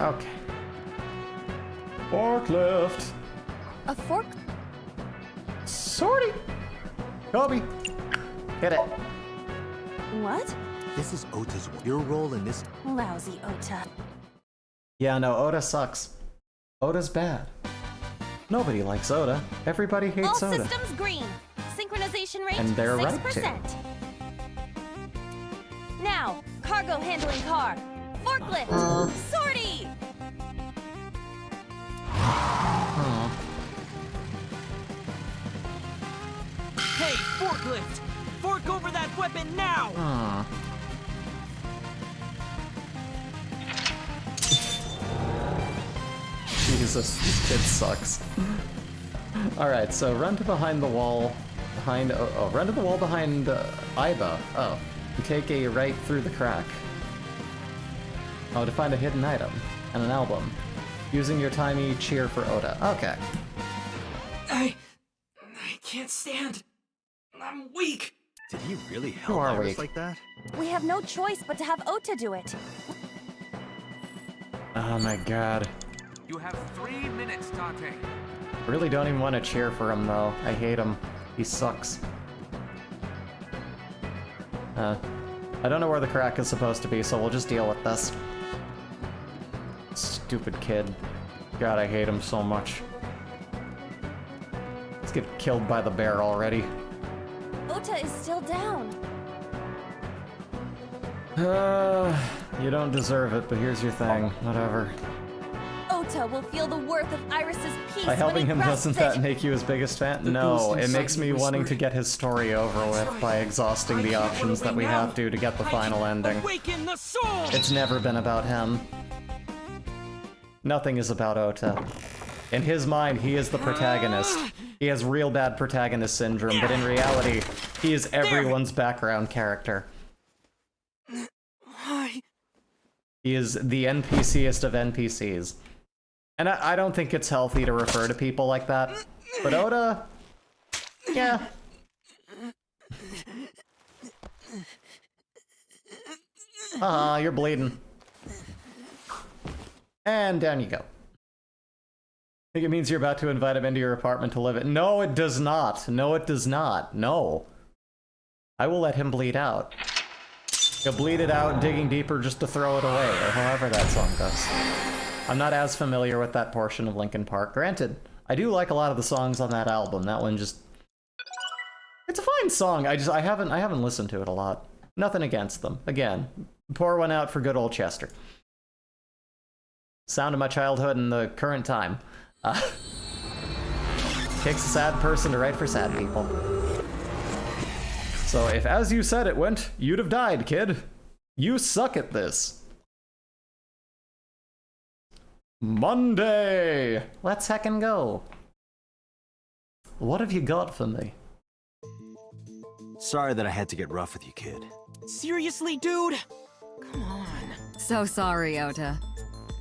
A: Okay. Forklift.
L: A fork?
A: Sortie. Kobe. Hit it.
L: What?
D: This is Ota's your role in this.
L: Lousy Ota.
A: Yeah, no, Oda sucks. Oda's bad. Nobody likes Oda. Everybody hates
L: All
A: Oda.
L: systems green. Synchronization rate
A: And they're
L: 6%.
A: right to.
L: Now, cargo handling car. Forklift. Sortie.
J: Hey, forklift! Fork over that weapon now!
A: Jesus, this kid sucks. Alright, so run to behind the wall. Run to the wall behind Iba. Oh. And take a right through the crack. Oh, to find a hidden item. And an album. Using your timey cheer for Oda. Okay.
J: I can't stand. I'm weak.
D: Did he really help
A: You are
D: Iris
A: weak.
D: like that?
L: We have no choice but to have Ota do it.
A: Oh my god.
Q: You have 3 minutes, Dante.
A: Really don't even want to cheer for him though. I hate him. He sucks. I don't know where the crack is supposed to be, so we'll just deal with this. Stupid kid. God, I hate him so much. Let's get killed by the bear already.
L: Ota is still down.
A: You don't deserve it, but here's your thing. Whatever.
L: Ota will feel the worth of Iris's peace
A: By helping
L: when he
A: him,
L: grasps
A: doesn't that make you his biggest fan?
J: The
A: No,
J: ghost
A: it
J: inside
A: makes me
J: me
A: wanting to
J: whispered,
A: get his story over with by exhausting the options that we have to get the final ending.
J: Awaken the soul!
A: It's never been about him. Nothing is about Ota. In his mind, he is the protagonist. He has real bad protagonist syndrome, but in reality, he is everyone's background character.
J: Why?
A: He is the NPCest of NPCs. And I don't think it's healthy to refer to people like that. But Oda... yeah. You're bleeding. And down you go. I think it means you're about to invite him into your apartment to live it. No, it does not. No, it does not. No. I will let him bleed out. He'll bleed it out, digging deeper just to throw it away, or however that song goes. I'm not as familiar with that portion of Linkin Park. Granted, I do like a lot of the songs on that album. That one just... it's a fine song. I haven't listened to it a lot. Nothing against them. Again, pour one out for good old Chester. Sound of my childhood in the current time. Takes a sad person to write for sad people. So if as you said it went, you'd have died, kid. You suck at this. Monday! Let's heckin' go. What have you got for me?
D: Sorry that I had to get rough with you, kid.
J: Seriously, dude? Come on.
O: So sorry, Ota.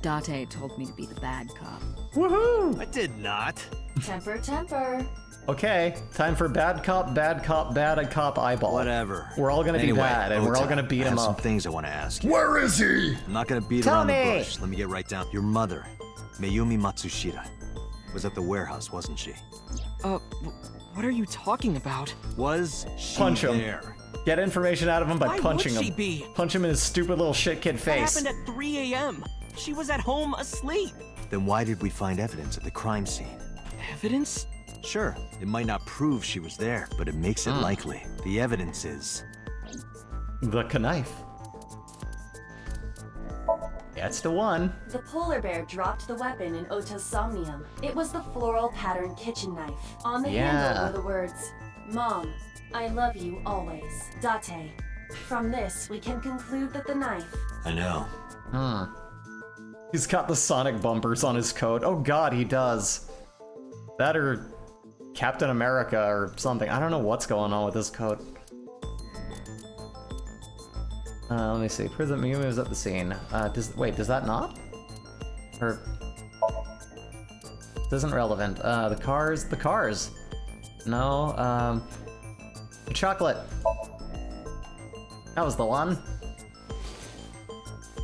O: Date told me to be the bad cop.
A: Woohoo!
D: I did not.
C: Temper, temper.
A: Okay, time for bad cop, bad cop eyeball.
D: Whatever.
A: We're all gonna be
D: Anyway,
A: bad, and we're all
D: Ota,
A: gonna beat
D: I have
A: him
D: some
A: up.
D: things I want to ask you.
N: Where is he?
D: I'm not gonna beat
A: Tell
D: around
A: me.
D: the bush. Let me get right down. Your mother, Mayumi Matsushita, was at the warehouse, wasn't she?
J: What are you talking about?
D: Was she
A: Punch him.
D: there?
A: Get information out of him by
J: Why
A: punching
J: would
A: him.
J: she be?
A: Punch him in his stupid little shit kid
J: That
A: face.
J: happened at 3 a.m. She was at home asleep.
D: Then why did we find evidence at the crime scene?
J: Evidence?
D: Sure, it might not prove she was there, but it makes it likely. The evidence is...
A: The knife. That's the one.
C: The polar bear dropped the weapon in Ota's Somnium. It was the floral pattern kitchen knife. On the handle were the words, Mom, I love you always. Date. From this, we can conclude that the knife...
D: I know.
A: He's got the Sonic bumpers on his coat. Oh god, he does. That or Captain America or something. I don't know what's going on with this coat. Let me see. Prove that Mayumi was at the scene. Wait, does that not? Or... This isn't relevant. The cars. No, the chocolate. That was the one.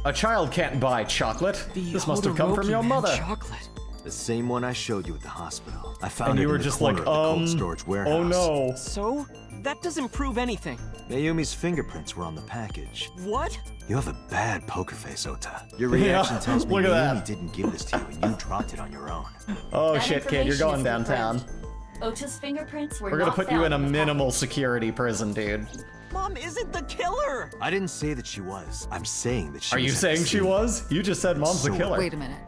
A: A child can't buy chocolate. This must have come from your mother.
J: Chocolate.
D: The same one I showed you at the hospital. I found
A: And
D: it
A: you were
D: in the
A: just
D: corner
A: like,
D: of the cold storage warehouse.
A: oh no.
J: So? That doesn't prove anything.
D: Mayumi's fingerprints were on the package.
J: What?
D: You have a bad poker face, Ota. Your reaction tells me
A: look at
D: Mayumi
A: that.
D: didn't give this to you and you dropped it on your own.
A: Oh
C: That
A: shit, kid, you're
C: information
A: going
C: is
A: downtown.
C: confirmed. Ota's fingerprints were
A: We're gonna
C: not
A: put you in
C: found
A: a
C: the
A: minimal
C: package.
A: security prison, dude.
J: Mom isn't the killer!
D: I didn't say that she was. I'm saying that she
A: Are
D: was
A: you
D: at the
A: saying she
D: scene.
A: was? You just said mom's the
D: So-
A: killer.
O: Wait a minute.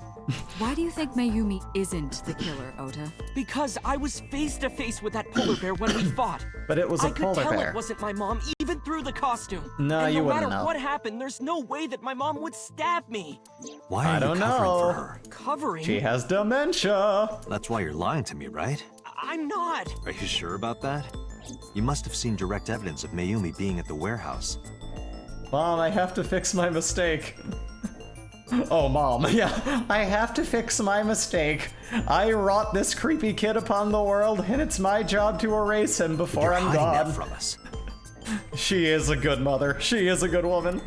O: Why do you think Mayumi isn't the killer, Ota?
J: Because I was face to face with that polar bear when we fought.
A: But it was a
J: I could
A: polar
J: tell
A: bear.
J: it wasn't my mom, even through the costume.
A: No,
J: and
A: you
J: no
A: wouldn't
J: matter
A: know.
J: what happened, there's no way that my mom would stab me.
D: Why are
A: I
D: you
A: don't
D: covering
A: know.
D: for her?
J: Covering?
A: She has dementia.
D: That's why you're lying to me, right?
J: I'm not.
D: Are you sure about that? You must have seen direct evidence of Mayumi being at the warehouse.
A: Mom, I have to fix my mistake. Oh, Mom, yeah, I have to fix my mistake. I wrought this creepy kid upon the world, and it's my job to erase him
D: But
A: before
D: you're
A: I'm
D: hiding
A: gone.
D: that from us.
A: She is a good mother. She is a good woman.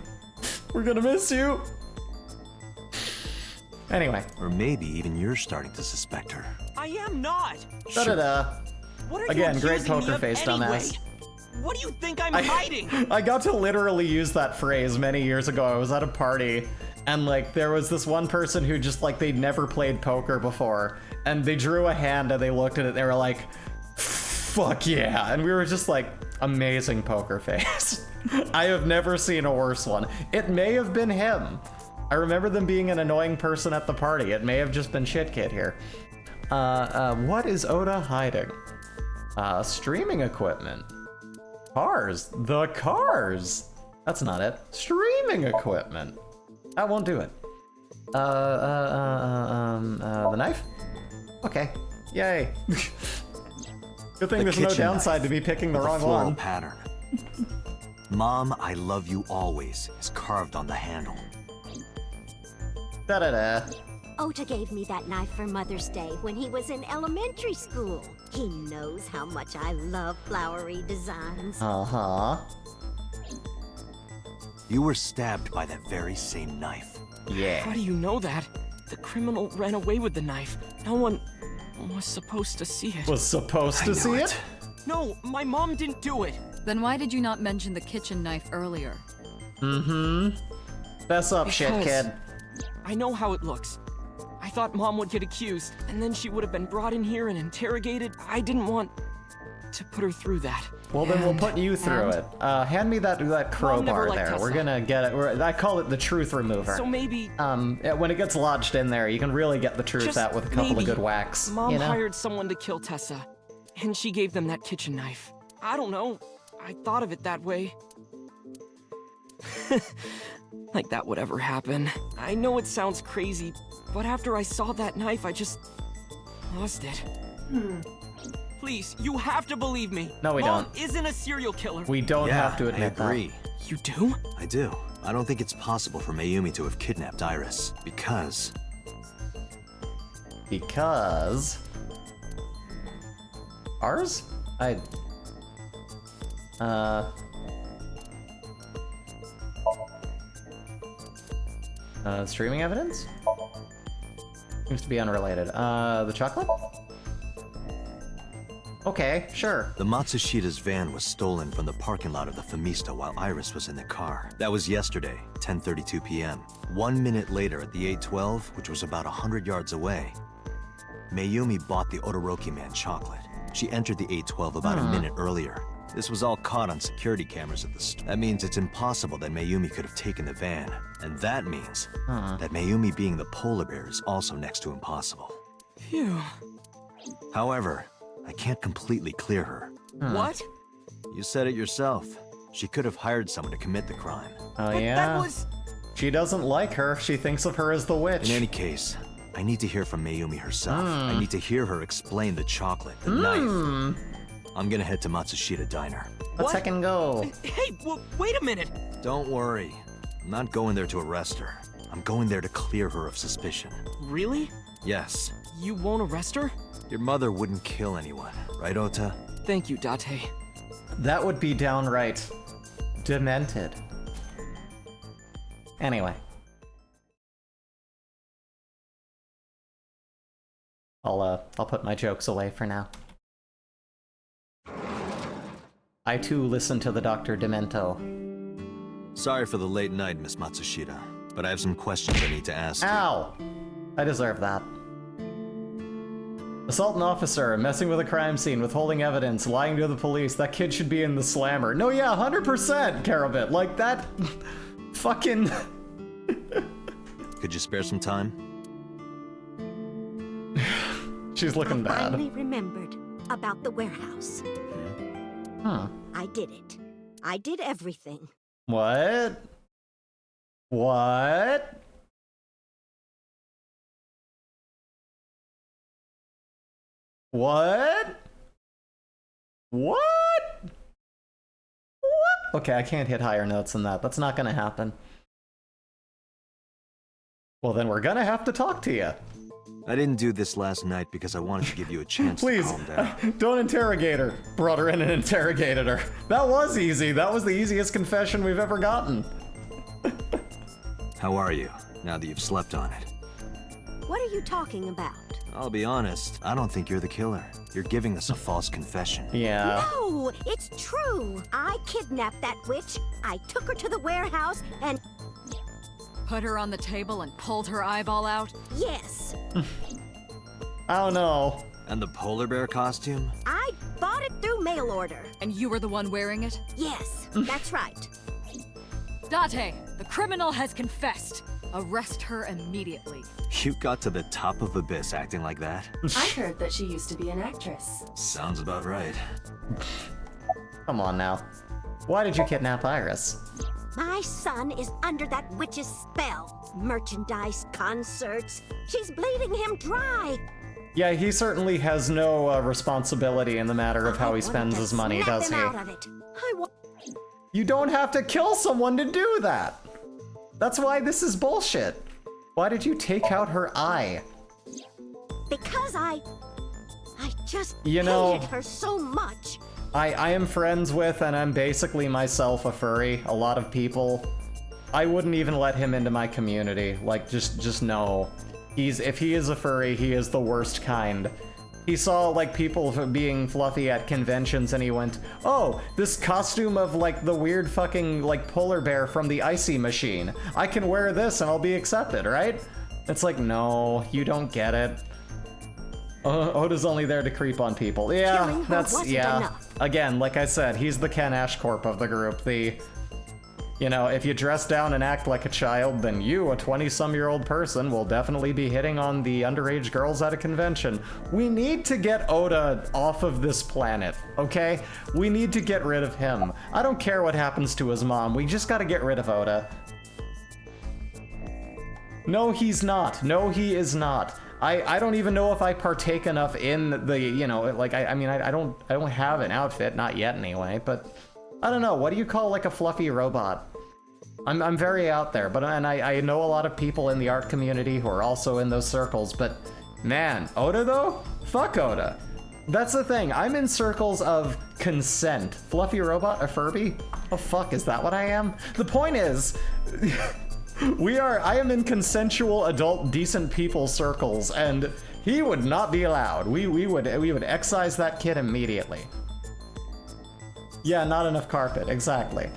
A: We're gonna miss you. Anyway.
D: Or maybe even you're starting to suspect her.
J: I am not.
A: Da-da-da.
J: What are
A: Again,
J: you
A: great
J: accusing me
A: poker
J: of
A: face,
J: anyway?
A: dumbass.
J: What do you think I'm hiding?
A: I got to literally use that phrase many years ago. I was at a party, and like there was this one person who just like they'd never played poker before, and they drew a hand and they looked at it and they were like, fuck yeah. And we were just like, amazing poker face. I have never seen a worse one. It may have been him. I remember them being an annoying person at the party. It may have just been Shit Kid here. What is Ota hiding? Streaming equipment. Cars. The cars. That's not it. Streaming equipment. That won't do it. The knife? Okay. Yay. Good thing
D: The
A: there's no
D: kitchen
A: downside
D: knife
A: to me picking the
D: with a
A: wrong
D: floral
A: one.
D: pattern. Mom, I love you always is carved on the handle.
A: Da-da-da.
M: Ota gave me that knife for Mother's Day when he was in elementary school. He knows how much I love flowery designs.
A: Uh-huh.
D: You were stabbed by that very same knife.
A: Yeah.
J: How do you know that? The criminal ran away with the knife. No one was supposed to see it.
A: Was supposed to see it?
J: No, my mom didn't do it.
O: Then why did you not mention the kitchen knife earlier?
A: Mm-hmm. Fess up, Shit
J: Because
A: Kid.
J: I know how it looks. I thought Mom would get accused, and then she would have been brought in here and interrogated. I didn't want to put her through that.
A: Well, then we'll put you through it. Hand me that crowbar
J: never liked
A: there.
J: Tessa.
A: We're gonna get it. I call it the truth remover.
J: So maybe
A: when it gets lodged in there, you can really get the truth
J: just
A: out with a couple
J: maybe
A: of good whacks.
J: Mom
A: you know?
J: hired someone to kill Tessa, and she gave them that kitchen knife. I don't know. I thought of it that way. Like that would ever happen. I know it sounds crazy, but after I saw that knife, I just lost it. Please, you have to believe me.
A: No, we
J: Mom
A: don't.
J: isn't a serial killer.
A: We don't have to admit
D: I agree.
A: that.
J: You do?
D: I do. I don't think it's possible for Mayumi to have kidnapped Iris because...
A: Ours? Streaming evidence? Seems to be unrelated. The chocolate? Okay, sure.
D: The Matsushida's van was stolen from the parking lot of the Famista while Iris was in the car. That was yesterday, 10:32 p.m. 1 minute later at the 812, which was about 100 yards away, Mayumi bought the Odoroki man chocolate. She entered the 812 about a minute earlier. This was all caught on security cameras at the store. That means it's impossible that Mayumi could have taken the van. And that means that Mayumi being the polar bear is also next to impossible.
J: Phew.
D: However, I can't completely clear her.
J: What?
D: You said it yourself. She could have hired someone to commit the crime.
A: Oh
J: But
A: yeah?
J: that was...
A: She doesn't like her. She thinks of her as the witch.
D: In any case, I need to hear from Mayumi herself. I need to hear her explain the chocolate, the knife. I'm gonna head to Matsushita Diner.
A: Let's second go.
J: Hey, wait a minute.
D: Don't worry. I'm not going there to arrest her. I'm going there to clear her of suspicion.
J: Really?
D: Yes.
J: You won't arrest her?
D: Your mother wouldn't kill anyone, right, Ota?
J: Thank you, Date.
A: That would be downright demented. Anyway. I'll put my jokes away for now. I too listen to the Dr. Demento.
D: Sorry for the late night, Miss Matsushita, but I have some questions I need to ask you.
A: Ow! I deserve that. Assault an officer, messing with a crime scene, withholding evidence, lying to the police. That kid should be in the slammer. No, yeah, 100%, Carabit. Like, that... fucking...
D: Could you spare some time?
A: She's looking
M: I
A: bad.
M: finally remembered about the warehouse. I did it. I did everything.
A: What? What? What? What? What? Okay, I can't hit higher notes than that. That's not gonna happen. Well, then we're gonna have to talk to you.
D: I didn't do this last night because I wanted to give you a chance
A: Please,
D: to calm down.
A: don't interrogate her. Brought her in and interrogated her. That was easy. That was the easiest confession we've ever gotten.
D: How are you, now that you've slept on it?
M: What are you talking about?
D: I'll be honest, I don't think you're the killer. You're giving us a false confession.
A: Yeah.
M: No, it's true. I kidnapped that witch. I took her to the warehouse and...
O: Put her on the table and pulled her eyeball out?
M: Yes.
A: I don't know.
D: And the polar bear costume?
M: I bought it through mail order.
O: And you were the one wearing it?
M: Yes, that's right.
O: Date, the criminal has confessed. Arrest her immediately.
D: You got to the top of Abyss acting like that?
C: I heard that she used to be an actress.
D: Sounds about right.
A: Come on now. Why did you kidnap Iris?
M: My son is under that witch's spell. Merchandise, concerts. She's bleeding him dry.
A: Yeah, he certainly has no responsibility in the matter of how he spends his money, does he?
M: Out of it.
A: You don't have to kill someone to do that! That's why this is bullshit. Why did you take out her eye?
M: Because I just
A: You know,
M: hated her so much.
A: I am friends with, and I'm basically myself a furry, a lot of people. I wouldn't even let him into my community. Like, just no. If he is a furry, he is the worst kind. He saw, like, people being fluffy at conventions, and he went, oh, this costume of, like, the weird fucking, like, polar bear from the Icy Machine. I can wear this and I'll be accepted, right? It's like, no, you don't get it. Oda's only there to creep on people. Yeah, that's, yeah.
M: Enough.
A: Again, like I said, he's the Ken Ashcorp of the group. You know, if you dress down and act like a child, then you, a 20-some-year-old person, will definitely be hitting on the underage girls at a convention. We need to get Oda off of this planet, okay? We need to get rid of him. I don't care what happens to his mom, we just gotta get rid of Oda. No, he's not. No, he is not. I don't even know if I partake enough in the, you know, like, I mean, I don't have an outfit, not yet anyway, but I don't know, what do you call, like, a fluffy robot? I'm very out there, but, and I know a lot of people in the art community who are also in those circles, but man, Oda though? Fuck Oda. That's the thing. I'm in circles of consent. Fluffy robot, a Furby? Oh fuck, is that what I am? The point is, I am in consensual adult decent people circles, and he would not be allowed. We would excise that kid immediately. Yeah, not enough carpet, exactly.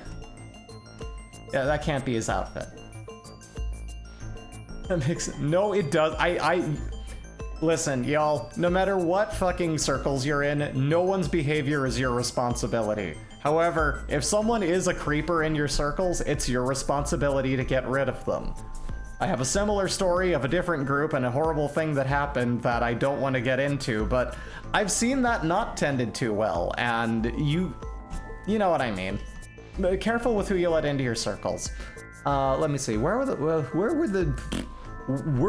A: Yeah, that can't be his outfit. That makes no, it does. Listen, y'all, no matter what fucking circles you're in, no one's behavior is your responsibility. However, if someone is a creeper in your circles, it's your responsibility to get rid of them. I have a similar story of a different group and a horrible thing that happened that I don't want to get into, but I've seen that not tended to well, and you know what I mean. Careful with who you let into your circles. Let me see, were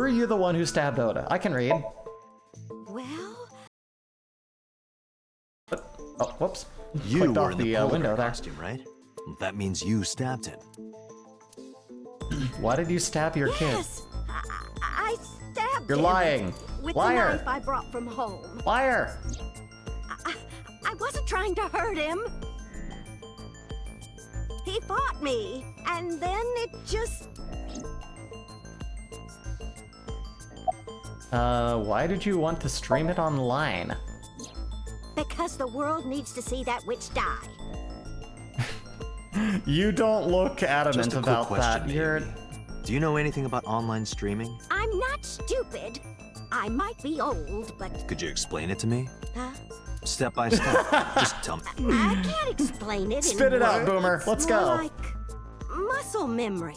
A: you the one who stabbed Oda? I can read.
M: Well...
A: Oh, whoops.
D: You
A: Clicked
D: were
A: off
D: in the
A: the
D: polar
A: window
D: bear
A: there.
D: costume, right? That means you stabbed him.
A: Why did you stab your kid?
M: Yes! I stabbed
A: You're
M: him.
A: lying.
M: With
A: Liar.
M: the knife I brought from home.
A: Liar!
M: I wasn't trying to hurt him. He fought me, and then it just...
A: Why did you want to stream it online?
M: Because the world needs to see that witch die.
A: You don't look adamant
D: Just a quick
A: about
D: question,
A: that. You're...
D: Do you know anything about online streaming?
M: I'm not stupid. I might be old, but...
D: Could you explain it to me?
M: Huh?
D: Step by step. Just tell me.
M: I can't explain it
A: Spit
M: in
A: it out,
M: words.
A: Boomer.
M: It's
A: Let's
M: more
A: go.
M: like muscle memory.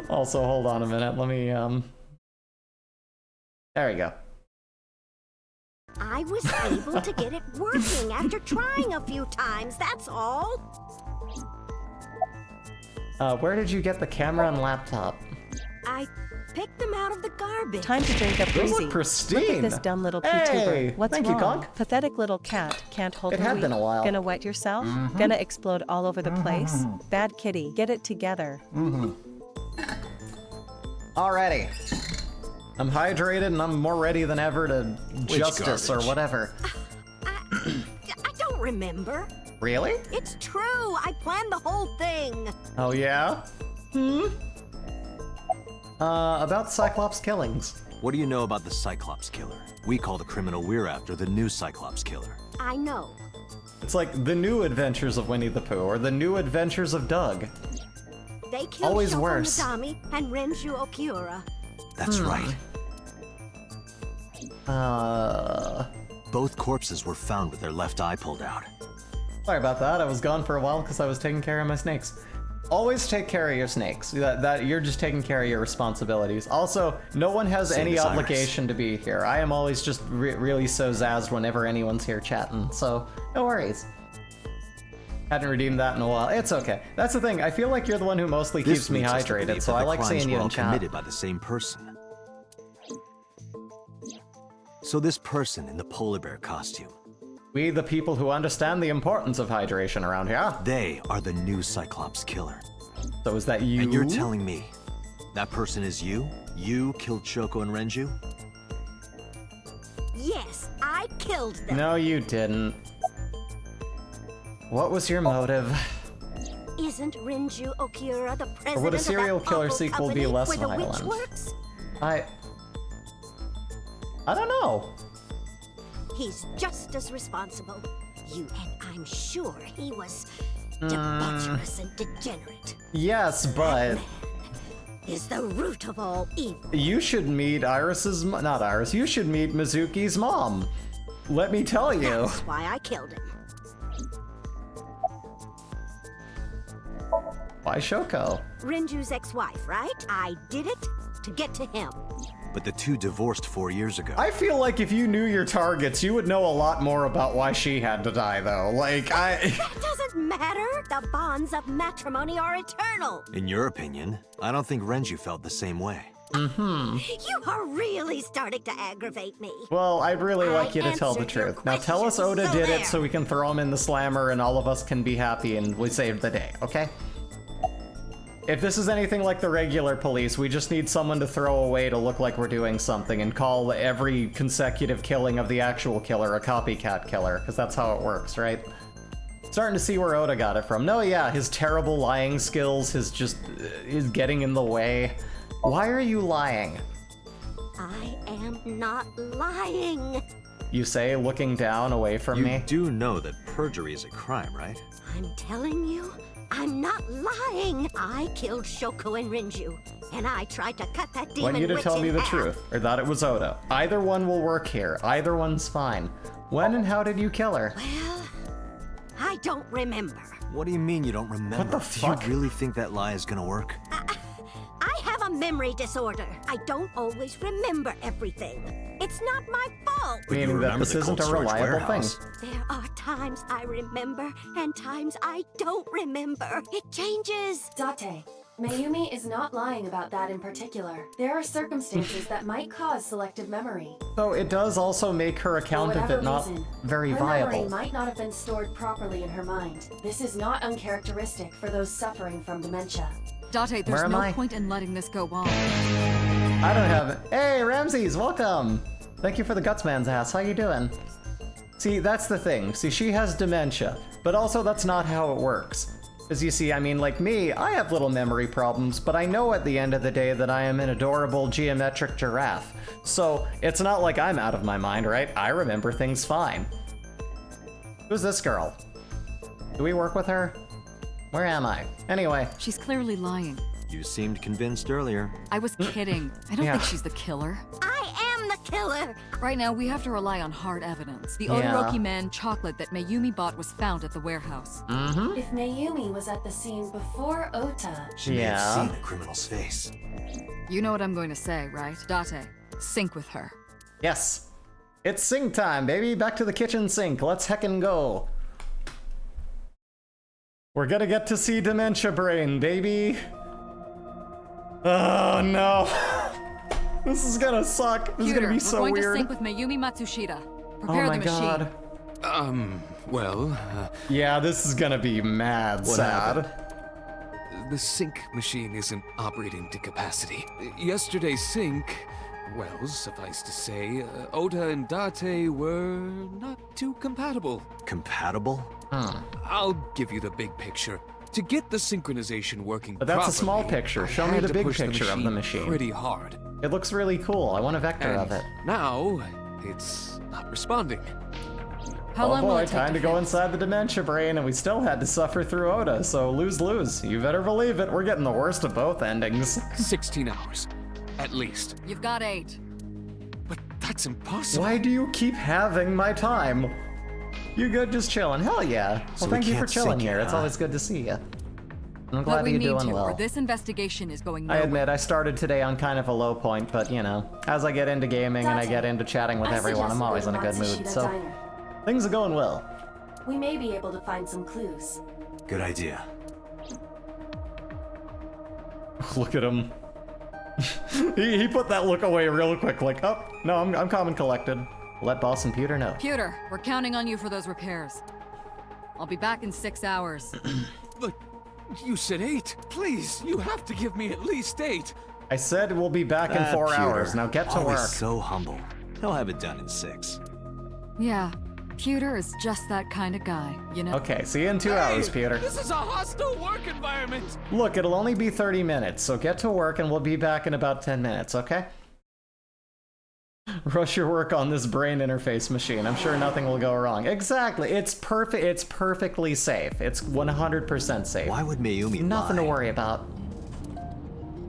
A: Also, hold on a minute. Let me, There we go.
M: I was able to get it working after trying a few times, that's all.
A: Where did you get the camera and laptop?
M: I picked them out of the garbage.
F: Time to drink up
A: Those
F: breezy.
A: look pristine.
F: Look at this dumb little
A: Hey,
F: PTuber. What's
A: thank you,
F: wrong?
A: Conk.
F: Pathetic little cat. Can't hold
A: It
F: her
A: had
F: wheat.
A: been a while.
F: Gonna wet yourself? Gonna explode all over the place? Bad kitty. Get it together.
A: Alrighty. I'm hydrated and I'm more ready than ever to justice or
D: garbage?
A: whatever.
M: I don't remember.
A: Really?
M: It's true. I planned the whole thing.
A: Oh yeah? About Cyclops killings.
D: What do you know about the Cyclops killer? We call the criminal we're after the new Cyclops killer.
M: I know.
A: It's like the new adventures of Winnie the Pooh or the new adventures of Doug.
M: They killed
A: Always
M: Shoko
A: worse.
M: Nadami and Renju Okiura.
D: That's right. Both corpses were found with their left eye pulled out.
A: Sorry about that. I was gone for a while because I was taking care of my snakes. Always take care of your snakes. That you're just taking care of your responsibilities. Also, no one has
D: Same
A: any
D: as Iris.
A: obligation to be here. I am always just really so zazzed whenever anyone's here chatting, so no worries. Hadn't redeemed that in a while. It's okay. That's the thing. I feel like you're the one who mostly
D: This
A: keeps me
D: leads us to
A: hydrated,
D: believe
A: so
D: that
A: I
D: the
A: like
D: crimes
A: seeing you
D: were all
A: in chat.
D: committed by the same person. So this person in the polar bear costume,
A: We, the people who understand the importance of hydration around here.
D: they are the new Cyclops killer.
A: So is that you?
D: And you're telling me that person is you? You killed Shoko and Renju?
M: Yes, I killed them.
A: No, you didn't. What was your motive?
M: Isn't Renju Okiura the president
A: Or would a
M: of
A: serial
M: that
A: killer
M: awful
A: sequel be
M: company
A: less
M: where the witch
A: violent?
M: works?
A: I don't know.
M: He's just as responsible. And I'm sure he was debaucherous and degenerate.
A: Yes, but
M: Is the root of all evil.
A: you should meet not Iris, you should meet Mizuki's mom. Let me tell you.
M: That's why I killed him.
A: Why Shoko?
M: Renju's ex-wife, right? I did it to get to him.
D: But the two divorced 4 years ago.
A: I feel like if you knew your targets, you would know a lot more about why she had to die, though.
M: That doesn't matter. The bonds of matrimony are eternal.
D: In your opinion, I don't think Renju felt the same way.
M: You are really starting to aggravate me.
A: Well, I'd really like
M: I
A: you to tell the
M: answered your
A: truth. Now tell us Oda
M: question,
A: did
M: so
A: it so we can throw him in the slammer and all of us can be happy and we saved the day, okay? if this is anything like the regular police, we just need someone to throw away to look like we're doing something and call every consecutive killing of the actual killer a copycat killer, because that's how it works, right? Starting to see where Oda got it from. No, yeah, his terrible lying skills, his getting in the way. Why are you lying?
M: I am not lying.
A: You say, looking down away from me?
D: You do know that perjury is a crime, right?
M: I'm telling you, I'm not lying. I killed Shoko and Rinju, and I tried to cut that demon
A: Want you to
M: witch
A: tell me
M: in
A: the
M: half.
A: truth, or that it was Oda. Either one will work here. Either one's fine. When and how did you kill her?
M: Well, I don't remember.
D: What do you mean you don't remember?
A: What the fuck?
D: Do you really think that lie is gonna work?
M: I have a memory disorder. I don't always remember everything. It's not my fault.
A: Meaning that this isn't a reliable thing.
M: There are times I remember and times I don't remember. It changes.
C: Date, Mayumi is not lying about that in particular. There are circumstances that might cause selective memory.
A: So it does also make her account of it not very
C: her
A: viable.
C: memory might not have been stored properly in her mind. This is not uncharacteristic for those suffering from dementia.
O: Date, there's no point in letting this go on.
A: I don't have it. Hey, Ramses, welcome! Thank you for the Gutsman's ass. How you doing? See, that's the thing. See, she has dementia, but also that's not how it works. As you see, I mean, like me, I have little memory problems, but I know at the end of the day that I am an adorable geometric giraffe. So, it's not like I'm out of my mind, right? I remember things fine. Who's this girl? Do we work with her? Where am I? Anyway.
O: She's clearly lying.
D: You seemed convinced earlier.
O: I was kidding. I don't think she's the killer.
M: I am the killer.
O: Right now, we have to rely on hard evidence. The
A: Yeah.
O: Odoroki Man chocolate that Mayumi bought was found at the warehouse.
A: Mm-hmm.
C: If Mayumi was at the scene before Ota,
I: She may have seen the criminal's face.
O: You know what I'm going to say, right? Date, sync with her.
A: Yes. It's sink time, baby. Back to the kitchen sink. Let's heckin' go. We're gonna get to see Dementia Brain, baby. Oh no. This is gonna suck. This is gonna be so
O: we're going
A: weird.
O: to sync with Mayumi Matsushita. Prepare
A: Oh my
O: the machine.
A: god.
P: Well,
A: Yeah, this is gonna be mad
P: What
A: sad.
P: the sync machine isn't operating to capacity. Yesterday's sync, well, suffice to say, Ota and Date were not too compatible.
D: Compatible?
P: I'll give you the big picture. To get the synchronization working
A: But that's
P: properly,
A: a small picture.
P: I
A: Show me
P: had
A: the
P: to
A: big
P: push
A: picture of the machine.
P: pretty hard.
A: It looks really cool. I want a vector
P: And
A: of it.
P: now, it's not responding.
O: How
A: Oh
O: long will
A: boy,
O: it take
A: time to
O: to
A: go
O: fix?
A: inside the Dementia Brain, and we still had to suffer through Oda, so lose-lose. You better believe it. We're getting the worst of both endings.
P: 16 hours, at least.
O: You've got 8.
P: But that's impossible.
A: Why do you keep having my time? You good just chilling? Hell yeah.
D: So
A: Well,
D: we
A: thank you for
D: can't
A: chilling
D: sync
A: here.
D: it,
A: It's
D: huh?
A: always good to see you. I'm
O: But
A: glad
O: we
A: you're
O: need
A: doing
O: to, or
A: well.
O: this investigation is going
A: I
O: nowhere.
A: admit, I started today on kind of a low point, but you know, as I get into gaming and I get into chatting with
C: I
A: everyone, I'm
C: suggest
A: always in a good
C: Matsushita
A: mood, so
C: Diner.
A: things are going well.
C: We may be able to find some clues.
I: Good idea.
A: Look at him. he put that look away real quick, like, oh, no, I'm calm and collected. Let Boss and Pewter know.
O: Pewter, we're counting on you for those repairs. I'll be back in 6 hours.
P: But you said 8. Please, you have to give me at least 8.
A: I said we'll be back in 4
D: Pewter,
A: hours. Now get to
D: always
A: work.
D: so humble. He'll have it done in 6.
O: Yeah, Pewter is just that kind of guy, you know?
A: Okay, see you in 2 hours, Pewter.
P: This is a hostile work environment.
A: Look, it'll only be 30 minutes, so get to work and we'll be back in about 10 minutes, okay? Rush your work on this brain interface machine. I'm sure nothing will go wrong. Exactly. It's perfect. It's perfectly safe. It's 100% safe.
D: Why would Mayumi
A: Nothing
D: lie?
A: to worry about.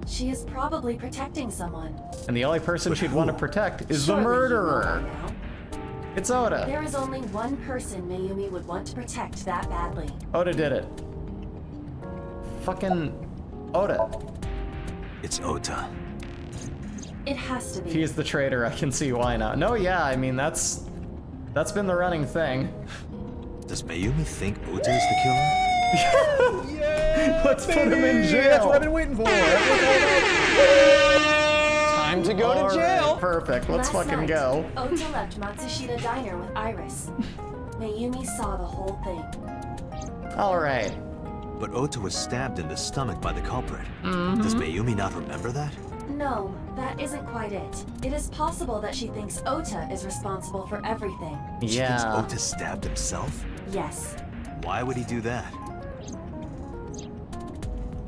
C: She is probably protecting someone.
A: And the only person she'd want to protect is the
C: Surely you know
A: murderer.
C: by now.
A: It's Oda.
C: There is only one person Mayumi would want to protect that badly.
A: Oda did it. Fucking Oda.
D: It's Ota.
C: It has to be.
A: If he's the traitor, I can see why not. No, yeah, I mean, that's been the running thing.
D: Does Mayumi think Ota is the killer?
A: Let's put him in jail.
S: That's what I've been waiting for. Time to go
A: All
S: to
A: right,
S: jail.
A: perfect. Let's
C: Last
A: fucking
C: night,
A: go.
C: Ota left Matsushita Diner with Iris. Mayumi saw the whole thing.
A: All right.
D: but Ota was stabbed in the stomach by the culprit.
A: Mm-hmm.
D: Does Mayumi not remember that?
C: No, that isn't quite it. It is possible that she thinks Ota is responsible for everything.
D: She thinks Ota stabbed himself?
C: Yes.
D: Why would he do that?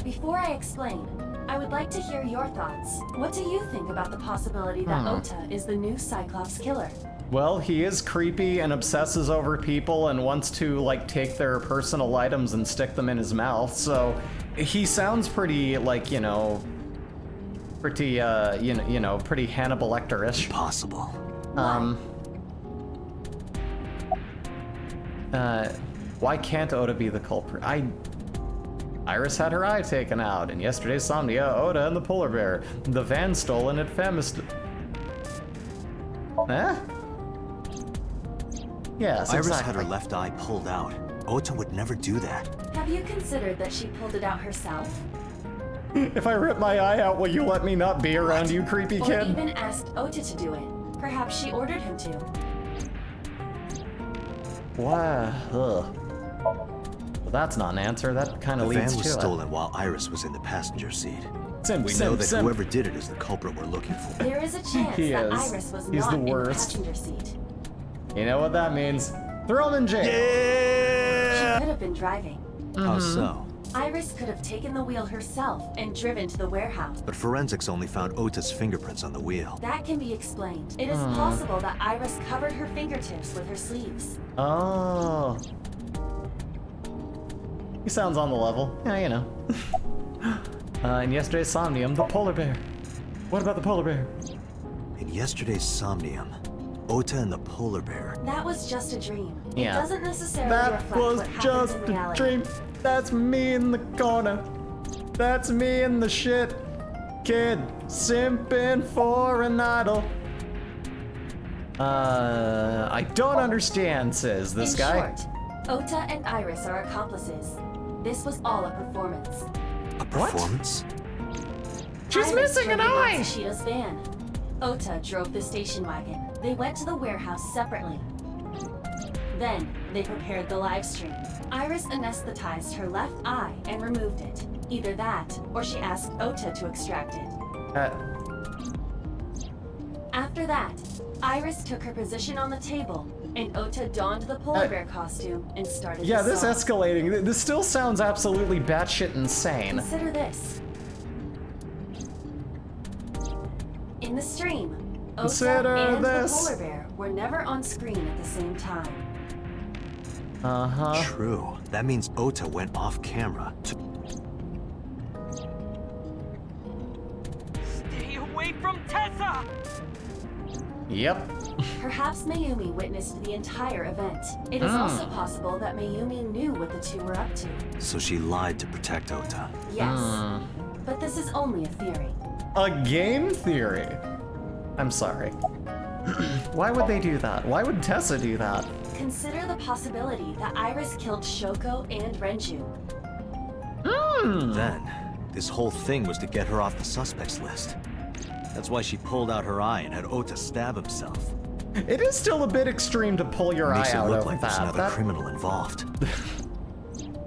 C: Before I explain, I would like to hear your thoughts. What do you think about the possibility that Ota is the new Cyclops killer?
A: Well, he is creepy and obsesses over people and wants to, like, take their personal items and stick them in his mouth, so he sounds pretty, like, you know, pretty, pretty Hannibal Lecter-ish.
D: Impossible.
A: Why can't Ota be the culprit? Iris had her eye taken out, and yesterday's Somnia, Ota and the polar bear. The van stolen at Famist. Huh? Yes,
D: Iris
A: exactly.
D: had her left eye pulled out. Ota would never do that.
C: Have you considered that she pulled it out herself?
A: If I rip my eye out, will you let me not be around you, creepy
C: Or
A: kid?
C: even asked Ota to do it. Perhaps she ordered him to.
A: Wow. Ugh. Well, that's not an answer. That kind of
D: The
A: leads
D: van was
A: to
D: stolen while Iris was in the passenger seat.
A: Simp,
D: We
A: simp,
D: know that
A: simp.
D: whoever did it is the culprit we're looking for.
C: There is a chance
A: He
C: that
A: is.
C: Iris was
A: He's
C: not
A: the
C: in the
A: worst.
C: passenger seat.
A: You know what that means? Throw him in jail.
C: She could have been driving.
D: How so?
C: Iris could have taken the wheel herself and driven to the warehouse.
D: But forensics only found Ota's fingerprints on the wheel.
C: That can be explained. It is possible that Iris covered her fingertips with her sleeves.
A: Oh. He sounds on the level. Yeah, you know. In yesterday's Somnium, the polar bear. What about the polar bear?
D: In yesterday's Somnium, Ota and the polar bear.
C: That was just a dream.
A: Yeah.
C: It doesn't necessarily
A: That
C: reflect
A: was
C: what happens
A: just
C: in
A: a
C: reality.
A: dream. That's me in the corner. That's me in the shit. Kid, simping for an idol. I don't understand, says this
C: in
A: guy.
C: short, Ota and Iris are accomplices. This was all a performance.
D: A performance?
A: She's
C: Iris
A: missing an
C: drove in
A: eye!
C: Matsushida's van. Ota drove the station wagon. They went to the warehouse separately. Then, they prepared the live stream. Iris anesthetized her left eye and removed it. Either that, or she asked Ota to extract it. After that, Iris took her position on the table, and Ota donned the polar bear costume and started
A: Yeah,
C: the
A: this
C: song.
A: escalating. This still sounds absolutely batshit insane.
C: Consider this. In the stream, Ota
A: Consider
C: and
A: this.
C: the polar bear were never on screen at the same time.
A: Uh-huh.
D: True. That means Ota went off camera to...
J: Stay away from Tessa!
A: Yep.
C: Perhaps Mayumi witnessed the entire event. It is also possible that Mayumi knew what the two were up to.
D: So she lied to protect Ota.
C: Yes, but this is only a theory.
A: A game theory? I'm sorry. Why would they do that? Why would Tessa do that?
C: Consider the possibility that Iris killed Shoko and Renju.
D: Then, this whole thing was to get her off the suspects list. That's why she pulled out her eye and had Ota stab himself.
A: It is still a bit extreme to pull your
D: Makes
A: eye
D: it
A: out
D: look
A: over
D: like there's
A: that.
D: another criminal involved.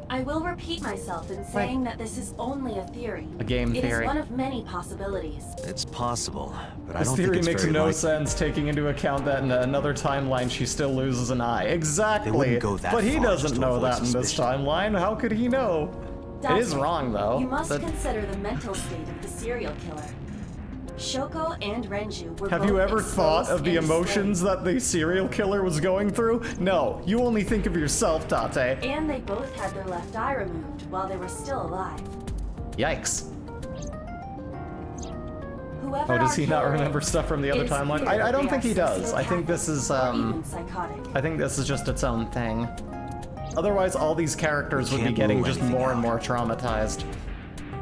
C: I will repeat myself in saying that this is only a theory.
A: A game
C: It
A: theory.
C: is one of many possibilities.
D: It's possible, but I
A: This
D: don't think
A: theory
D: it's
A: makes
D: very
A: no
D: likely.
A: sense, taking into account that in another timeline she still loses an eye. Exactly.
D: They wouldn't go that
A: but he
D: far
A: doesn't
D: just to
A: know
D: avoid
A: that in this
D: suspicion.
A: timeline. How could he know? It is
C: Date,
A: wrong though.
C: You must
A: That-
C: consider the mental state of the serial killer. Shoko and Renju were
A: Have
C: both
A: you ever thought
C: exposed
A: of the
C: and
A: emotions that the serial killer was going through? No, you only think of yourself, Tate.
C: And they both had their left eye removed while they were still alive.
A: Yikes.
C: Whoever
A: Oh, does
C: our
A: he not
C: killer
A: remember
C: is,
A: stuff from the
C: it
A: other
C: is
A: timeline?
C: clear
A: I
C: that
A: don't
C: they
A: think
C: are
A: he does. I think
C: sociopathic
A: this is,
C: or even psychotic.
A: I think this is just its own thing. Otherwise, all these characters would be
D: can't
A: getting
D: rule
A: just
D: anything
A: more and
D: out.
A: more traumatized.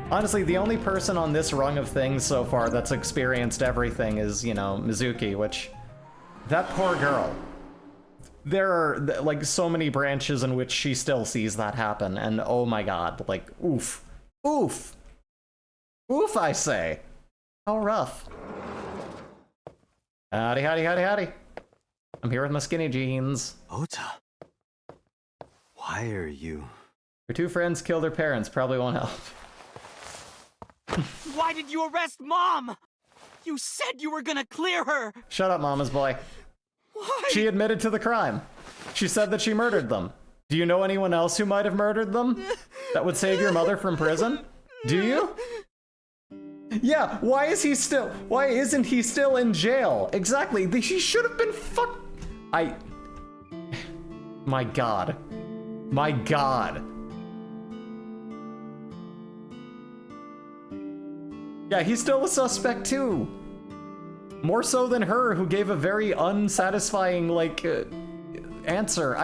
A: Honestly, the only person on this rung of things so far that's experienced everything is, you know, Mizuki, which... That poor girl. There are, like, so many branches in which she still sees that happen, and oh my god, like, oof. Oof! Oof, I say! How rough. Howdy, howdy, howdy, howdy. I'm here with my skinny jeans.
D: Ota, why are you
A: Her two friends killed her parents. Probably won't help.
J: Why did you arrest Mom? You said you were gonna clear her!
A: Shut up, mama's boy.
J: Why?
A: She admitted to the crime. She said that she murdered them. Do you know anyone else who might have murdered them? That would save your mother from prison? Do you? Yeah, why isn't he still in jail? Exactly, he should have been my god. My god. Yeah, he's still a suspect too. More so than her, who gave a very unsatisfying, answer.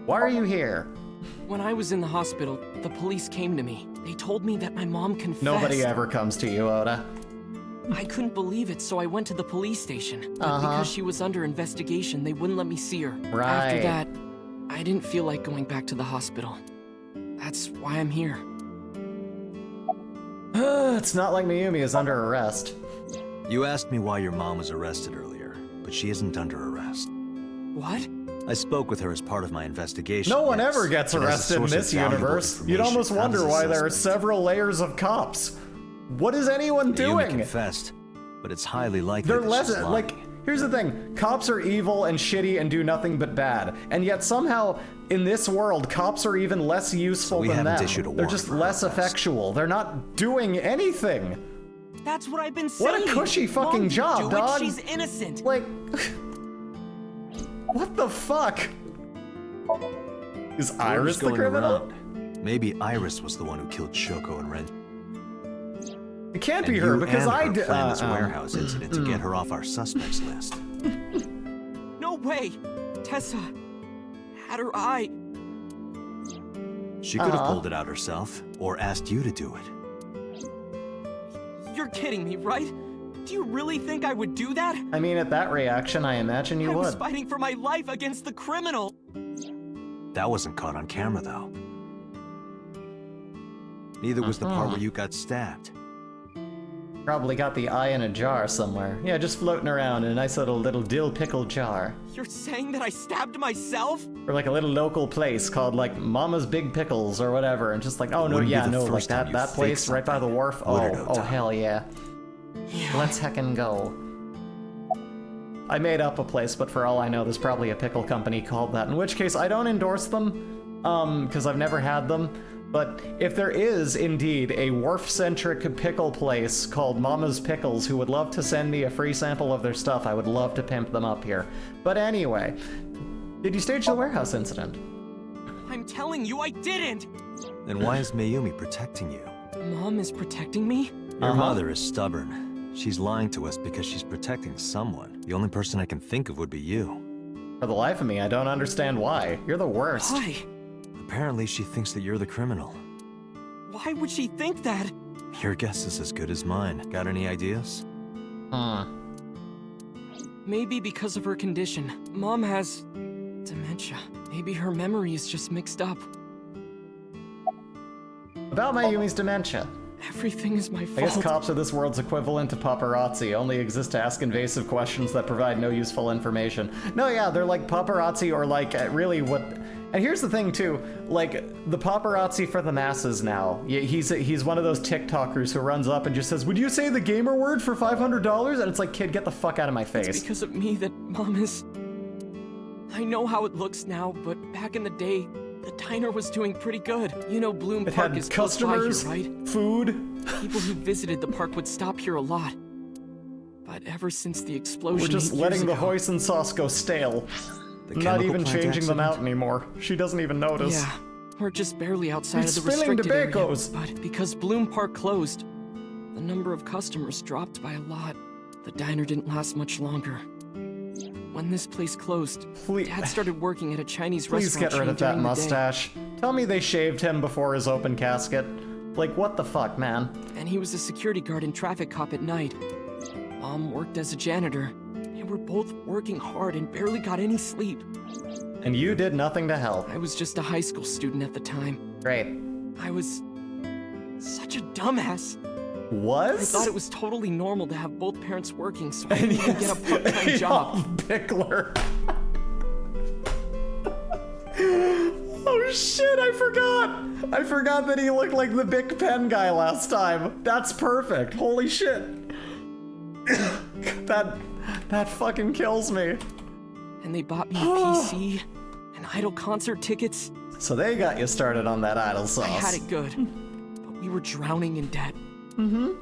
A: Why are you here?
J: When I was in the hospital, the police came to me. They told me that my mom confessed.
A: Nobody ever comes to you, Oda.
J: I couldn't believe it, so I went to the police station. But because she was under investigation, they wouldn't let me see her.
A: Right.
J: After that, I didn't feel like going back to the hospital. That's why I'm here.
A: It's not like Mayumi is under arrest.
D: You asked me why your mom was arrested earlier, but she isn't under arrest.
J: What?
D: I spoke with her as part of my investigation.
A: No one ever gets arrested in this universe. You'd almost wonder why there are several layers of cops. What is anyone doing?
D: Mayumi confessed, but it's highly likely
A: They're
D: that
A: less
D: she's lying.
A: here's the thing. Cops are evil and shitty and do nothing but bad. And yet somehow in this world, cops are even less useful than them. They're just less effectual. They're not doing anything.
J: That's what I've been saying.
A: What a cushy fucking job, dog.
J: She's innocent.
A: Like, what the fuck? Is Iris the criminal?
D: Around. Maybe Iris was the one who killed Shoko and Ren.
A: It can't be her because I did.
D: Planned this warehouse incident to get her off our suspects list.
J: No way! Tessa had her eye.
D: She could have pulled it out herself, or asked you to do it.
J: You're kidding me, right? Do you really think I would do that?
A: I mean, at that reaction, I imagine you would.
J: I was fighting for my life against the criminal.
D: That wasn't caught on camera, though. Neither was the part where you got stabbed.
A: Probably got the eye in a jar somewhere. Yeah, just floating around in a nice little dill pickle jar.
J: You're saying that I stabbed myself?
A: Or like a little local place called like Mama's Big Pickles or whatever, and just like, oh no, yeah, no, like that place right by the wharf. Oh hell yeah. Let's heckin' go. I made up a place, but for all I know, there's probably a pickle company called that. In which case, I don't endorse them, because I've never had them. But if there is indeed a wharf-centric pickle place called Mama's Pickles who would love to send me a free sample of their stuff, I would love to pimp them up here. But anyway, did you stage the warehouse incident?
J: I'm telling you, I didn't!
D: Then why is Mayumi protecting you?
J: Mom is protecting me?
D: Your mother is stubborn. She's lying to us because she's protecting someone. The only person I can think of would be you.
A: For the life of me, I don't understand why. You're the worst.
J: Why?
D: Apparently she thinks that you're the criminal.
J: Why would she think that?
D: Your guess is as good as mine. Got any ideas?
J: Maybe because of her condition. Mom has dementia. Maybe her memory is just mixed up.
A: About Mayumi's dementia.
J: Everything is my fault.
A: I guess cops are this world's equivalent to paparazzi, only exist to ask invasive questions that provide no useful information. No, yeah, they're like paparazzi or like really what... And here's the thing too, like the paparazzi for the masses now. He's one of those TikTokers who runs up and just says, "Would you say the gamer word for $500?" And it's like, kid, get the fuck out of my face.
J: It's because of me that Mom is... I know how it looks now, but back in the day, the diner was doing pretty good. You know Bloom Park is close by here, right?
A: Food.
J: People who visited the park would stop here a lot. But ever since the explosion,
A: we're just letting the hoisin sauce go stale. Not even changing them out anymore. She doesn't even notice.
J: Yeah, we're just barely outside of the restricted area. But because Bloom Park closed, the number of customers dropped by a lot. The diner didn't last much longer. When this place closed, Dad started working at a Chinese restaurant.
A: Please get rid of that mustache. Tell me they shaved him before his open casket. Like, what the fuck, man?
J: And he was a security guard and traffic cop at night. Mom worked as a janitor. They were both working hard and barely got any sleep.
A: And you did nothing to help.
J: I was just a high school student at the time.
A: Great.
J: I was such a dumbass.
A: Was?
J: I thought it was totally normal to have both parents working, so I didn't even get a part-time job.
A: Pickler. Oh shit, I forgot! I forgot that he looked like the Big Pen guy last time. That's perfect. Holy shit. That fucking kills me.
J: And they bought me a PC and Idol concert tickets.
A: So they got you started on that Idol sauce.
J: I had it good, but we were drowning in debt.
A: Mm-hmm.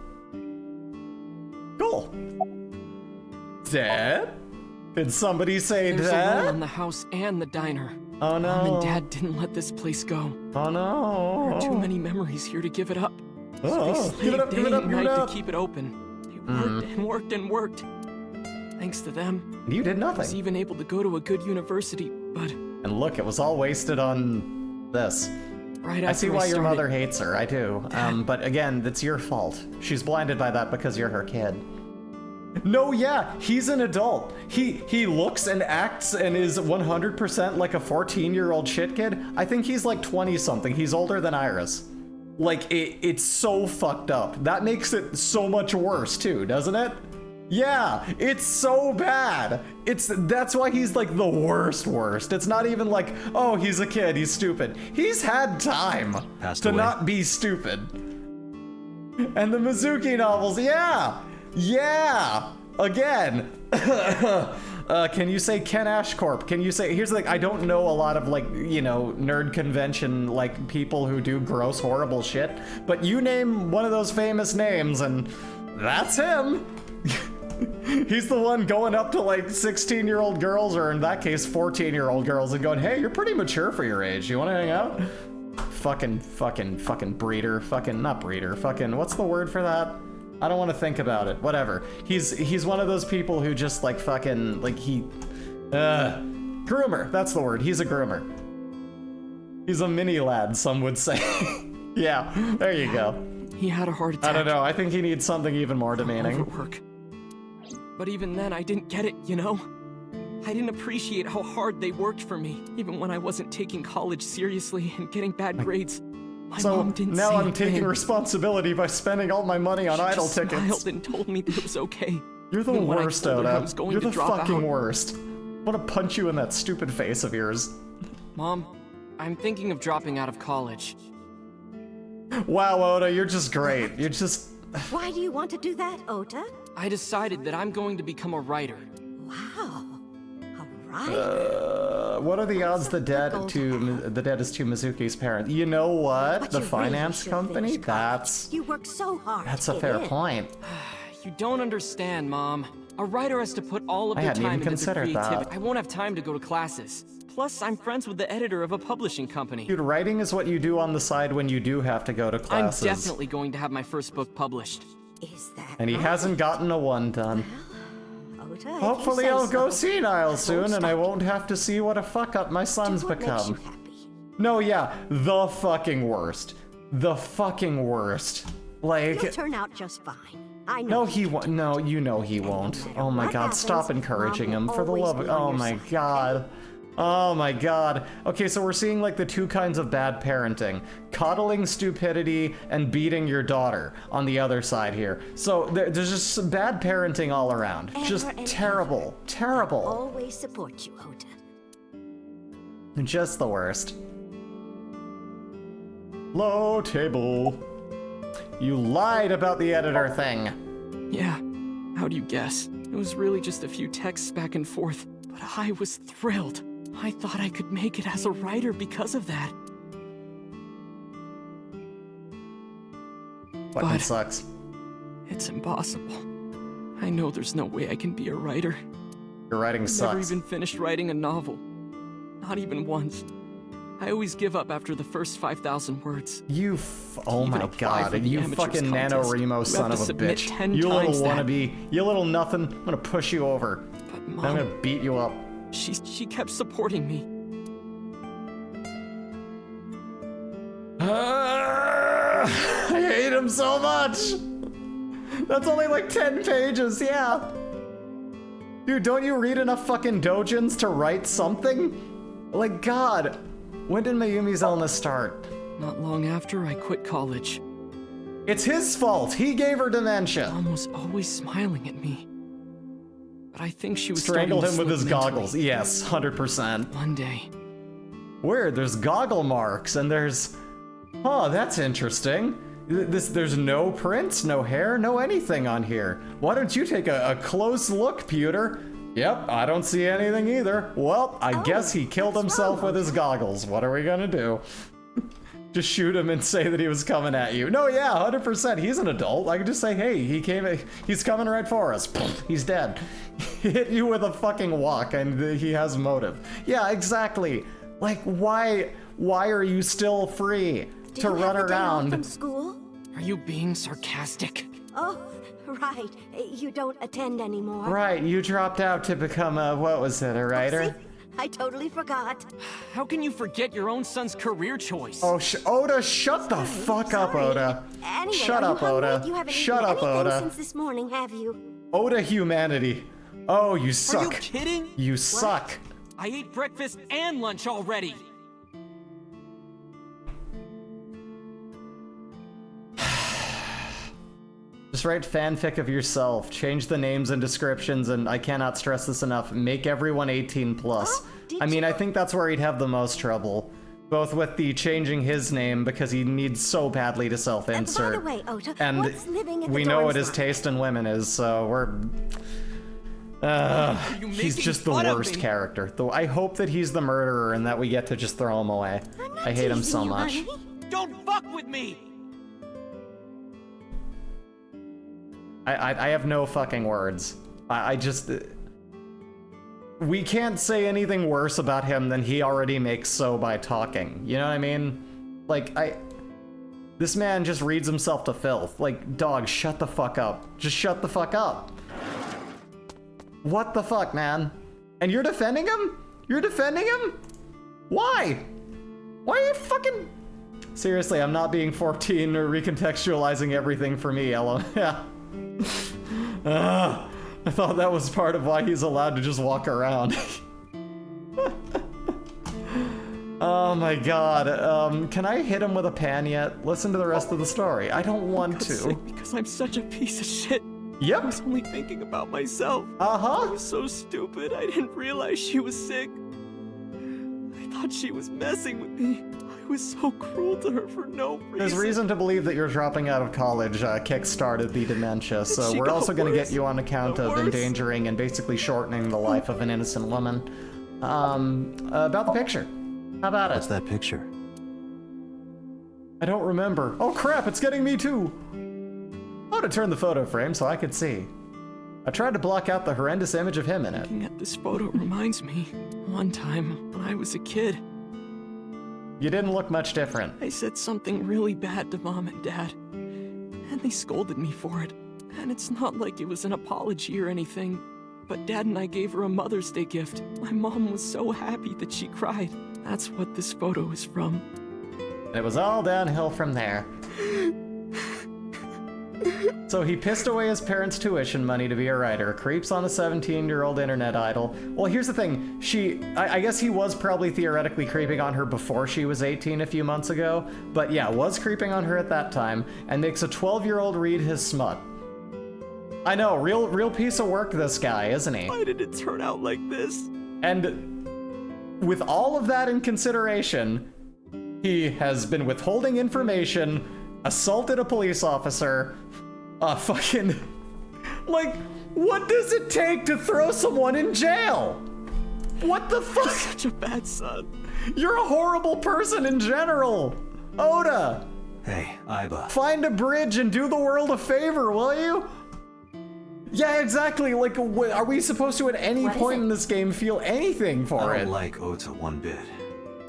A: Cool. Dad? Did somebody say
J: There's
A: Dad?
J: a roll in the house and the diner.
A: Oh no.
J: Mom and Dad didn't let this place go.
A: Oh no.
J: There are too many memories here to give it up. So
A: Oh,
J: they
A: give it
J: slaved
A: up,
J: day
A: give it up,
J: and
A: give it
J: night
A: up.
J: to keep it open. They worked and worked and worked. Thanks to them,
A: You did
J: I was
A: nothing.
J: even able to go to a good university, but
A: And look, it was all wasted on this.
J: right
A: I
J: after
A: see why your
J: started,
A: mother hates her, I do. But again, that's your fault. She's blinded by that because you're her kid. No, yeah, he's an adult. He looks and acts and is 100% like a 14-year-old shit kid. I think he's like 20-something. He's older than Iris. Like, it's so fucked up. That makes it so much worse, too, doesn't it? Yeah, it's so bad. That's why he's like the worst. It's not even like, oh, he's a kid, he's stupid. He's had time to not be stupid. And the Mizuki novels, yeah, again. Can you say Ken Ashcorp? Can you say, here's the thing, I don't know a lot of like, you know, nerd convention like people who do gross, horrible shit, but you name one of those famous names and that's him. He's the one going up to like 16-year-old girls, or in that case 14-year-old girls, and going, hey, you're pretty mature for your age, you want to hang out? Fucking breeder, not breeder, what's the word for that? I don't want to think about it, whatever. He's one of those people who just like groomer, that's the word, he's a groomer. He's a mini lad, some would say. Yeah, there you go.
J: he had a heart attack.
A: I don't know, I think he needs something even more demeaning.
J: Overwork. But even then, I didn't get it, you know? I didn't appreciate how hard they worked for me, even when I wasn't taking college seriously and getting bad grades. My mom didn't
A: now
J: say
A: I'm
J: a
A: taking
J: thing.
A: responsibility by spending all my money on
J: She
A: Idol
J: just
A: tickets.
J: smiled and told me that it was okay.
A: You're the
J: Even when I
A: worst,
J: told her I
A: Oda.
J: was going
A: You're
J: to
A: the
J: drop
A: fucking
J: out.
A: worst. I want to punch you in that stupid face of yours.
J: Mom, I'm thinking of dropping out of college.
A: Wow, Oda, you're just great. You're just...
M: Why do you want to do that, Ota?
J: I decided that I'm going to become a writer.
M: Wow. A writer?
A: What are the odds the debt is to Mizuki's parents? You know what?
M: But
A: The
M: you
A: finance
M: really should
A: company?
M: finish college.
A: That's...
M: You worked so hard.
A: That's
M: to
A: a
M: get
A: fair
M: in.
A: point.
J: You don't understand, Mom. A writer has to put all of
A: I
J: their
A: hadn't
J: time
A: even
J: into their
A: considered
J: creativity.
A: that.
J: I won't have time to go to classes. Plus, I'm friends with the editor of a publishing company.
A: Dude, writing is what you do on the side when you do have to go to classes.
J: I'm definitely going to have my first book published.
M: Is that
A: And he hasn't gotten a one done.
M: Ota, if you
A: Hopefully
M: say
A: I'll go
M: so.
A: senile
M: I
A: soon
M: won't
A: and I
M: stop
A: won't have to see what a fuck up my sons
M: what makes you
A: become.
M: happy.
A: No, yeah, the fucking worst. The fucking worst. Like,
M: You'll turn out just fine. I know.
A: no, he won't. No, you know he won't. Oh my
M: what
A: god, stop
M: happens,
A: encouraging
M: Mom
A: him
M: will
A: for the
M: always
A: love of.
M: be on
A: Oh
M: your
A: my
M: side,
A: god. Oh my god. Okay, so we're seeing like the two kinds of bad parenting: coddling stupidity and beating your daughter on the other side here. So there's just some bad parenting all around. Just
M: Ever and
A: terrible. Terrible.
M: Always support you, Ota.
A: Just the worst. Low table. You lied about the editor thing.
J: Yeah, how do you guess? It was really just a few texts back and forth, but I was thrilled. I thought I could make it as a writer because of that.
A: Fucking sucks.
J: It's impossible. I know there's no way I can be a writer.
A: Your writing
J: I've
A: sucks.
J: never even finished writing a novel. Not even once. I always give up after the first 5,000 words.
A: Oh
J: even
A: my
J: apply for
A: god,
J: the
A: you
J: amateurs
A: fucking
J: contest,
A: NaNoWriMo
J: you
A: son
J: have
A: of
J: to
A: a
J: submit
A: bitch.
J: 10
A: You little
J: times that.
A: wannabe. You little nothing. I'm gonna push you over.
J: But
A: I'm
J: Mom,
A: gonna beat you up.
J: she kept supporting me.
A: I hate him so much. That's only like 10 pages, yeah. Dude, don't you read enough fucking doujins to write something? Like, God, when did Mayumi's illness start?
J: Not long after I quit college.
A: It's his fault. He gave her dementia.
J: Mom was always smiling at me. But I think she was
A: Strangled him
J: starting
A: with
J: to
A: his
J: slip
A: goggles.
J: mentally.
A: Yes, 100%.
J: One day,
A: Weird, there's goggle marks, and there's... Huh, that's interesting. There's no prints, no hair, no anything on here. Why don't you take a close look, Pewter? Yep, I don't see anything either. Well, I guess he killed himself with his goggles. What are we gonna do? Just shoot him and say that he was coming at you. No, yeah, 100%. He's an adult. I can just say, hey, he's coming right for us. He's dead. He hit you with a fucking walk and he has motive. Yeah, exactly. Like, why are you still free to run around?
M: From school?
J: Are you being sarcastic?
M: Oh, right. You don't attend anymore.
A: Right, you dropped out to become what was it, a writer?
M: See? I totally forgot.
J: How can you forget your own son's career choice?
A: Oh, Oda, shut the fuck up, Oda.
M: Anyway,
A: shut up, Oda.
M: You haven't
A: shut
M: eaten
A: up,
M: anything
A: Oda.
M: since this morning, have you?
A: Oda humanity. Oh, you suck.
J: Are you kidding?
A: You suck.
J: I ate breakfast and lunch already.
A: Just write fanfic of yourself, change the names and descriptions, and I cannot stress this enough, make everyone 18 plus. I mean, I think that's where he'd have the most trouble. Both with the changing his name because he needs so badly to self-insert.
M: By the way, Ota,
A: and
M: what's living at the
A: we know what
M: dorms
A: his
M: like?
A: taste in women is, so he's just the worst character. Though I hope that he's the murderer and that we get to just throw him away. I hate him so much.
M: Honey.
J: Don't fuck with me!
A: I have no fucking words. I just... We can't say anything worse about him than he already makes so by talking. You know what I mean? Like, this man just reads himself to filth. Like, dog, shut the fuck up. Just shut the fuck up. What the fuck, man? And you're defending him? You're defending him? Why? Why are you fucking... Seriously, I'm not being 14 or recontextualizing everything for me, Ella. Yeah. I thought that was part of why he's allowed to just walk around. Oh my god. Can I hit him with a pan yet? Listen to the rest of the story. I don't want to.
J: Sick because I'm such a piece of shit.
A: Yep.
J: I was only thinking about myself.
A: Uh-huh.
J: I was so stupid, I didn't realize she was sick. I thought she was messing with me. I was so cruel to her for no reason.
A: There's reason to believe that you're dropping out of college kick-started the dementia, so we're also going to get you on account of endangering and basically shortening the life of an innocent woman. About the picture. How about it?
D: What's that picture?
A: I don't remember. Oh crap, it's getting me too! I ought to turn the photo frame so I could see. I tried to block out the horrendous image of him in it.
J: Looking at this photo reminds me, one time, when I was a kid,
A: you didn't look much different.
J: I said something really bad to Mom and Dad, and they scolded me for it. And it's not like it was an apology or anything, but Dad and I gave her a Mother's Day gift. My mom was so happy that she cried. That's what this photo is from.
A: It was all downhill from there. So he pissed away his parents' tuition money to be a writer, creeps on a 17-year-old internet idol. Well, here's the thing, I guess he was probably theoretically creeping on her before she was 18 a few months ago, but yeah, was creeping on her at that time, and makes a 12-year-old read his smut. I know, real piece of work this guy, isn't he?
J: Why did it turn out like this?
A: And with all of that in consideration, he has been withholding information, assaulted a police officer, fucking... Like, what does it take to throw someone in jail? What the fuck?
J: Such a bad son.
A: You're a horrible person in general. Oda.
I: Hey, Aiba.
A: Find a bridge and do the world a favor, will you? Yeah, exactly. Like, are we supposed to at any point in this game feel anything for it?
I: I don't like Ota one bit,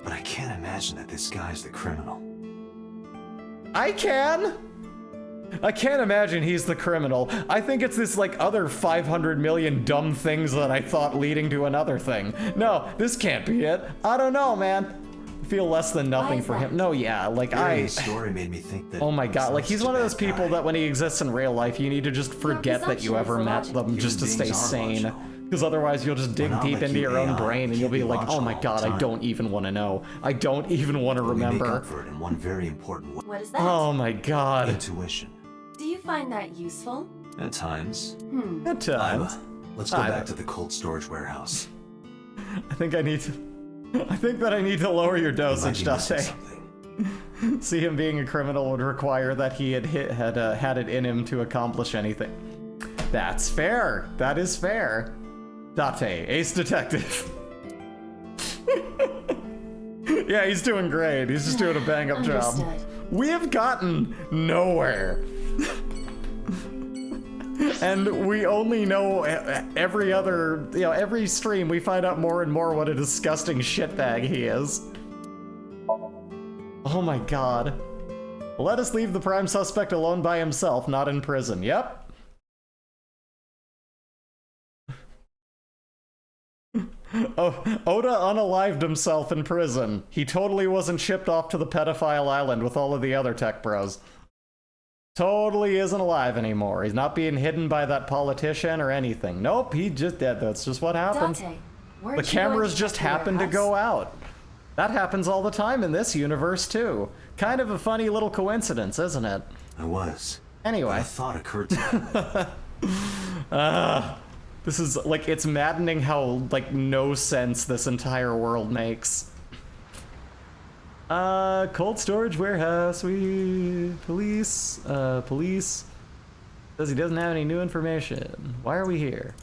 I: but I can't imagine that this guy's the criminal.
A: I can! I can't imagine he's the criminal. I think it's this, like, other 500 million dumb things that I thought leading to another thing. No, this can't be it. I don't know, man. I feel less than nothing for him. No, yeah, like,
I: His story made me think that...
A: Oh my god, like, he's one of those people that when he exists in real life, you need to just forget that you ever met them just to stay sane. Because otherwise you'll just dig deep into your own brain and you'll be like, oh my god, I don't even want to know. I don't even want to remember.
I: We make up for it in one very important way.
C: What is that?
A: Oh my god.
I: Intuition.
C: Do you find that useful?
I: At times.
A: At times.
I: Aiba, let's go back to the cold storage warehouse.
A: I think I need to... I think that I need to lower your dosage, Date. See, him being a criminal would require that he had had it in him to accomplish anything. That's fair. That is fair. Date, ace detective. Yeah, he's doing great. He's just doing a bang-up job. We have gotten nowhere. And we only know every other, every stream we find out more and more what a disgusting shitbag he is. Oh my god. Let us leave the prime suspect alone by himself, not in prison. Yep. Oh, Oda unalived himself in prison. He totally wasn't shipped off to the pedophile island with all of the other tech bros. Totally isn't alive anymore. He's not being hidden by that politician or anything. Nope, he just dead. That's just what happened. The cameras just happened to go out. That happens all the time in this universe too. Kind of a funny little coincidence, isn't it?
I: I was.
A: Anyway.
I: A thought occurred to me.
A: This is, like, it's maddening how, like, no sense this entire world makes. Cold storage warehouse, police says he doesn't have any new information. Why are we here?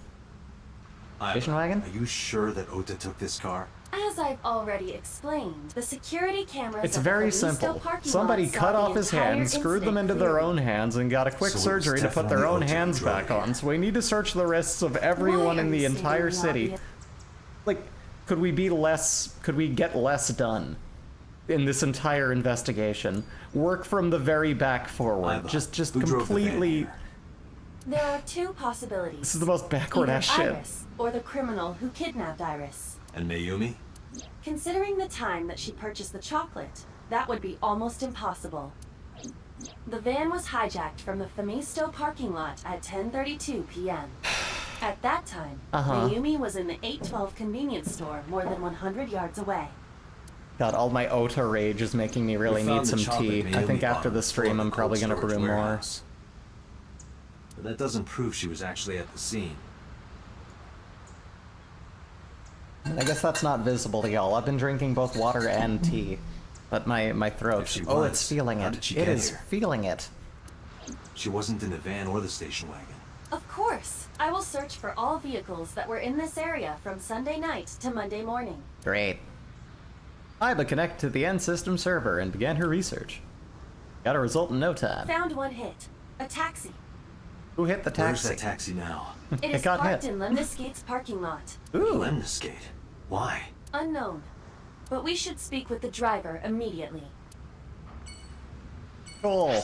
A: Station wagon?
I: Are you sure that Ota took this car?
C: As I've already explained, the security cameras.
A: It's very simple. Somebody cut off his hands, screwed them into their own hands, and got a quick surgery to put their own hands back on. So we need to search the wrists of everyone in the entire city. Like, could we get less done in this entire investigation? Work from the very back forward. Just completely.
C: There are two possibilities.
A: This is the most backward ass shit.
C: Iris, or the criminal who kidnapped Iris.
I: And Mayumi?
C: Considering the time that she purchased the chocolate, that would be almost impossible. The van was hijacked from the Femisto parking lot at 10:32 p.m. At that time, Mayumi was in the 812 convenience store more than 100 yards away.
A: God, all my Ota rage is making me really need some tea. I think after the stream I'm probably gonna brew more.
I: But that doesn't prove she was actually at the scene.
A: I guess that's not visible to y'all. I've been drinking both water and tea. But my throat, oh, it's feeling it. It is feeling it.
I: She wasn't in the van or the station wagon.
C: Of course. I will search for all vehicles that were in this area from Sunday night to Monday morning.
A: Great. Iba connected to the end system server and began her research. Got a result in no time.
C: Found one hit. A taxi.
A: Who hit the taxi?
I: Where's that taxi now?
C: It is parked in Lemniscate's parking lot.
A: Ooh.
I: Lemniscate? Why?
C: Unknown. But we should speak with the driver immediately.
A: Cool.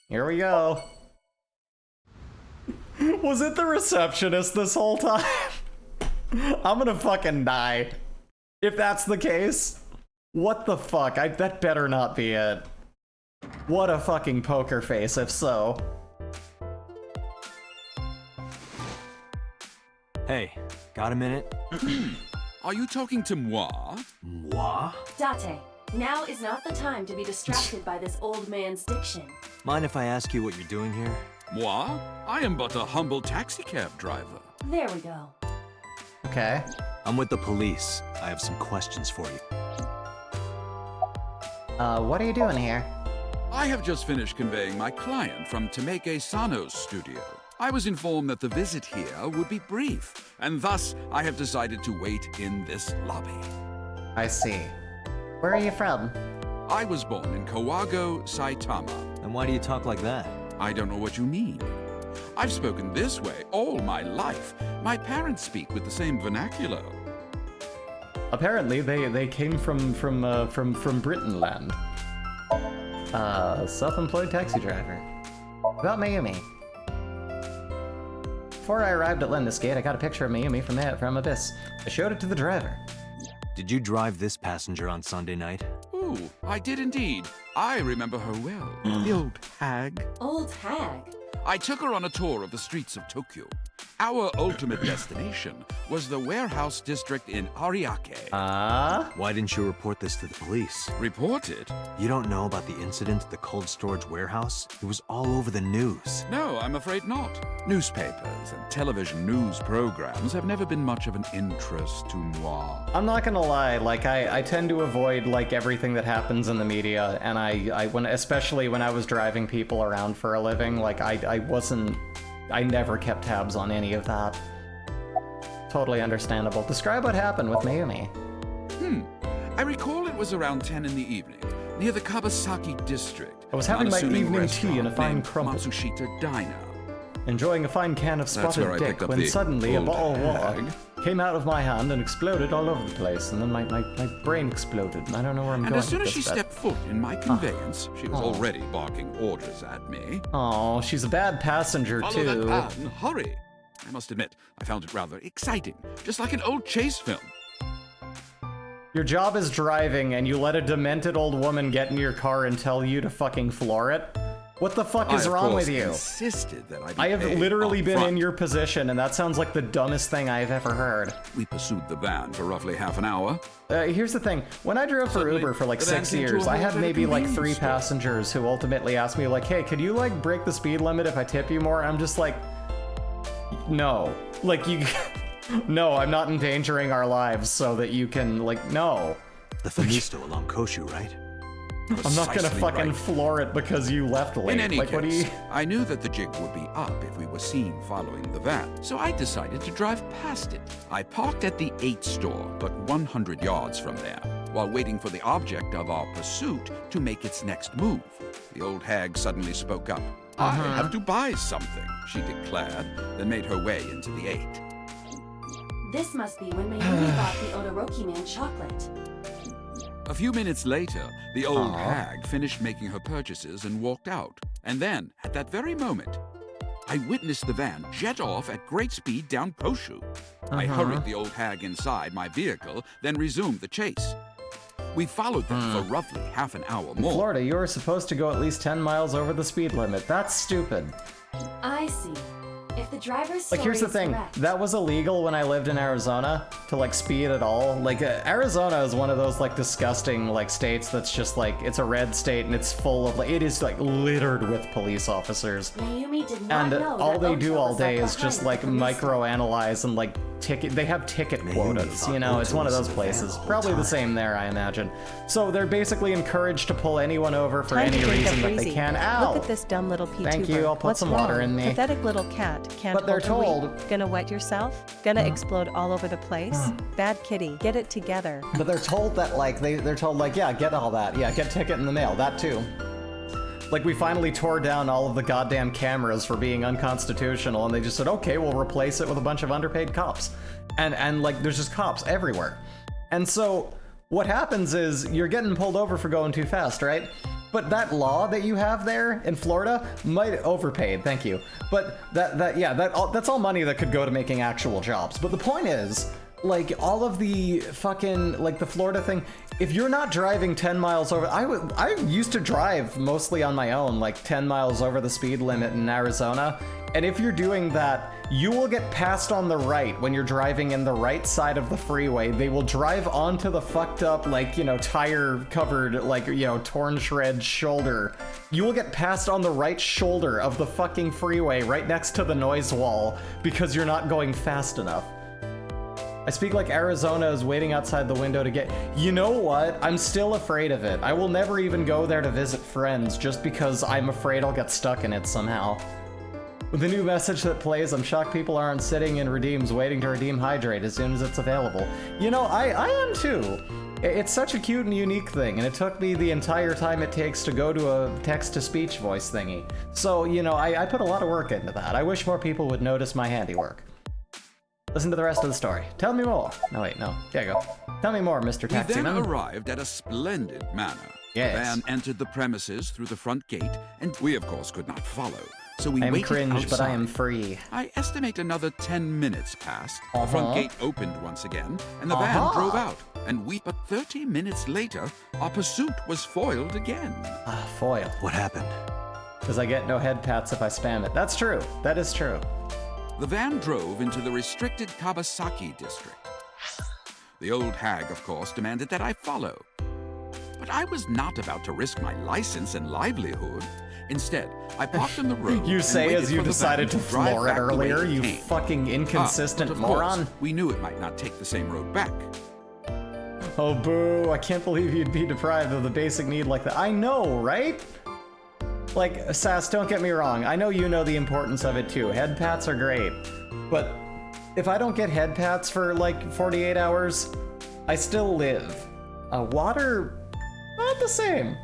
A: Here we go. Was it the receptionist this whole time? I'm gonna fucking die. If that's the case. What the fuck? That better not be it. What a fucking poker face if so.
D: Hey, got a minute?
Q: Are you talking to moi?
I: Moi?
C: Date, now is not the time to be distracted by this old man's diction.
D: Mind if I ask you what you're doing here?
Q: Moi? I am but a humble taxicab driver.
C: There we go.
A: Okay.
D: I'm with the police. I have some questions for you.
A: What are you doing here?
Q: I have just finished conveying my client from Temeke Sano's studio. I was informed that the visit here would be brief, and thus I have decided to wait in this lobby.
A: I see. Where are you from?
Q: I was born in Kawago, Saitama.
D: And why do you talk like that?
Q: I don't know what you mean. I've spoken this way all my life. My parents speak with the same vernacular.
A: Apparently, they came from Britain land. Self-employed taxi driver. About Mayumi. Before I arrived at Lemniscate, I got a picture of Mayumi from Abyss. I showed it to the driver.
D: Did you drive this passenger on Sunday night?
Q: Ooh, I did indeed. I remember her well. The old hag.
C: Old hag?
Q: I took her on a tour of the streets of Tokyo. Our ultimate destination was the warehouse district in Ariake.
D: Why didn't you report this to the police?
Q: Report it?
D: You don't know about the incident at the cold storage warehouse? It was all over the news.
Q: No, I'm afraid not. Newspapers and television news programs have never been much of an interest to moi.
A: I'm not gonna lie, like I tend to avoid like everything that happens in the media, and especially when I was driving people around for a living, like I never kept tabs on any of that. Totally understandable. Describe what happened with Mayumi.
Q: I recall it was around 10 in the evening, near the Kabasaki district.
A: I was having my evening tea and a fine crumpet.
Q: Matsushita Diner.
A: Enjoying a fine can of spotted dick when suddenly a bottle of water came out of my hand and exploded all over the place, and then my brain exploded, and I don't know where I'm going.
Q: And as soon as
A: with
Q: she
A: this
Q: stepped foot in my conveyance, she was already barking orders at me.
A: Oh, she's a bad passenger
Q: Follow
A: too.
Q: that pan, hurry! I must admit, I found it rather exciting, just like an old chase film.
A: Your job is driving, and you let a demented old woman get in your car and tell you to fucking floor it? What the fuck is wrong with you?
Q: Insisted that
A: I have literally been in your position, and that sounds like the dumbest thing I've ever heard.
Q: We pursued the van for roughly half an hour.
A: Here's the thing. When I drove for Uber for like 6 years, I had maybe like 3 passengers who ultimately asked me like, hey, could you like break the speed limit if I tip you more? I'm just like, no. Like you... No, I'm not endangering our lives so that you can, like, no.
D: The Famisto along Koshu, right?
A: I'm not gonna fucking floor it because you left late.
Q: In any
A: like,
Q: case,
A: what do you...
Q: I knew that the jig would be up if we were seen following the van, so I decided to drive past it. I parked at the 8 store, but 100 yards from there, while waiting for the object of our pursuit to make its next move. The old hag suddenly spoke up. I have to buy something, she declared, then made her way into the 8.
C: This must be when Mayumi bought the Odoroki Man chocolate.
Q: A few minutes later, the old hag finished making her purchases and walked out. And then, at that very moment, I witnessed the van jet off at great speed down Koshu. I hurried the old hag inside my vehicle, then resumed the chase. We followed them for roughly half an hour more.
A: In Florida, you are supposed to go at least 10 miles over the speed limit. That's stupid.
C: I see. If the driver's story
A: Like, here's the
C: is
A: thing.
C: correct,
A: That was illegal when I lived in Arizona, to, like, speed at all. Like, Arizona is one of those, like, disgusting, like, states that's just, like, it's a red state and it's full of, like, it is, like, littered with police officers.
C: Mayumi did not
A: And
C: know
A: all
C: that
A: they
C: Ocho
A: do all
C: was
A: day
C: left
A: is just,
C: behind
A: like,
C: at the police
A: microanalyze and, like, they have ticket quotas, you know? It's one of those places. Probably the same there, I imagine. So they're basically encouraged to pull anyone over for
F: Time to
A: any
F: drink
A: reason
F: a
A: that they
F: breezy.
A: can. Ow!
F: Look at this dumb little P-tuber.
A: Thank you, I'll put
F: What's
A: some
F: wrong?
A: water in me.
F: Pathetic little cat. Can't
A: But they're
F: hold a weed.
A: told-
F: Gonna wet yourself? Gonna explode all over the place? Bad kitty. Get it together.
A: But they're told that, like, they're told, like, yeah, get all that. Yeah, get ticket in the mail. That, too. Like, we finally tore down all of the goddamn cameras for being unconstitutional, and they just said, okay, we'll replace it with a bunch of underpaid cops. And like, there's just cops everywhere. And so, what happens is, you're getting pulled over for going too fast, right? But that law that you have there in Florida might overpaid, thank you. But that's all money that could go to making actual jobs. But the point is, like, all of the fucking, like, the Florida thing, if you're not driving 10 miles over, I used to drive mostly on my own, like 10 miles over the speed limit in Arizona. And if you're doing that, you will get passed on the right when you're driving in the right side of the freeway. They will drive onto the fucked up, like, you know, tire covered, like, you know, torn shred shoulder. You will get passed on the right shoulder of the fucking freeway right next to the noise wall because you're not going fast enough. I speak like Arizona is waiting outside the window to get... You know what? I'm still afraid of it. I will never even go there to visit friends just because I'm afraid I'll get stuck in it somehow. With the new message that plays, I'm shocked people aren't sitting in redeems waiting to redeem Hydrate as soon as it's available. You know, I am too. It's such a cute and unique thing, and it took me the entire time it takes to go to a text-to-speech voice thingy. So, you know, I put a lot of work into that. I wish more people would notice my handiwork. Listen to the rest of the story. Tell me more. No, wait, no. There you go. Tell me more, Mr.
Q: We then
A: Taximan.
Q: arrived at a splendid manor.
A: Yes.
Q: The van entered the premises through the front gate, and we, of course, could not follow. So we
A: I am
Q: waited
A: cringe,
Q: outside.
A: but I am free.
Q: I estimate another 10 minutes passed. The front gate opened once again, and the van drove out. And but 30 minutes later, our pursuit was foiled again.
A: Foil.
D: What happened?
A: Because I get no head pats if I spam it. That's true. That is true.
Q: The van drove into the restricted Kabasaki district. The old hag, of course, demanded that I follow. But I was not about to risk my license and livelihood. Instead, I parked on the road.
A: You
Q: and
A: say
Q: waited
A: as you
Q: for the
A: decided to
Q: van drive
A: floor it
Q: back the way
A: earlier,
Q: it
A: you
Q: came.
A: fucking inconsistent
Q: But of
A: moron.
Q: course, we knew it might not take the same road back.
A: Oh boo, I can't believe you'd be deprived of the basic need like that. I know, right? Like, Sass, don't get me wrong, I know you know the importance of it too. Head pats are great. But if I don't get head pats for like 48 hours, I still live. Water, not the same.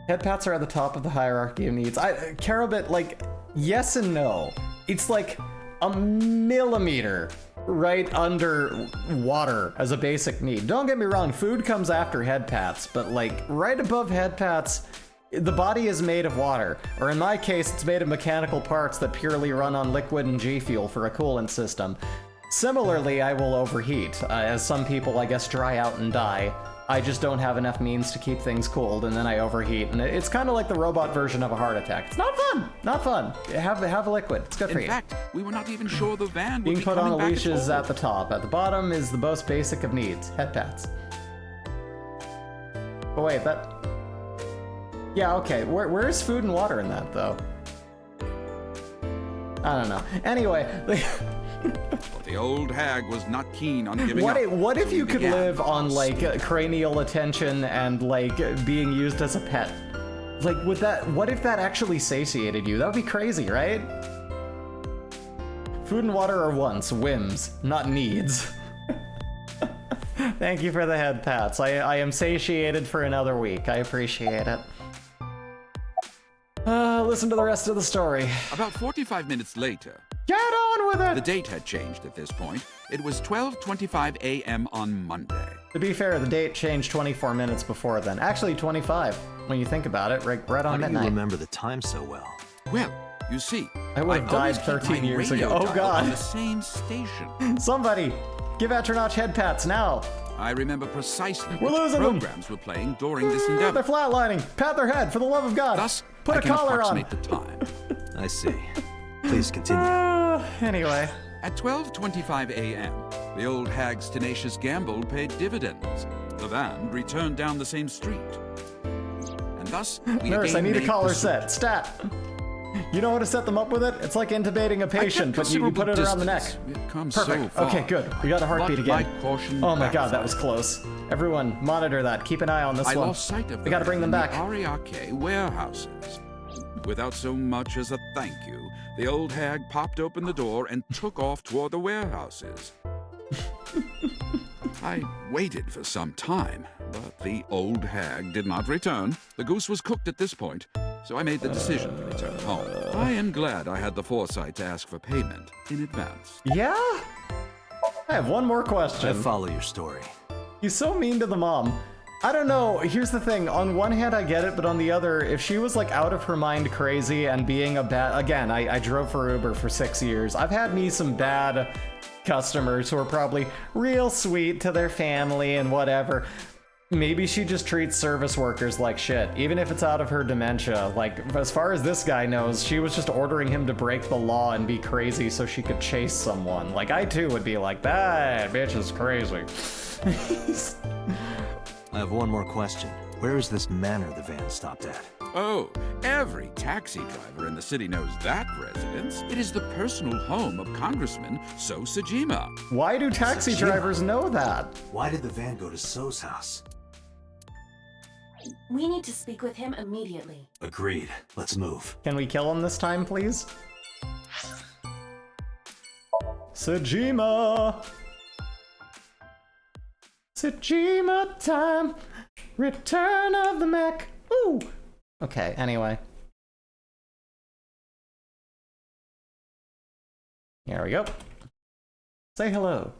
A: Head pats are at the top of the hierarchy of needs. Carobit, like, yes and no. It's like a millimeter right under water as a basic need. Don't get me wrong, food comes after head pats, but like right above head pats, the body is made of water. Or in my case, it's made of mechanical parts that purely run on liquid and G fuel for a coolant system. Similarly, I will overheat, as some people, I guess, dry out and die. I just don't have enough means to keep things cooled, and then I overheat, and it's kind of like the robot version of a heart attack. It's not fun! Not fun. Have a liquid. It's good for you.
Q: In fact, we were not even sure the van would
A: Being
Q: be
A: put on
Q: coming
A: a
Q: back
A: leash is
Q: all.
A: at the top. At the bottom is the most basic of needs. Head pats. But wait, that... Yeah, okay. Where's food and water in that, though? I don't know. Anyway...
Q: But the old hag was not keen on giving up.
A: What if
Q: so
A: you
Q: we
A: could
Q: began
A: live on,
Q: our
A: like, cranial attention and, like, being used as a pet? Like, what if that actually satiated you? That would be crazy, right? Food and water are wants, whims, not needs. Thank you for the head pats. I am satiated for another week. I appreciate it. Listen to the rest of the story.
Q: About 45 minutes later...
A: Get on with it!
Q: The date had changed at this point. It was 12:25 a.m. on Monday.
A: To be fair, the date changed 24 minutes before then. Actually, 25, when you think about it, right on
D: How
A: midnight.
D: do you remember the time so well?
Q: Well, you see,
A: I would have died
Q: always keep
A: 13
Q: my
A: years
Q: radio
A: ago. Oh
Q: dial
A: god.
Q: on the same station.
A: Somebody, give Atronach head pats now.
Q: I remember precisely
A: We're
Q: which
A: losing them.
Q: programs were playing during this endeavor.
A: They're flatlining. Pat their head, for the love of God.
Q: Thus,
A: Put
Q: I
A: a
Q: can
A: collar on.
Q: approximate the time.
D: I see. Please continue.
A: Anyway.
Q: At 12:25 a.m., the old hag's tenacious gamble paid dividends. The van returned down the same street. And thus, we
A: Nurse, I
Q: again
A: need a
Q: made
A: collar
Q: pursuit.
A: set. Stat. You know how to set them up with it? It's like intubating a patient, but you put it around the neck.
Q: It comes
A: Perfect.
Q: so far.
A: Okay, good. We got a heartbeat
Q: But
A: again.
Q: my caution
A: Oh my god, that
Q: backfired.
A: was close. Everyone, monitor that. Keep an eye on this
Q: I
A: one.
Q: lost sight of
A: We gotta bring them back.
Q: The Ariake warehouses. Without so much as a thank you, the old hag popped open the door and took off toward the warehouses. I waited for some time, but the old hag did not return. The goose was cooked at this point, so I made the decision to return home. I am glad I had the foresight to ask for payment in advance.
A: Yeah? I have one more question.
D: I follow your story.
A: He's so mean to the mom. I don't know, here's the thing, on one hand I get it, but on the other, if she was like out of her mind crazy and being a bad, again, I drove for Uber for 6 years. I've had me some bad customers who are probably real sweet to their family and whatever. Maybe she just treats service workers like shit, even if it's out of her dementia. Like, as far as this guy knows, she was just ordering him to break the law and be crazy so she could chase someone. Like, I too would be like, that bitch is crazy.
D: I have one more question. Where is this manor the van stopped at?
Q: Oh, every taxi driver in the city knows that residence. It is the personal home of Congressman So Sajima.
A: Why do taxi drivers know that?
I: Why did the van go to So's house?
C: We need to speak with him immediately.
I: Agreed. Let's move.
A: Can we kill him this time, please? Sajima! Sajima time! Return of the mech! Ooh! Okay, anyway. Here we go. Say hello.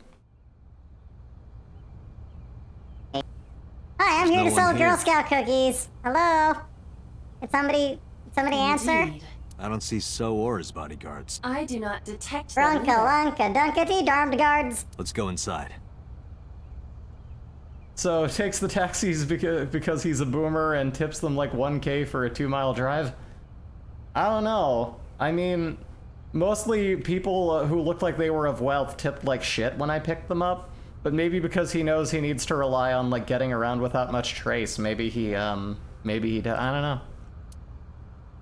B: Hi, I'm here to sell Girl Scout cookies. Hello? Did somebody answer?
C: Indeed.
D: I don't see So or his bodyguards.
C: I do not detect them
B: Brunka, Lunka, Dunkety, Darmed Guards.
D: Let's go inside.
A: So takes the taxis because he's a boomer and tips them like 1K for a 2-mile drive? I don't know. I mean, mostly people who looked like they were of wealth tipped like shit when I picked them up. But maybe because he knows he needs to rely on like getting around without much trace, maybe he I don't know.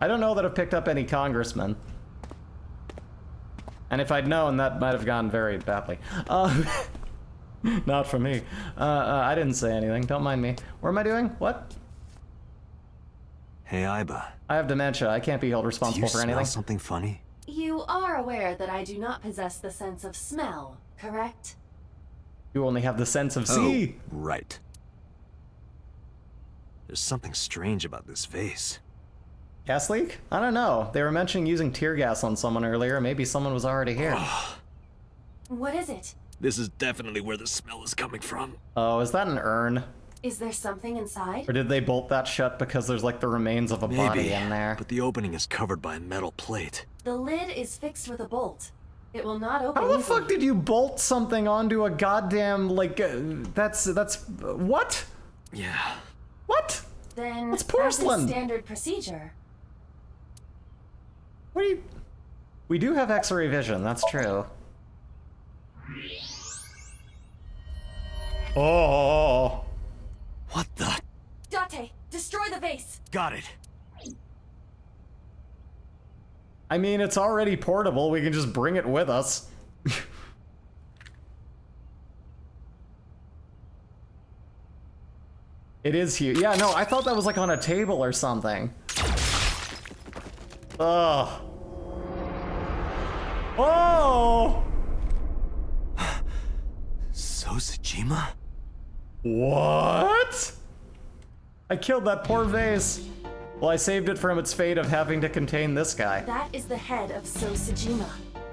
A: I don't know that I've picked up any congressmen. And if I'd known, that might have gone very badly. Not for me. I didn't say anything, don't mind me. What am I doing? What?
D: Hey, Iba.
A: I have dementia, I can't be held responsible for anything.
D: Do you smell something funny?
C: You are aware that I do not possess the sense of smell, correct?
A: You only have the sense of see.
D: Oh, right. There's something strange about this vase.
A: Gas leak? I don't know. They were mentioning using tear gas on someone earlier. Maybe someone was already here.
C: What is it?
D: This is definitely where the smell is coming from.
A: Oh, is that an urn?
C: Is there something inside?
A: Or did they bolt that shut because there's like the remains of a body in there?
D: But the opening is covered by a metal plate.
C: The lid is fixed with a bolt. It will not open.
A: How the
C: easily.
A: fuck did you bolt something onto a goddamn, like, that's, what?
D: Yeah.
A: What?
C: Then
A: It's porcelain.
C: As is standard procedure.
A: What do you... We do have X-ray vision, that's true. Oh.
D: What the?
C: Date, destroy the vase.
D: Got it.
A: I mean, it's already portable. We can just bring it with us. It is huge. Yeah, no, I thought that was like on a table or something. Ugh. Oh!
D: Sosajima?
A: What? I killed that poor vase. Well, I saved it from its fate of having to contain this guy.
C: That is the head of Sosajima.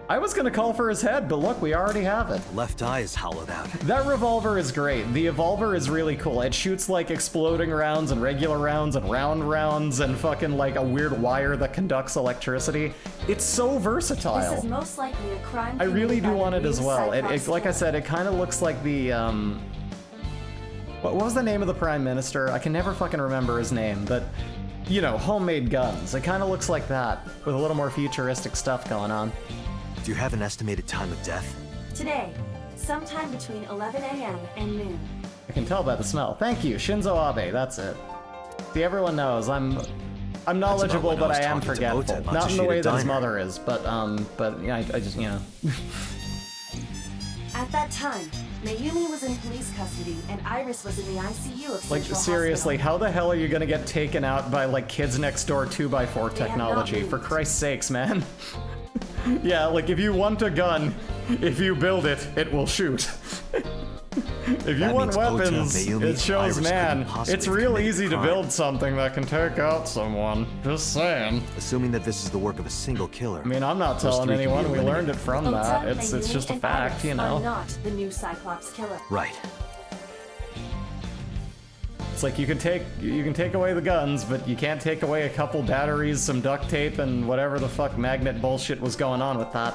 A: I was gonna call for his head, but look, we already have it.
D: Left eye is hollowed out.
A: That revolver is great. The evolver is really cool. It shoots like exploding rounds and regular rounds and round rounds and fucking like a weird wire that conducts electricity. It's so versatile.
C: This is most likely a crime.
A: I really do want it as well.
C: Cyclops
A: Like I said, it kind of looks like the what was the name of the prime minister? I can never fucking remember his name, but you know, homemade guns. It kind of looks like that with a little more futuristic stuff going on.
D: Do you have an estimated time of death?
C: Today, sometime between 11 a.m. and noon.
A: I can tell by the smell. Thank you, Shinzo Abe. That's it. See, everyone knows I'm knowledgeable, but I am forgetful. Not in the way that his mother is, but yeah, I just, you know.
C: At that time, Mayumi was in police custody and Iris was in the ICU of
A: Like,
C: Central
A: seriously,
C: Hospital.
A: how the hell are you gonna get taken out by, like, kids next door 2x4 technology? For Christ's sakes, man. Yeah, like, if you want a gun, if you build it, it will shoot. If you want weapons, it shows man. It's real easy to build something that can take out someone. Just saying.
D: Assuming that this is the work of a single killer.
A: I mean, I'm not telling anyone. We learned it from that. It's just a fact, you know.
C: Are not the new Cyclops killer.
D: Right.
A: It's like you can take away the guns, but you can't take away a couple batteries, some duct tape, and whatever the fuck magnet bullshit was going on with that.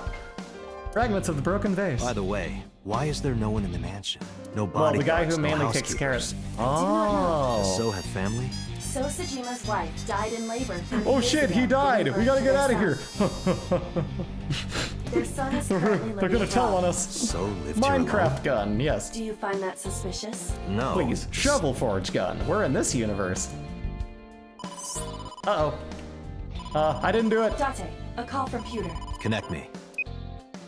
A: Fragments of the broken vase.
D: By the way, why is there no one in the mansion? No
A: Well, the guy
D: bodyguards,
A: who
D: no
A: mainly takes care of.
D: housekeepers.
A: Oh.
D: Does So have family?
C: Sosajima's wife died in labor. 3
A: Oh
C: years
A: shit,
C: ago,
A: he died!
C: giving
A: We gotta
C: birth
A: get
C: to
A: out
C: their
A: of
C: son.
A: here!
C: Their son is currently
A: They're
C: living
A: gonna tell
C: abroad.
A: on us. Minecraft gun, yes.
C: Do you find that suspicious?
D: No.
A: Please, shovel forge gun. We're in this universe. Uh-oh. I didn't do it.
C: Date, a call from Pewter.
D: Connect me.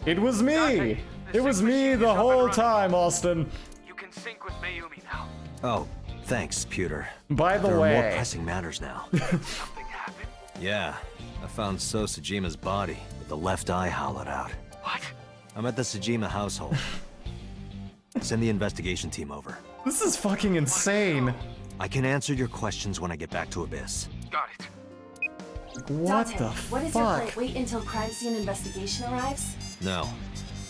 A: It was me! It was me the whole time, Austin.
J: You can sync with Mayumi now.
D: Oh, thanks, Pewter.
A: By the
D: there
A: way.
D: are more pressing matters now.
J: Something happened?
D: Yeah, I found Sosajima's body with the left eye hollowed out.
J: What?
D: I'm at the Sajima household. Send the investigation team over.
A: This is fucking insane.
D: I can answer your questions when I get back to Abyss.
J: Got it.
A: What
C: Date,
A: the
C: what is your
A: fuck?
C: plan? Wait until crime scene investigation arrives?
D: No,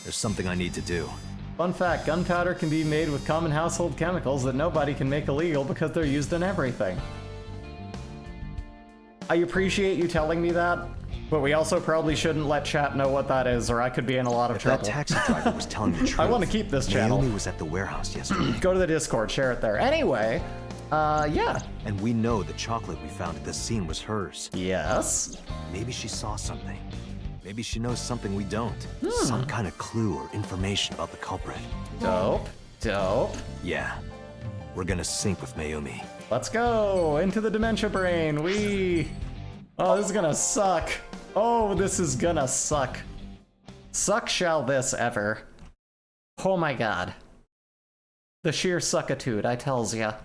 D: there's something I need to do.
A: Fun fact, gunpowder can be made with common household chemicals that nobody can make illegal because they're used in everything. I appreciate you telling me that, but we also probably shouldn't let chat know what that is, or I could be in a lot of
D: If
A: trouble.
D: that taxi driver was telling the truth,
A: I want to keep this channel.
D: Naomi was at the warehouse yesterday.
A: Go to the Discord, share it there. Anyway, yeah.
D: And we know the chocolate we found at the scene was hers.
A: Yes.
D: Maybe she saw something. Maybe she knows something we don't. Some kind of clue or information about the culprit.
A: Dope.
D: Yeah. We're gonna sync with Mayumi.
A: Let's go! Into the dementia brain! Oh, this is gonna suck. Oh, this is gonna suck. Suck shall this ever. Oh my god. The sheer suckitude, I tells ya.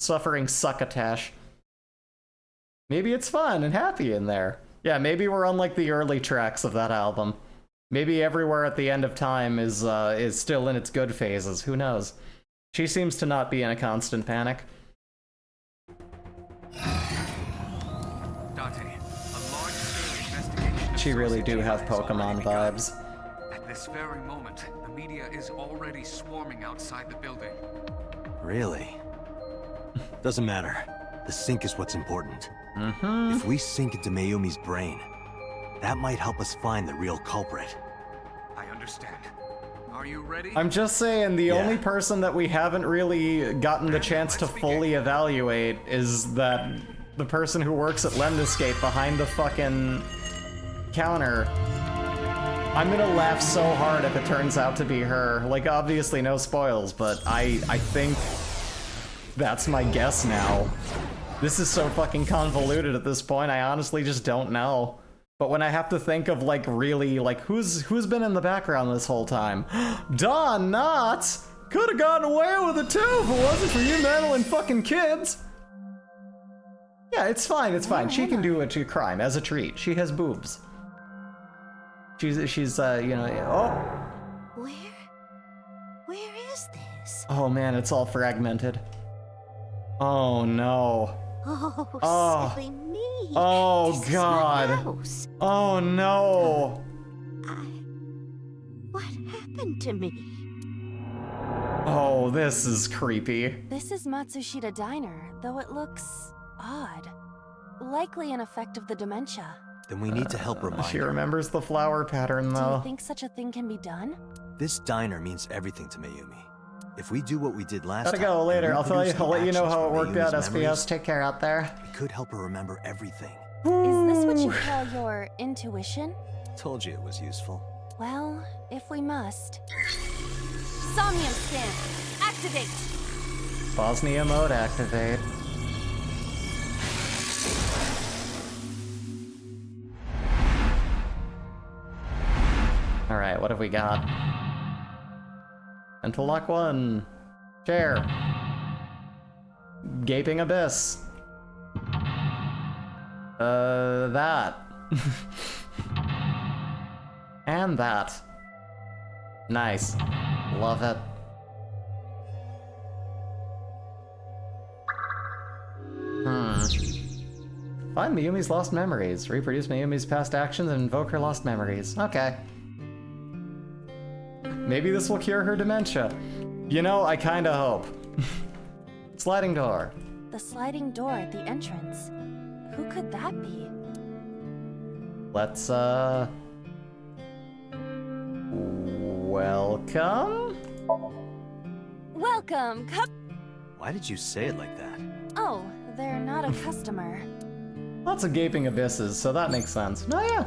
A: Suffering succotash. Maybe it's fun and happy in there. Yeah, maybe we're on like the early tracks of that album. Maybe Everywhere at the End of Time is still in its good phases, who knows? She seems to not be in a constant panic. She really do have Pokemon vibes.
P: At this very moment, the media is already swarming outside the building.
D: Really? Doesn't matter. The sync is what's important.
A: Mm-hmm.
D: If we sync into Mayumi's brain, that might help us find the real culprit.
P: I understand. Are you ready?
A: I'm just saying, the only person that we haven't really gotten the chance to fully evaluate is that the person who works at Lemniscape behind the fucking counter. I'm gonna laugh so hard if it turns out to be her. Like, obviously no spoils, but I think that's my guess now. This is so fucking convoluted at this point, I honestly just don't know. But when I have to think of, like, really, like, who's been in the background this whole time? Don Knotts! Could've gotten away with it too if it wasn't for you meddling fucking kids! Yeah, it's fine, it's fine. She can do a crime as a treat. She has boobs. She's you know,
M: Where is this?
A: Oh man, it's all fragmented. Oh no.
M: Oh, silly me.
A: Oh
M: This
A: god.
M: Is my house.
A: Oh no.
M: What happened to me?
A: Oh, this is creepy.
L: This is Matsushita Diner, though it looks odd. Likely an effect of the dementia.
D: Then we need to help remind
A: She
D: her.
A: remembers the flower pattern
L: Do
A: though.
L: you think such a thing can be done?
D: This diner means everything to Mayumi. If we do what we did last
A: Gotta
D: time,
A: go later.
D: and
A: I'll let you know
D: reproduce the
A: how it worked out,
D: actions from
A: SPS.
D: Mayumi's
A: Take care out there.
D: It could help her remember everything.
L: Is this what you call your intuition?
D: Told you it was useful.
L: Well, if we must. Somnium scan. Activate.
A: Bosnia mode activate. Alright, what have we got? Mental lock 1. Chair. Gaping abyss. That. And that. Nice. Love it. Find Mayumi's lost memories. Reproduce Mayumi's past actions and invoke her lost memories. Okay. Maybe this will cure her dementia. You know, I kinda hope. Sliding door.
L: The sliding door at the entrance. Who could that be?
A: Let's, welcome?
L: Welcome,
D: Why did you say it like that?
L: Oh, they're not a customer.
A: Lots of gaping abysses, so that makes sense. Oh yeah,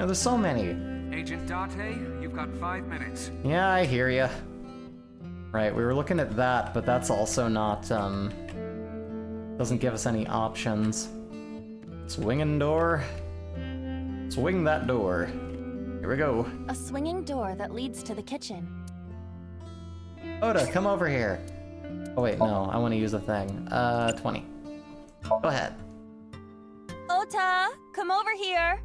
A: there's so many.
P: Agent Date, you've got 5 minutes.
A: Yeah, I hear ya. Right, we were looking at that, but that's also not, doesn't give us any options. Swinging door. Swing that door. Here we go.
L: A swinging door that leads to the kitchen.
A: Oda, come over here. Oh wait, no, I want to use a thing. 20. Go ahead.
L: Ota, come over here.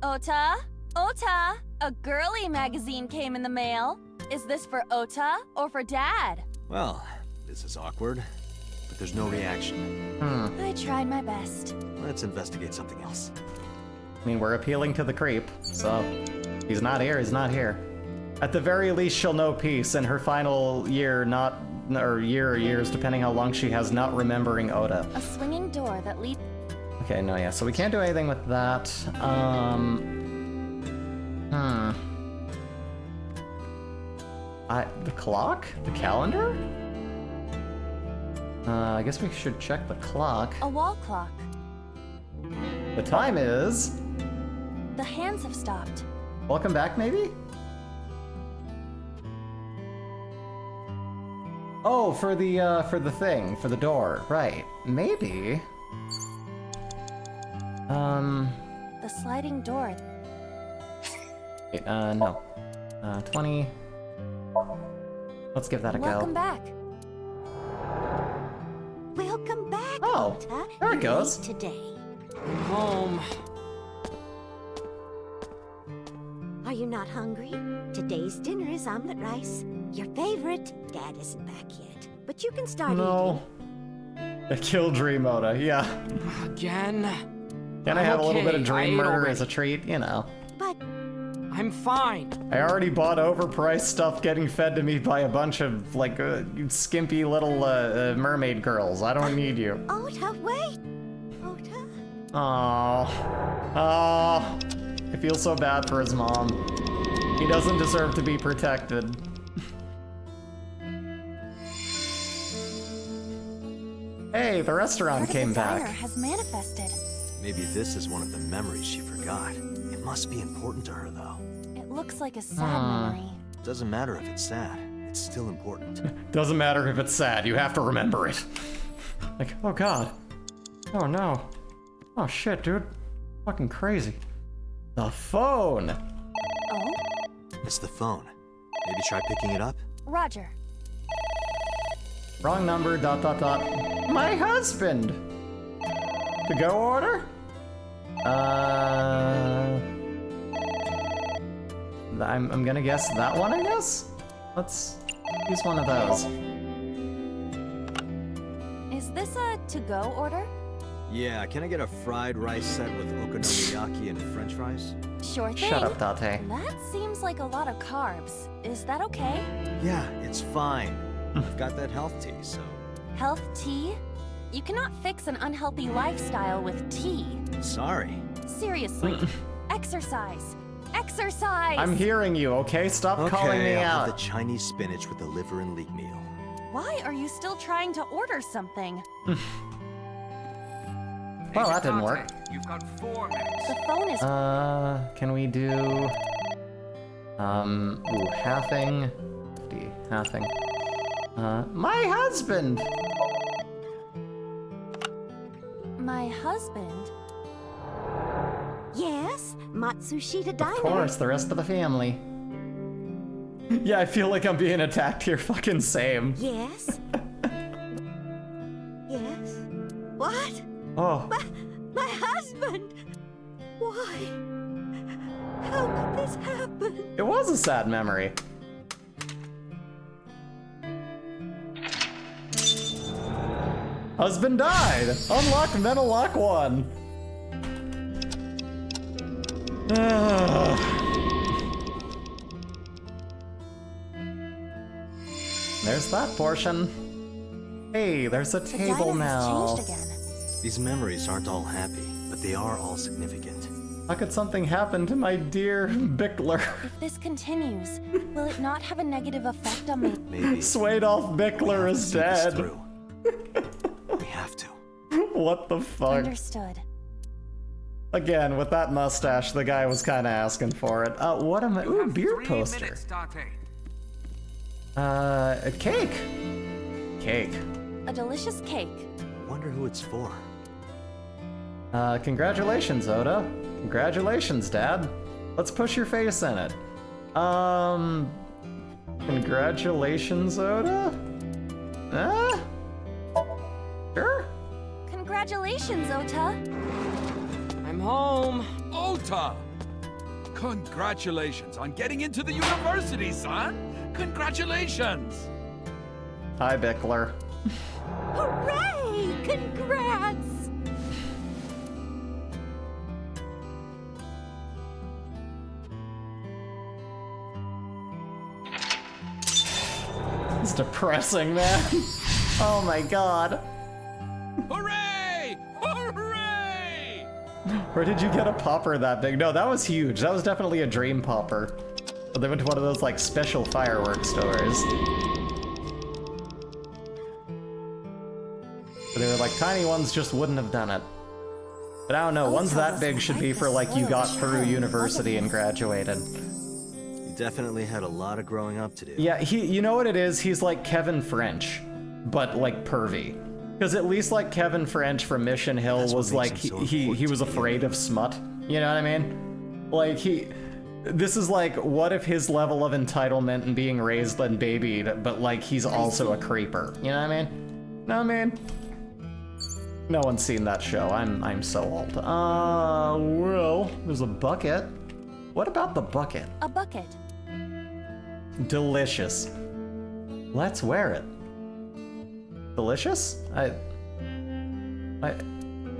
L: Ota, Ota, a girly magazine came in the mail. Is this for Ota or for Dad?
D: Well, this is awkward, but there's no reaction.
L: I tried my best.
D: Let's investigate something else.
A: I mean, we're appealing to the creep, so he's not here, he's not here. At the very least, she'll know peace in her final year, or years, depending how long she has not remembering Oda.
L: A swinging door that leads...
A: Okay, no, yeah, so we can't do anything with that. The clock? The calendar? I guess we should check the clock.
L: A wall clock.
A: The time is...
L: The hands have stopped.
A: Welcome back, maybe? Oh, for the thing, for the door, right? Maybe.
L: The sliding door.
A: No. 20. Let's give that a
L: Welcome
A: go.
L: back.
M: Welcome back,
A: Oh,
M: Ota.
A: there it
M: You're
A: goes.
M: late today.
J: I'm home.
M: Are you not hungry? Today's dinner is omelet rice. Your favorite. Dad isn't back yet, but you can start
A: No. A kill dream Oda, yeah.
J: Again?
A: Can I have a little bit of
J: okay,
A: dream
J: I ate
A: murder
J: already.
A: as a treat? You know.
M: But
J: I'm fine.
A: I already bought overpriced stuff getting fed to me by a bunch of, like, skimpy little mermaid girls. I don't need you.
M: Ota, wait. Ota.
A: Aww. Aww. I feel so bad for his mom. He doesn't deserve to be protected. Hey, the restaurant came
L: Fire
A: back.
L: has manifested.
D: Maybe this is one of the memories she forgot. It must be important to her, though.
L: It looks like a sad memory.
D: Doesn't matter if it's sad. It's still important.
A: Doesn't matter if it's sad, you have to remember it. Like, oh god. Oh no. Oh shit, dude. Fucking crazy. The phone!
L: Oh?
D: It's the phone. Maybe try picking it up?
L: Roger.
A: Wrong number, ... My husband! To go order? I'm gonna guess that one, I guess? Let's use one of those.
L: Is this a to-go order?
D: Yeah, can I get a fried rice set with okonomiyaki and french fries?
L: Sure thing.
A: Shut up, Date.
L: That seems like a lot of carbs. Is that okay?
D: Yeah, it's fine. I've got that health tea, so...
L: Health tea? You cannot fix an unhealthy lifestyle with tea.
D: Sorry.
L: Seriously. Exercise. Exercise!
A: I'm hearing you, okay? Stop calling me
D: I'll
A: out.
D: have the Chinese spinach with the liver and leek meal.
L: Why are you still trying to order something?
A: Well, that didn't work.
Q: You've got 4 minutes.
L: The phone is...
A: Can we do... ooh, halving. 50, halving. My husband!
L: My husband?
M: Yes, Matsushita Diner.
A: Of course, the rest of the family. Yeah, I feel like I'm being attacked here, fucking same.
M: Yes. Yes. What?
A: Oh.
M: My husband! Why? How could this happen?
A: It was a sad memory. Husband died! Unlock Mental Lock 1! There's that portion. Hey, there's a table now.
L: Changed again.
D: These memories aren't all happy, but they are all significant.
A: How could something happen to my dear Bickler?
L: If this continues, will it not have a negative effect on me?
D: Maybe.
A: Swaydolf Bickler is dead.
D: We have to.
A: What the fuck?
L: Understood.
A: Again, with that mustache, the guy was kind of asking for it. What am I? Ooh, beer poster. A cake. Cake.
L: A delicious cake.
D: Wonder who it's for.
A: Congratulations, Oda. Congratulations, Dad. Let's push your face in it. Congratulations, Oda? Sure?
L: Congratulations, Ota.
J: I'm home.
Q: Ota! Congratulations on getting into the university, son! Congratulations!
A: Hi, Bickler.
M: Hooray! Congrats!
A: It's depressing, man. Oh my god.
Q: Hooray! Hooray!
A: Where did you get a popper that big? No, that was huge. That was definitely a dream popper. But they went to one of those, like, special fireworks stores. But they were like, tiny ones just wouldn't have done it. But I don't know, ones that big should be for like you got through
D: child,
A: university and graduated.
D: You definitely had a lot of growing up to do.
A: Yeah, you know what it is? He's like Kevin French, but like pervy. Because at least like Kevin French from Mission Hill was like, he was afraid of smut. You know what I mean? Like this is like, what if his level of entitlement and being raised and babied, but like he's also a creeper. You know what I mean? Know what I mean? No one's seen that show. I'm so old. Well, there's a bucket. What about the bucket?
L: A bucket.
A: Delicious. Let's wear it. Delicious? It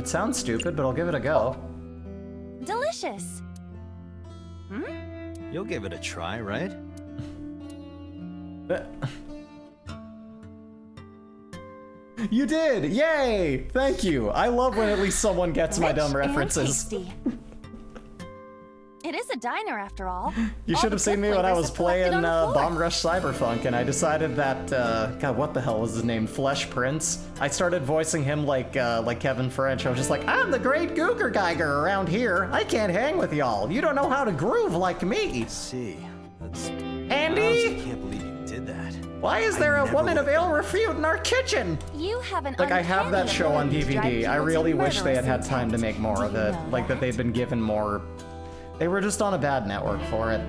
A: sounds stupid, but I'll give it a go.
L: Delicious.
D: You'll give it a try, right?
A: You did! Yay! Thank you. I love when at least someone gets my dumb
L: Rich and
A: references.
L: tasty. It is a diner, after all.
A: You
L: All
A: should
L: the
A: have seen
L: good
A: me when I
L: flavors
A: was
L: are collected
A: playing
L: on the floor.
A: Bomb Rush Cyberpunk, and I decided that, God, what the hell was his name? Flesh Prince? I started voicing him like Kevin French. I was just like, I'm the great Googer Geiger around here. I can't hang with y'all. You don't know how to groove like me.
D: See, that's...
A: Andy?
D: I can't believe you did that.
A: Why is there a woman of ill repute in our kitchen?
L: You have an
A: Like, I have that
L: uncanny
A: show on
L: ability to drive
A: DVD. I
L: people
A: really
L: to
A: wish they had had
L: murderous
A: time to make more of it. Like, that they'd been given more... They were just on a bad network for it.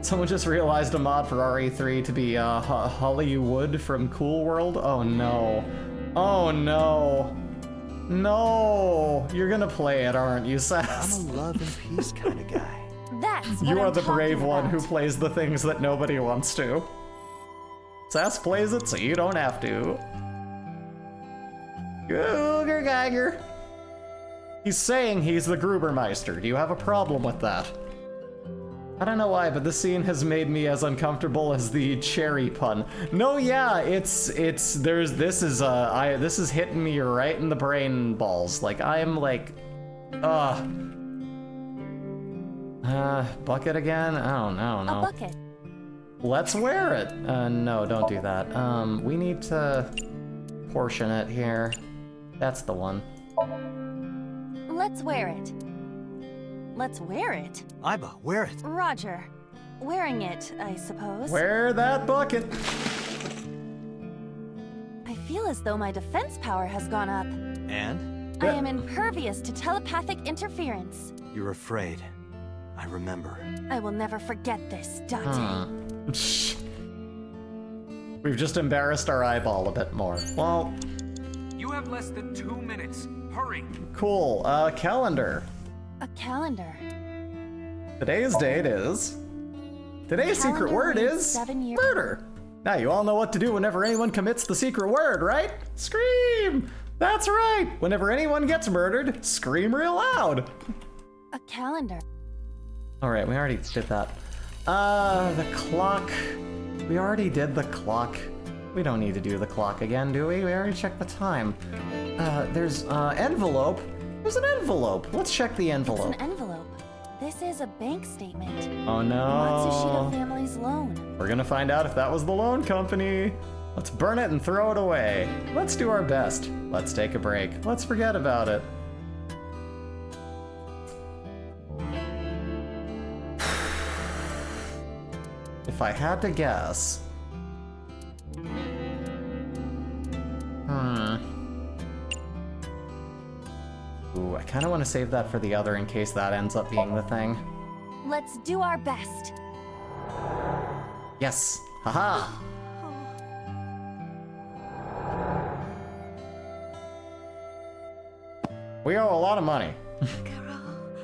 A: Someone just realized a mod for RE3 to be Hollywood from Cool World. Oh no. Oh no. No. You're gonna play it, aren't you, Sass?
D: I'm a love and peace kind of guy.
L: That's what
A: You are
L: I'm
A: the brave
L: talking
A: one
L: about.
A: who plays the things that nobody wants to. Sass plays it so you don't have to. Googer Geiger. He's saying he's the Grubermeister. Do you have a problem with that? I don't know why, but this scene has made me as uncomfortable as the cherry pun. No, yeah, this is hitting me right in the brain balls. Like, I'm like, bucket again? Oh, no.
L: A bucket.
A: Let's wear it. No, don't do that. We need to portion it here. That's the one.
L: Let's wear it. Let's wear it.
D: Iba, wear it.
L: Roger. Wearing it, I suppose.
A: Wear that bucket.
L: I feel as though my defense power has gone up.
D: And?
L: I am impervious to telepathic interference.
D: You're afraid. I remember.
L: I will never forget this, Dante.
A: We've just embarrassed our eyeball a bit more. Well,
Q: You have less than 2 minutes. Hurry.
A: cool. Calendar.
L: A calendar.
A: Today's date is... Today's secret
L: Calendar
A: word
L: reads
A: is...
L: 7 years.
A: Murder. Now you all know what to do whenever anyone commits the secret word, right? Scream! That's right! Whenever anyone gets murdered, scream real loud!
L: A calendar.
A: Alright, we already did that. The clock. We already did the clock. We don't need to do the clock again, do we? We already checked the time. There's, envelope. There's an envelope. Let's check the envelope.
L: It's an envelope. This is a bank statement.
A: Oh no.
L: Matsushita family's loan.
A: We're gonna find out if that was the loan company. Let's burn it and throw it away. Let's do our best. Let's take a break. Let's forget about it. If I had to guess... Ooh, I kind of want to save that for the other in case that ends up being the thing.
L: Let's do our best.
A: Yes! Haha! We owe a lot of money.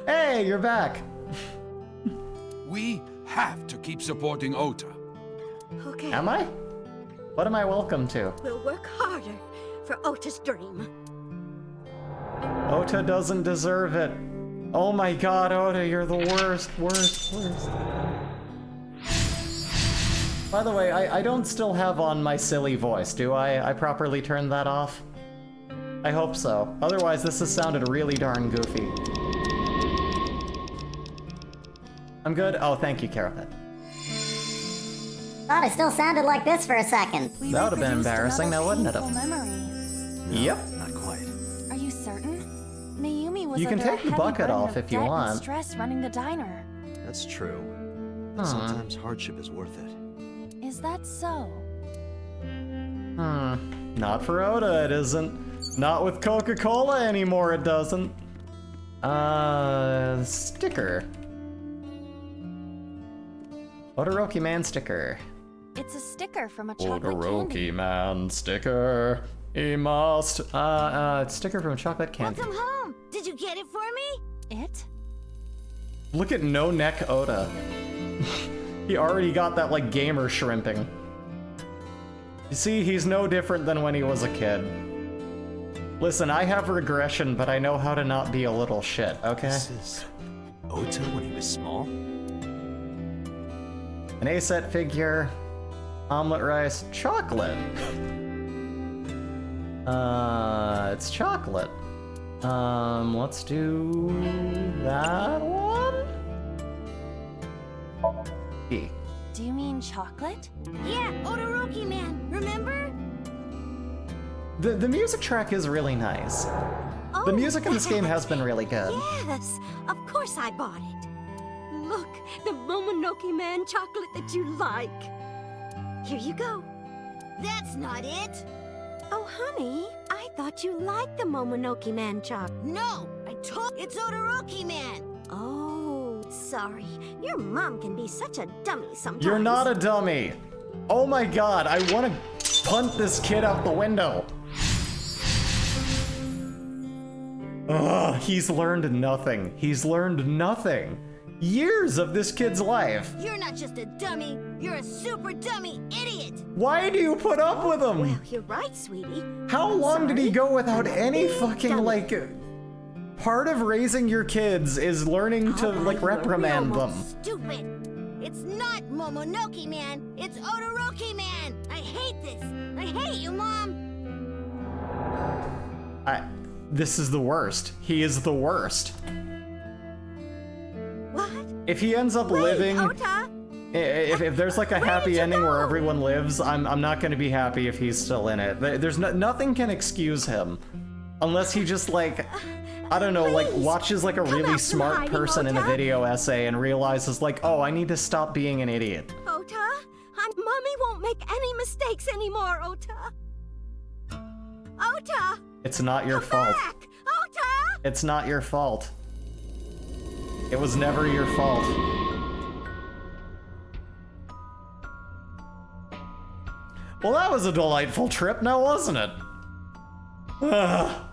A: Hey, you're back!
Q: We have to keep supporting Ota.
M: Okay.
A: Am I? What am I welcome to?
M: We'll work harder for Ota's dream.
A: Ota doesn't deserve it. Oh my god, Ota, you're the worst. By the way, I don't still have on my silly voice, do I? I properly turned that off? I hope so. Otherwise, this has sounded really darn goofy. I'm good? Oh, thank you, Carapet.
B: Thought I still sounded like this for a second.
A: That would have been embarrassing, now wouldn't it have?
L: Memory.
A: Yep.
D: Not quite.
L: Are you certain? Mayumi was
A: You can
L: under a
A: take the
L: heavy
A: bucket
L: burden
A: off
L: of
A: if you
L: debt and
A: want.
L: stress running the diner.
D: That's true. But sometimes hardship is worth it.
L: Is that so?
A: Not for Oda, it isn't. Not with Coca-Cola anymore, it doesn't. Sticker. Todoroki Man sticker.
L: It's a sticker from a chocolate candy.
A: Todoroki Man sticker. He must. Sticker from chocolate candy.
M: Welcome home. Did you get it for me?
L: It?
A: Look at No Neck Oda. He already got that, like, gamer shrimping. You see, he's no different than when he was a kid. Listen, I have regression, but I know how to not be a little shit, okay?
D: This is Ota when he was small?
A: An A-set figure, omelet rice, chocolate. It's chocolate. Let's do that one? B.
L: Do you mean chocolate?
M: Yeah, Todoroki Man, remember?
A: The music track is really nice. The music in this game has been really good.
M: Yes, of course I bought it. Look, the Momonoke Man chocolate that you like. Here you go. That's not it. Oh, honey, I thought you liked the Momonoke Man chocolate. No, I told it's Todoroki Man. Oh, sorry. Your mom can be such a dummy sometimes.
A: You're not a dummy. Oh my god, I want to punt this kid out the window. Ugh, he's learned nothing. He's learned nothing. Years of this kid's life.
M: You're not just a dummy. You're a super dummy idiot.
A: Why do you put up with him?
M: Well, you're right, sweetie.
A: How long did he go without any fucking, like... Part of raising your kids is learning to, like, reprimand them.
M: Stupid. It's not Momonoke Man. It's Todoroki Man. I hate this. I hate you, Mom.
A: This is the worst. He is the worst.
M: What?
A: If he ends up living...
M: Ota?
A: If there's like a happy ending where everyone lives, I'm not going to be happy if he's still in it. There's nothing can excuse him. Unless he just like... I don't know, like, watches like a really smart person in a video essay and realizes like, oh, I need to stop being an idiot.
M: Ota? Mommy won't make any mistakes anymore, Ota. Ota!
A: It's not your fault.
M: Back! Ota!
A: It's not your fault. It was never your fault. Well, that was a delightful trip, now wasn't it? Ugh.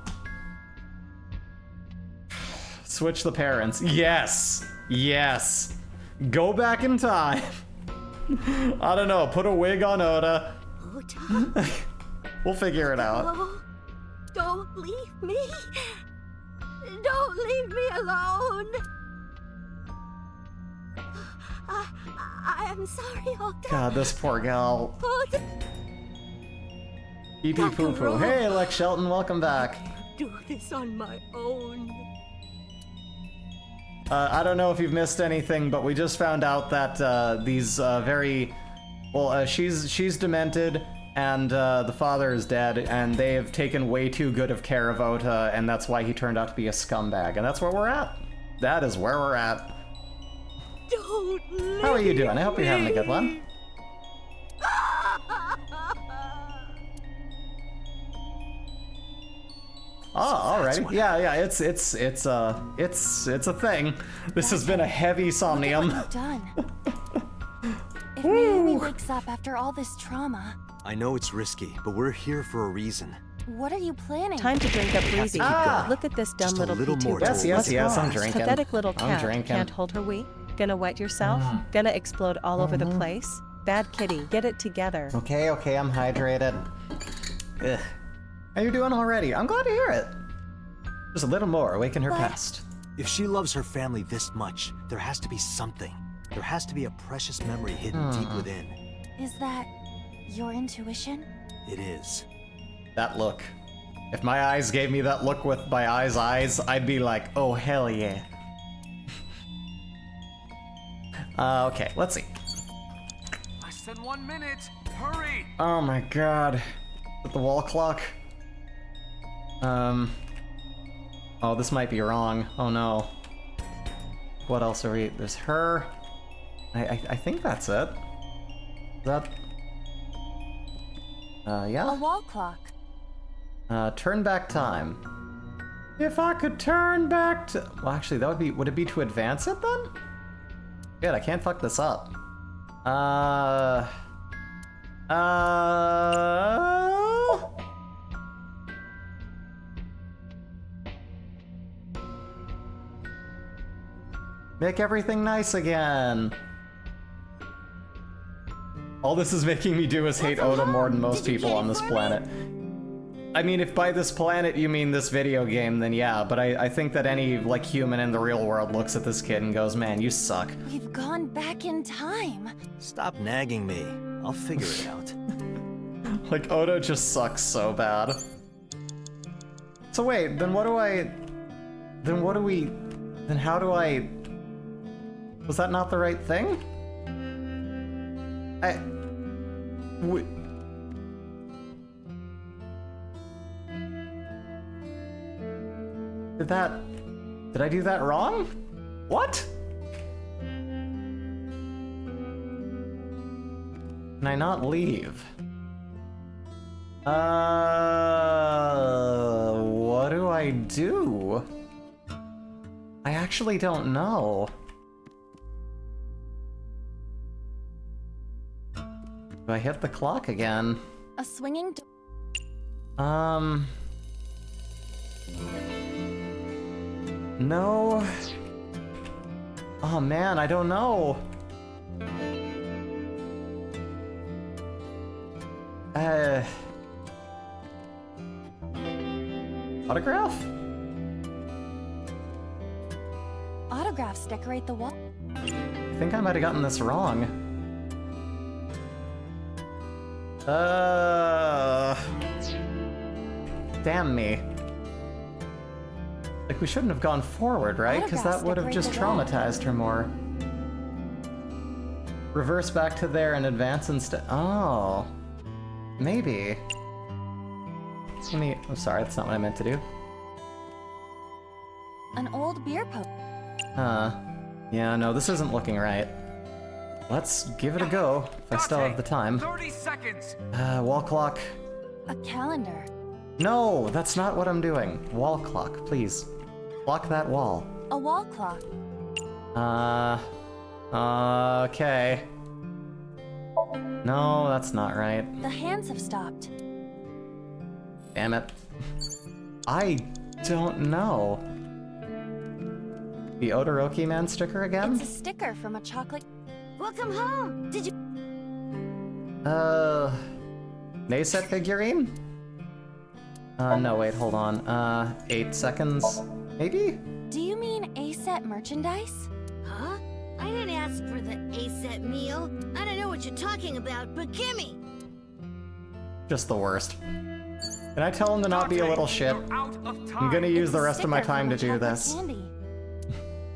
A: Switch the parents. Yes! Yes! Go back in time. I don't know, put a wig on Oda.
M: Ota?
A: We'll figure it out.
M: Oh, don't leave me. Don't leave me alone. I am sorry, Ota.
A: God, this poor gal.
M: Ota.
A: Pee pee poo poo. Hey, Lex Shelton, welcome back.
M: Do this on my own.
A: I don't know if you've missed anything, but we just found out that these she's demented, and the father is dead, and they have taken way too good of care of Ota, and that's why he turned out to be a scumbag, and that's where we're at. That is where we're at.
M: Don't leave
A: How are you doing? I hope you're having a good one. Oh, alrighty. Yeah, it's a thing. This has been a heavy Somnium.
L: What have you done? If Naomi wakes up after all this trauma...
D: I know it's risky, but we're here for a reason.
L: What are you planning?
F: Time to drink up Breezy. Look at this dumb
D: Just a
F: little
D: little more
F: P2.
A: Yes, I'm drinking.
F: Pathetic little
A: I'm
F: cat.
A: drinking.
F: Can't hold her wee. Gonna wet yourself. Gonna explode all over the place. Bad kitty. Get it together.
A: Okay, I'm hydrated. Ugh. How you doing already? I'm glad to hear it. Just a little more, awaken her past.
D: If she loves her family this much, there has to be something. There has to be a precious memory hidden deep within.
L: Is that your intuition?
D: It is.
A: That look. If my eyes gave me that look with my eyes, I'd be like, oh hell yeah. Okay, let's see.
P: Less than 1 minute. Hurry!
A: Oh my god. With the wall clock. Oh, this might be wrong. Oh no. What else are we... There's her. I think that's it. Is that... yeah?
L: A wall clock.
A: Turn back time. If I could turn back to... Well, actually, that would be... Would it be to advance it, then? Good, I can't fuck this up. Make everything nice again. All this is making me do is hate Oda more than most people on this planet. I mean, if by this planet you mean this video game, then yeah, but I think that any, like, human in the real world looks at this kid and goes, man, you suck.
L: We've gone back in time.
D: Stop nagging me. I'll figure it out.
A: Like, Oda just sucks so bad. So wait, then what do I... Then what do we... Then how do I... Was that not the right thing? Did I do that wrong? What? Can I not leave? What do I do? I actually don't know. Do I hit the clock again?
L: A swinging door.
A: No. Oh man, I don't know. Autograph?
L: Autographs decorate the wall.
A: I think I might have gotten this wrong. Damn me. Like, we shouldn't have gone forward, right? Because that would have just traumatized her more. Reverse back to there and advance instead. Oh. Maybe. I'm sorry, that's not what I meant to do.
L: An old beer pump.
A: Yeah, no, this isn't looking right. Let's give it a go, if I still have the time.
T: 30 seconds!
A: Wall clock.
L: A calendar.
A: No, that's not what I'm doing. Wall clock, please. Block that wall.
L: A wall clock.
A: Okay. No, that's not right.
L: The hands have stopped.
A: Damn it. I don't know. The Odoroki Man sticker again?
L: It's a sticker from a chocolate...
M: Welcome home! Did you...
A: Nayset figurine? No, wait, hold on. 8 seconds, maybe?
L: Do you mean A-set merchandise?
M: Huh? I didn't ask for the A-set meal. I don't know what you're talking about, but gimme!
A: Just the worst. Can I tell him to not be a little shit? I'm gonna use the rest of my time to do this.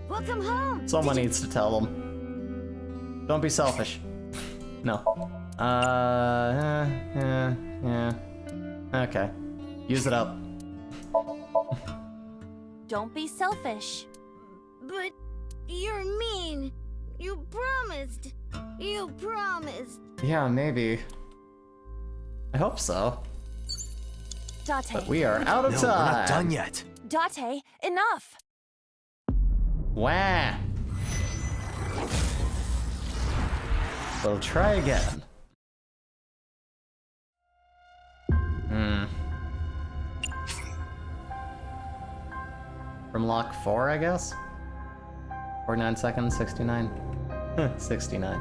M: Welcome home!
A: Someone needs to tell them. Don't be selfish. No. Yeah. Okay. Use it up.
L: Don't be selfish.
M: But you're mean. You promised. You promised.
A: Yeah, maybe. I hope so.
L: Date.
A: But we are out of time.
D: No, we're not done yet.
L: Date, enough.
A: Wah. We'll try again. From lock 4, I guess? 49 seconds, 69. 69.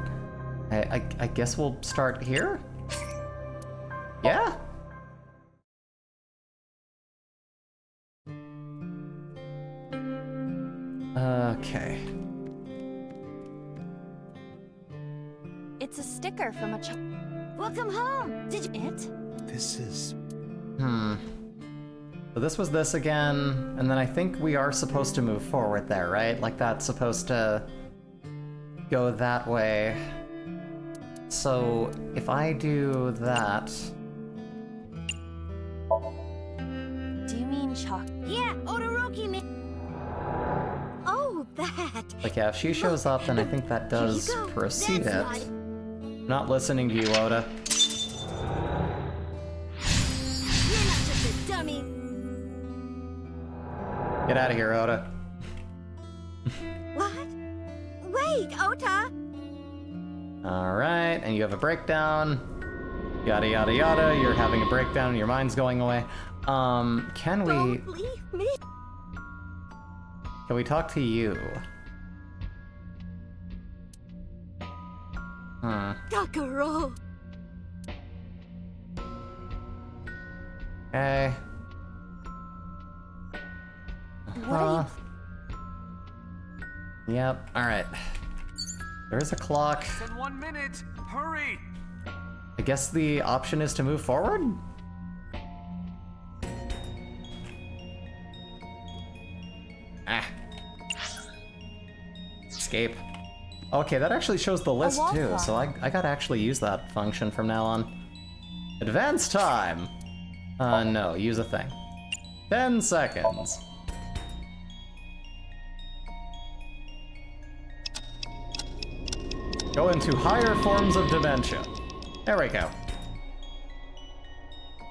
A: I guess we'll start here? Yeah? Okay.
L: It's a sticker from a
M: Welcome home! Did you...
D: This is...
A: So this was this again, and then I think we are supposed to move forward there, right? Like that's supposed to go that way. So if I do that...
L: Do you mean chalk?
M: Yeah, Odoroki
A: Like, yeah, if she shows up, then I think that does proceed it. Not listening to you, Oda.
M: You're not just a dummy.
A: Get out of here, Oda.
M: What? Wait, Ota!
A: Alright, and you have a breakdown. Yada yada yada, you're having a breakdown, your mind's going away. Can we...
M: Don't leave me.
A: Can we talk to you?
M: Kakaro.
A: Okay.
M: What are
A: Yep, alright. There is a clock.
T: In 1 minute, hurry!
A: I guess the option is to move forward? Ah. Escape. Okay, that actually shows the list too, so I gotta actually use that function from now on. Advance time! No, use a thing. 10 seconds. Go into higher forms of dementia. There we go.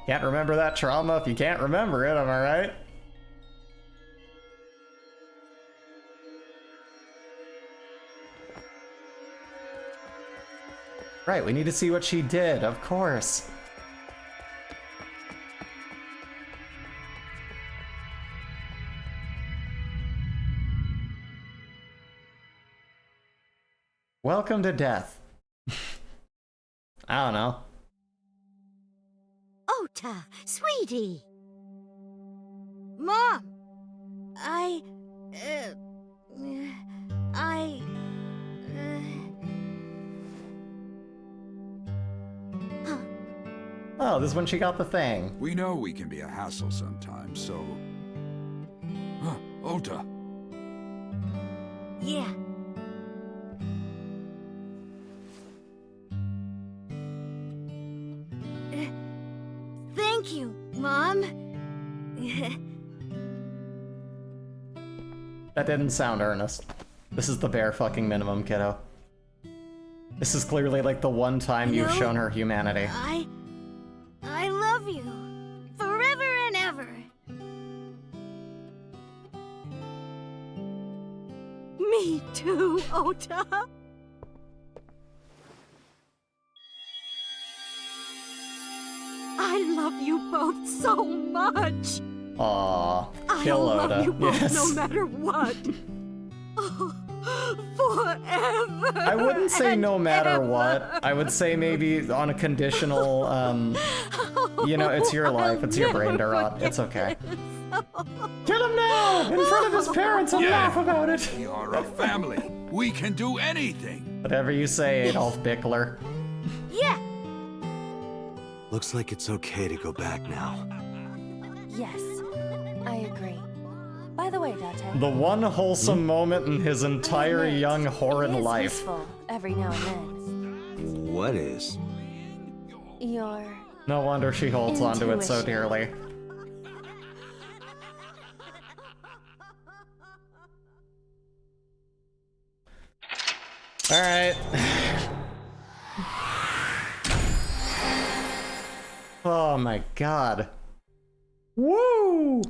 A: Can't remember that trauma if you can't remember it, am I right? Right, we need to see what she did, of course. Welcome to death. I don't know.
M: Ota, sweetie. Mom!
A: Oh, this is when she got the thing.
Q: We know we can be a hassle sometimes, so... Ota.
M: Yeah. Thank you, Mom.
A: That didn't sound earnest. This is the bare fucking minimum, kiddo. This is clearly like the one time you've shown her humanity.
M: I love you. Forever and ever. Me too, Ota. I love you both so much.
A: Aww, kill
M: I'll
A: Oda.
M: love you both
A: Yes.
M: no matter what. Oh, forever.
A: I wouldn't say no matter
M: ever.
A: what. I would say maybe on a conditional, you know, it's your life, it's your brain to rot. It's okay. Kill him now! In front of his parents and laugh about it!
Q: We are a family. We can do anything.
A: Whatever you say, Adolf Bickler.
M: Yeah.
D: Looks like it's okay to go back now.
L: Yes, I agree. By the way, Date.
A: The one wholesome moment in his entire young horrid
L: it is
A: life.
L: Useful every now and then.
D: What is?
L: Your
A: No wonder she holds onto it so
L: intuition.
A: dearly. Alright. Oh my god. Woo!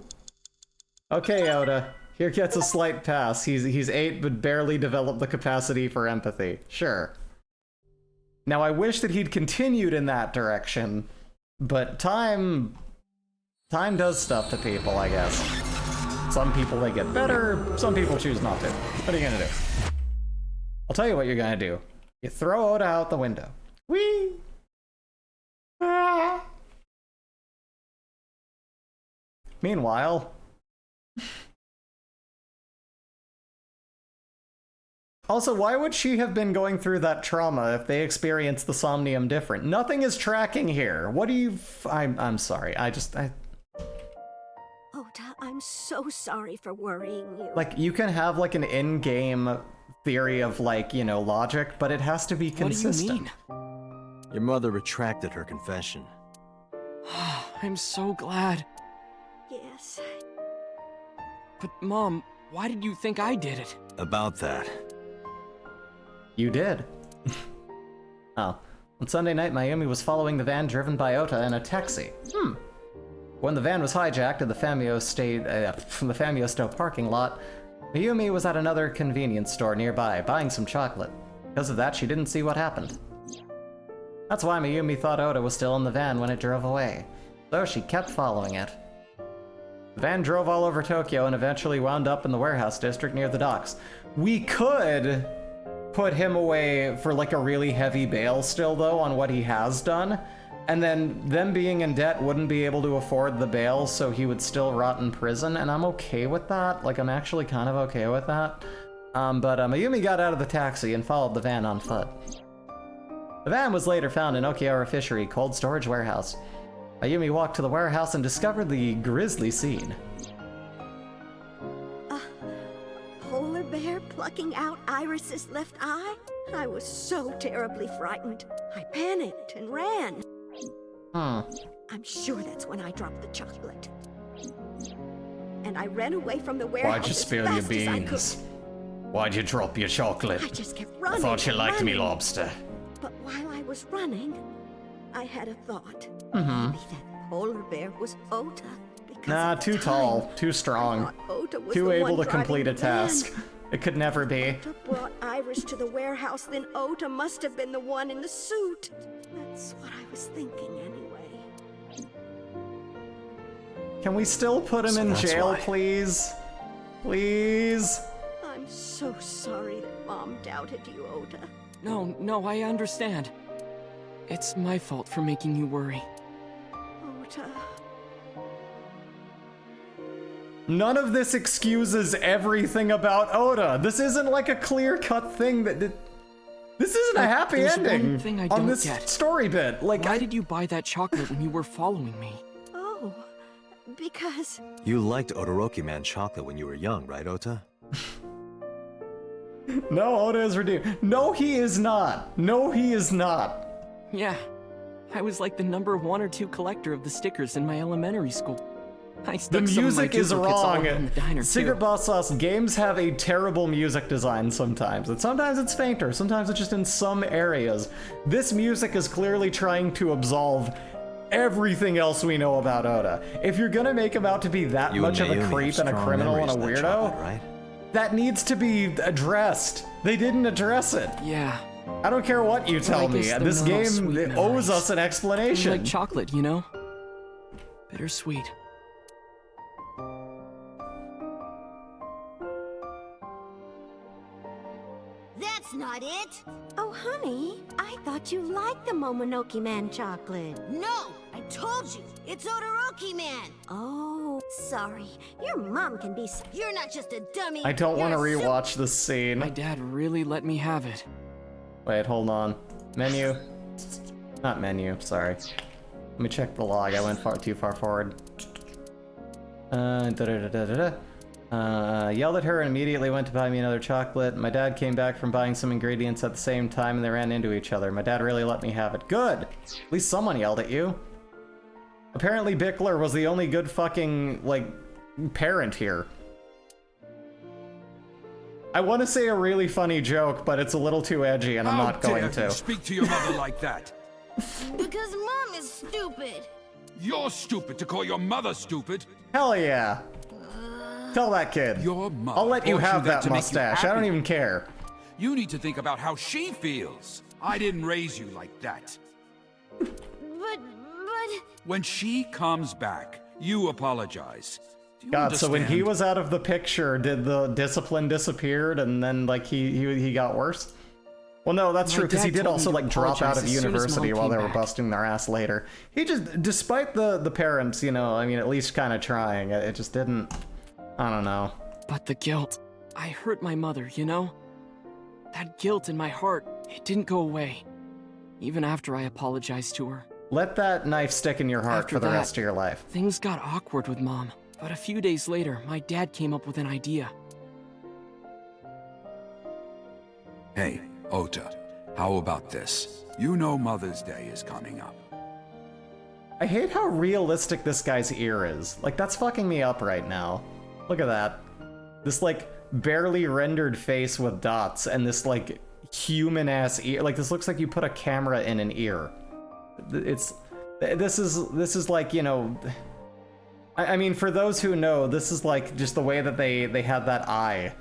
A: Okay, Oda. Here gets a slight pass. He's 8 but barely developed the capacity for empathy. Sure. Now I wish that he'd continued in that direction, but time does stuff to people, I guess. Some people they get better, some people choose not to. What are you gonna do? I'll tell you what you're gonna do. You throw Oda out the window. Whee! Ah. Meanwhile... Also, why would she have been going through that trauma if they experienced the Somnium different? Nothing is tracking here. What do you... I'm sorry.
M: Ota, I'm so sorry for worrying you.
A: Like, you can have, like, an in-game theory of, like, you know, logic, but it has to be consistent.
D: What do you mean? Your mother retracted her confession.
J: I'm so glad.
M: Yes.
J: But Mom, Why did you think I did it?
D: About that.
A: You did. Oh. On Sunday night, Mayumi was following the van driven by Ota in a taxi. When the van was hijacked at the from the Famio Stowe parking lot, Mayumi was at another convenience store nearby, buying some chocolate. Because of that, she didn't see what happened. That's why Mayumi thought Ota was still in the van when it drove away. So she kept following it. The van drove all over Tokyo and eventually wound up in the warehouse district near the docks. We could put him away for like a really heavy bail still though on what he has done, and then them being in debt wouldn't be able to afford the bail, so he would still rot in prison, and I'm okay with that. Like, I'm actually kind of okay with that. But Mayumi got out of the taxi and followed the van on foot. The van was later found in Okiura Fishery Cold Storage Warehouse. Mayumi walked to the warehouse and discovered the grisly scene.
M: Polar bear plucking out Iris's left eye? I was so terribly frightened. I panicked and ran. I'm sure that's when I dropped the chocolate. And I ran away from the warehouse.
A: Why'd you spill your beans? Why'd you drop your chocolate?
M: I just kept running.
A: I thought you liked me
M: running.
A: lobster.
M: But while I was running, I had a thought.
A: Mm-hmm.
M: Maybe that polar bear was Ota.
A: Nah, too tall, too strong, too able to complete a task. It could never be.
M: Ota brought Iris to the warehouse, then Ota must have been the one in the suit. That's what I was thinking anyway.
A: Can we still put him in jail, please? Please?
M: I'm so sorry that Mom doubted you, Ota.
J: No, I understand. It's my fault for making you worry.
M: Ota.
A: None of this excuses everything about Ota. This isn't like a clear-cut thing that... This isn't a happy ending
J: one thing I
A: on
J: don't
A: this
J: get.
A: story bit. Like,
J: why did you buy that chocolate when you were following me?
M: Oh, because...
D: You liked Todoroki Man chocolate when you were young, right, Ota?
A: No, Ota is redeemed. No, he is not. No, he is not.
J: Yeah, I was like the number 1 or 2 collector of the stickers in my elementary school.
A: The music is wrong.
J: Diner
A: Secret
J: too.
A: Boss Sauce games have a terrible music design sometimes. And sometimes it's fainter, sometimes it's just in some areas. This music is clearly trying to absolve everything else we know about Ota. If you're gonna make him out to be that much of a creep and a criminal and a weirdo,
D: right?
A: that needs to be addressed. They didn't address it.
J: Yeah.
A: I don't care what you tell me. This game owes us an explanation.
J: Like chocolate, you know? Bittersweet.
M: That's not it! Oh, honey, I thought you liked the Momonoke Man chocolate.
U: No! I told you! It's Todoroki Man!
M: Oh, sorry. Your mom can be...
U: You're not just a dummy!
A: I don't want to rewatch this scene.
J: My dad really let me have it.
A: Wait, hold on. Menu. Not menu, sorry. Let me check the log. I went too far forward. Yelled at her and immediately went to buy me another chocolate. My dad came back from buying some ingredients at the same time and they ran into each other. My dad really let me have it. Good! At least someone yelled at you. Apparently Bickler was the only good fucking, like, parent here. I want to say a really funny joke, but it's a little too edgy and I'm not going to.
Q: Speak to your mother like that.
U: Because Mom is stupid!
Q: You're stupid to call your mother stupid.
A: Hell yeah. Tell that kid.
Q: Your mother
A: I'll let you
Q: bought
A: have that
Q: to make you
A: mustache. I don't
Q: happy.
A: even care.
Q: You need to think about how she feels. I didn't raise you like that.
U: But...
Q: When she comes back, you apologize. Do you
A: God, so when he
Q: understand?
A: was out of the picture, did the discipline disappeared and then like he got worse? Well, no, that's
J: My
A: true because he
J: dad
A: did
J: told
A: also
J: me to
A: like drop out
J: apologize
A: of
J: as soon as
A: university
J: Mom
A: while they
J: came
A: were
J: back.
A: busting their ass later. He just, despite the parents, you know, I mean, at least kind of trying, it just didn't. I don't know.
J: But the guilt. I hurt my mother, you know? That guilt in my heart, it didn't go away. Even after I apologized to her.
A: Let that knife stick in your heart
J: After
A: for the
J: that,
A: rest of your life.
J: Things got awkward with Mom. But a few days later, my dad came up with an idea.
Q: Hey, Ota, how about this? You know Mother's Day is coming up.
A: I hate how realistic this guy's ear is. Like, that's fucking me up right now. Look at that. This like barely rendered face with dots and this like human ass ear. Like this looks like you put a camera in an ear. This is like, you know, I mean, for those who know, this is like just the way that they had that eye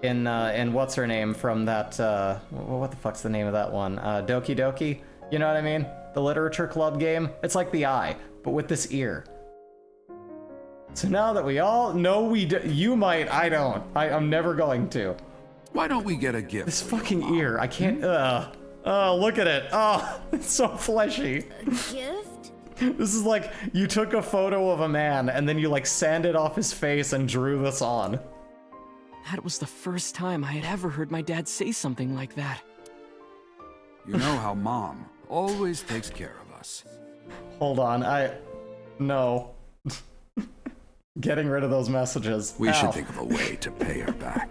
A: in what's her name from that what the fuck's the name of that one? Doki Doki. You know what I mean? The literature club game. It's like the eye, but with this ear. So now that we all know you might, I don't. I'm never going to.
Q: Why don't we get a gift?
A: This fucking ear, I can't, oh, look at it. Oh, it's so fleshy.
U: A gift?
A: This is like, you took a photo of a man and then you like sanded off his face and drew this on.
J: That was the first time I had ever heard my dad say something like that.
Q: You know how Mom always takes care of us.
A: Hold on, no. Getting rid of those messages.
Q: We should think of a way to pay her back.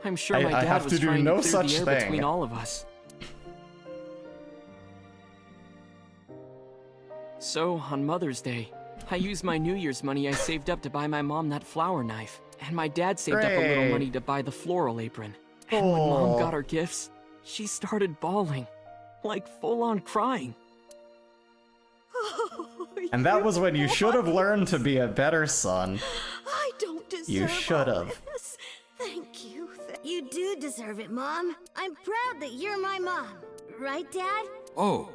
J: I'm sure my dad was trying to clear the air between all of us. So, on Mother's Day, I used my New Year's money I saved up to buy my mom that flower knife. And my dad saved up a little money to buy the floral apron. And when Mom got our gifts, she started bawling. Like full-on crying.
A: And that was when you should have learned to be a better son.
U: I don't deserve
A: You should have.
U: this. Thank you. You do deserve it, Mom. I'm proud that you're my mom. Right, Dad?
Q: Oh,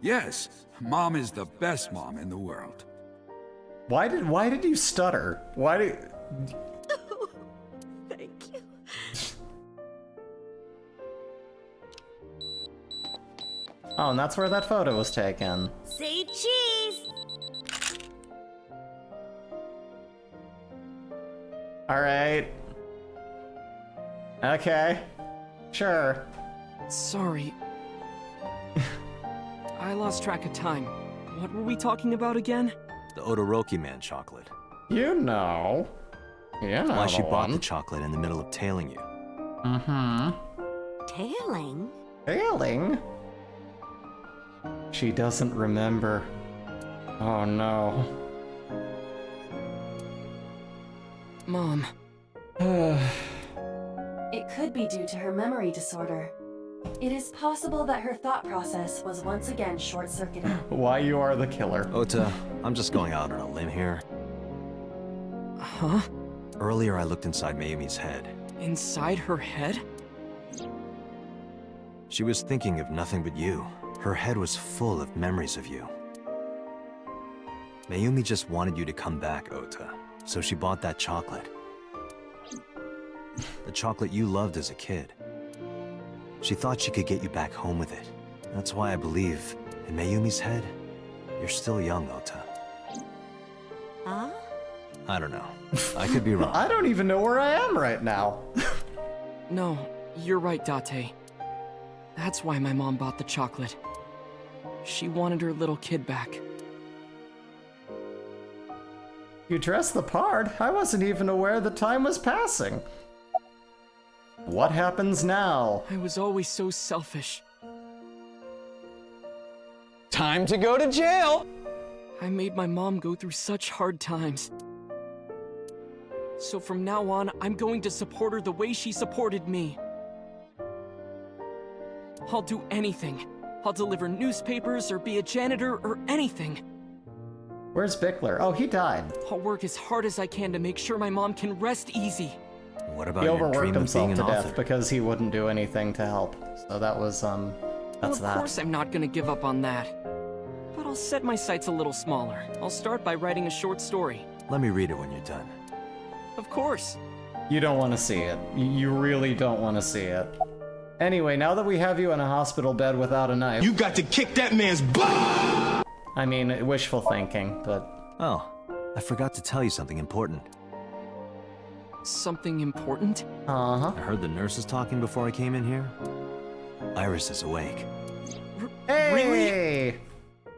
Q: yes. Mom is the best mom in the world.
A: Why did you stutter? Why did...
U: Thank you.
A: Oh, and that's where that photo was taken.
U: Say cheese.
A: All right. Okay. Sure.
J: Sorry. I lost track of time. What were we talking about again?
D: The Todoroki Man chocolate.
A: You know. Yeah.
D: Why she bought the chocolate in the middle of tailing you.
A: Mm-hmm.
U: Tailing?
A: Tailing? She doesn't remember. Oh no.
J: Mom.
C: It could be due to her memory disorder. It is possible that her thought process was once again short-circuited.
A: Why you are the killer.
D: Ota, I'm just going out on a limb here.
J: Huh?
D: Earlier I looked inside Mayumi's head.
J: Inside her head?
D: She was thinking of nothing but you. Her head was full of memories of you. Mayumi just wanted you to come back, Ota, so she bought that chocolate. The chocolate you loved as a kid. She thought she could get you back home with it. That's why I believe, in Mayumi's head, you're still young, Ota.
U: Huh?
D: I don't know. I could be wrong.
A: I don't even know where I am right now.
J: No, you're right, Date. That's why my mom bought the chocolate. She wanted her little kid back.
A: You dressed the part. I wasn't even aware the time was passing. What happens now?
J: I was always so selfish.
S: Time to go to jail!
J: I made my mom go through such hard times. So from now on, I'm going to support her the way she supported me. I'll do anything. I'll deliver newspapers or be a janitor or anything.
A: Where's Bickler? Oh, he died.
J: I'll work as hard as I can to make sure my mom can rest easy.
D: What about
A: He
D: your
A: overworked
D: dream of being
A: himself
D: an
A: to death
D: author?
A: because he wouldn't do anything to help. So that was, that's that.
J: Of course I'm not gonna give up on that. But I'll set my sights a little smaller. I'll start by writing a short story.
D: Let me read it when you're done.
J: Of course.
A: You don't want to see it. You really don't want to see it. Anyway, now that we have you in a hospital bed without a knife...
T: You got to kick that man's butt!
A: I mean, wishful thinking, but...
D: Oh, I forgot to tell you something important.
J: Something important?
A: Uh-huh.
D: I heard the nurses talking before I came in here. Iris is awake.
A: Hey!
J: Really?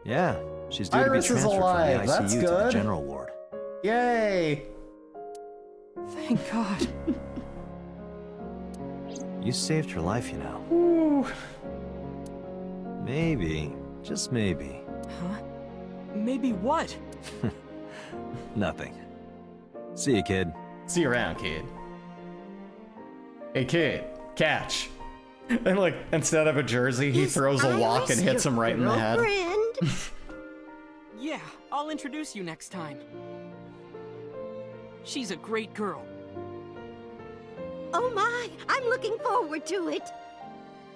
D: Yeah, she's due
A: Iris
D: to be
A: is
D: transferred
A: alive.
D: from the
A: That's
D: ICU to the
A: good.
D: general ward.
A: Yay!
J: Thank God.
D: You saved her life, you know.
A: Ooh.
D: Maybe, just maybe.
J: Huh? Maybe what?
D: Nothing. See you, kid.
A: See you around, kid. Hey, kid, catch. And like, instead of a jersey, he throws a wok and hits him right in the head.
J: Yeah, I'll introduce you next time. She's a great girl.
M: Oh my, I'm looking forward to it.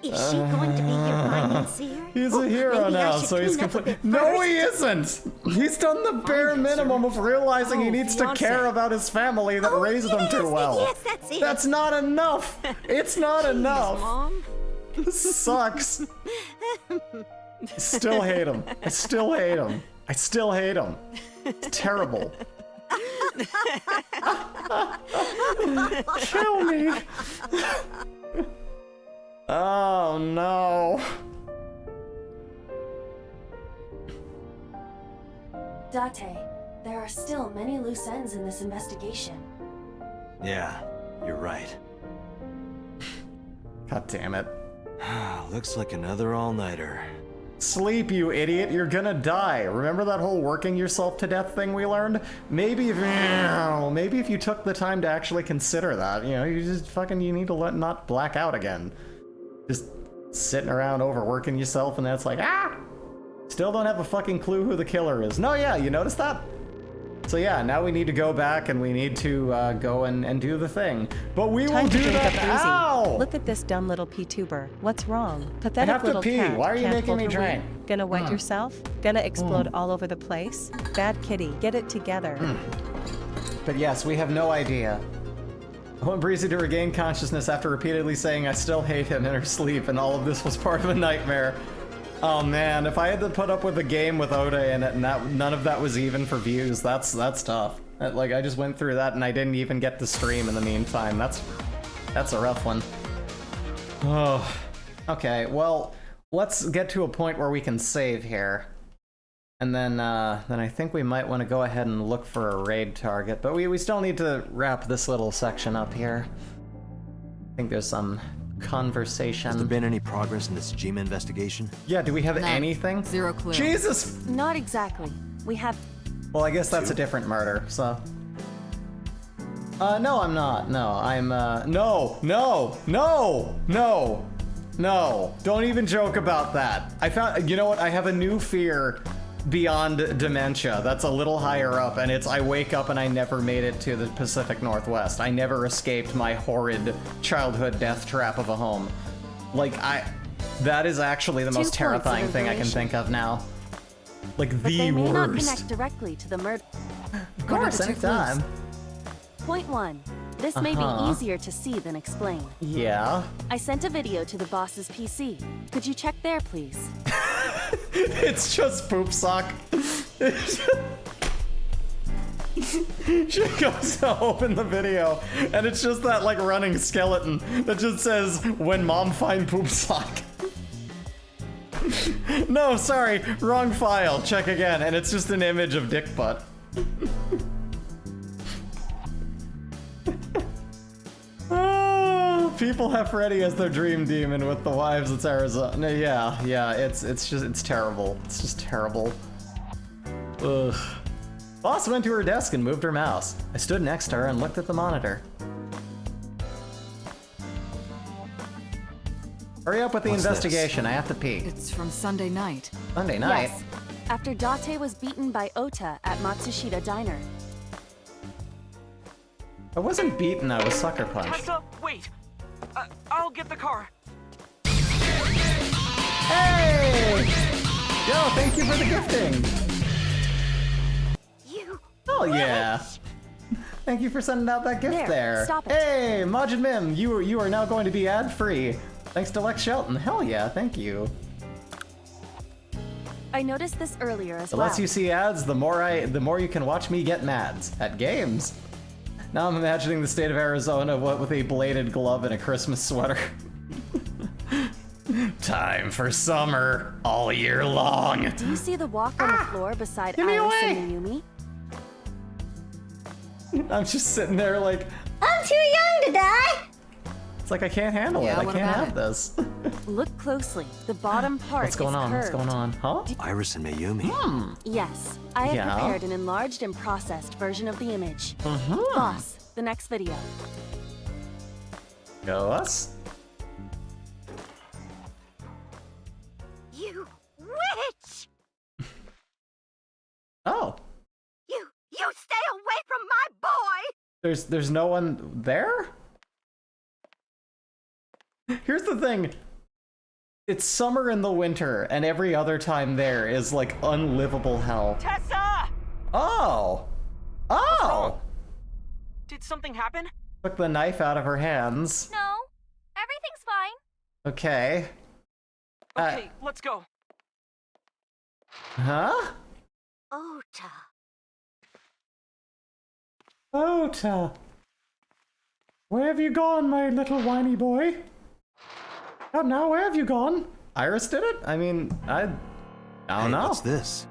M: Is she going to be your financier?
A: He's a hero now, so he's complete. No, he isn't! He's done the bare minimum of realizing he needs to care about his family that raised him too well.
M: Yes, that's it.
A: That's not enough! It's not enough!
J: Mom?
A: This sucks. I still hate him. I still hate him. I still hate him. It's terrible. Kill me. Oh no.
C: Date, there are still many loose ends in this investigation.
D: Yeah, you're right.
A: God damn it.
D: Looks like another all-nighter.
A: Sleep, you idiot. You're gonna die. Remember that whole working yourself to death thing we learned? Maybe if you took the time to actually consider that, you know, you just fucking, you need to not black out again. Just sitting around overworking yourself and that's like, still don't have a fucking clue who the killer is. No, yeah, you noticed that? So yeah, now we need to go back and we need to go and do the thing. But we will do that. Ow!
F: Look at this dumb little pee-tuber. What's wrong?
A: I
F: Pathetic
A: have to
F: little
A: pee.
F: cat.
A: Why are you
F: Can't
A: making
F: hold
A: me
F: her
A: drink?
F: wing. Gonna wet yourself? Gonna explode all over the place? Bad kitty, get it together.
A: But yes, we have no idea. I want Breezy to regain consciousness after repeatedly saying I still hate him in her sleep and all of this was part of a nightmare. Oh man, if I had to put up with a game with Oda in it and none of that was even for views, that's tough. Like, I just went through that and I didn't even get to stream in the meantime. That's a rough one. Oh, okay, well, let's get to a point where we can save here. And then I think we might want to go ahead and look for a raid target, but we still need to wrap this little section up here. I think there's some conversation.
D: Has there been any progress in this Jima investigation?
A: Yeah, do we have anything?
O: Zero clue.
A: Jesus!
L: Not exactly. We have...
A: Well, I guess that's a different murder, so... no, I'm not. No, I'm, no! Don't even joke about that. I found, you know what? I have a new fear beyond dementia that's a little higher up, and it's I wake up and I never made it to the Pacific Northwest. I never escaped my horrid childhood death trap of a home. Like, that is actually the most terrifying thing I can think of now. Like, the worst.
L: They may not connect directly to the murder.
A: Of course, anytime.
L: Point 1. This may be easier to see than explain.
A: Yeah?
L: I sent a video to the boss's PC. Could you check there, please?
A: It's just poop sock. She goes to open the video, and it's just that, like, running skeleton that just says, when mom find poop sock. No, sorry, wrong file, check again, and it's just an image of dick butt. People have Freddy as their dream demon with the wives. It's Arizona. Yeah. It's terrible. It's just terrible. Ugh. Boss went to her desk and moved her mouse. I stood next to her and looked at the monitor. Hurry up with the investigation. I have to pee.
O: It's from Sunday night.
A: Sunday night?
L: Yes. After Date was beaten by Ota at Matsushita Diner.
A: I wasn't beaten. I was sucker punched.
J: Tessa, wait. I'll get the car.
A: Hey! Yo, thank you for the gifting. Oh yeah. Thank you for sending out that gift there.
L: Stop it.
A: Hey, Majid Mim, you are now going to be ad-free. Thanks to Lex Shelton. Hell yeah, thank you.
L: I noticed this earlier as
A: The
L: well.
A: less you see ads, the more you can watch me get mads at games. Now I'm imagining the state of Arizona with a bladed glove and a Christmas sweater. Time for summer all year long.
L: Do you see the walk on the floor beside
A: Give me
L: Iris
A: away.
L: and Mayumi?
A: I'm just sitting there like,
B: I'm too young to die.
A: It's like I can't handle it. I
O: what
A: can't
O: about
A: have this.
C: Look closely. The bottom part
A: What's going
C: is
A: on?
C: curved.
A: What's going on? Huh?
D: Iris and Mayumi.
C: Yes, I have
A: Yeah?
C: prepared an enlarged and processed version of the image.
A: Mm-hmm.
C: Boss, the next video.
A: Go us.
M: You witch!
A: Oh.
M: You stay away from my boy!
A: There's no one there? Here's the thing. It's summer in the winter, and every other time there is like unlivable hell.
J: Tessa!
A: Oh! Oh!
J: Did something happen?
A: Took the knife out of her hands.
E: No, everything's fine.
A: Okay.
J: Okay, let's go.
A: Huh?
M: Ota.
A: Ota. Where have you gone, my little whiny boy? Come now, where have you gone? Iris did it? I mean, I don't know.
D: What's this?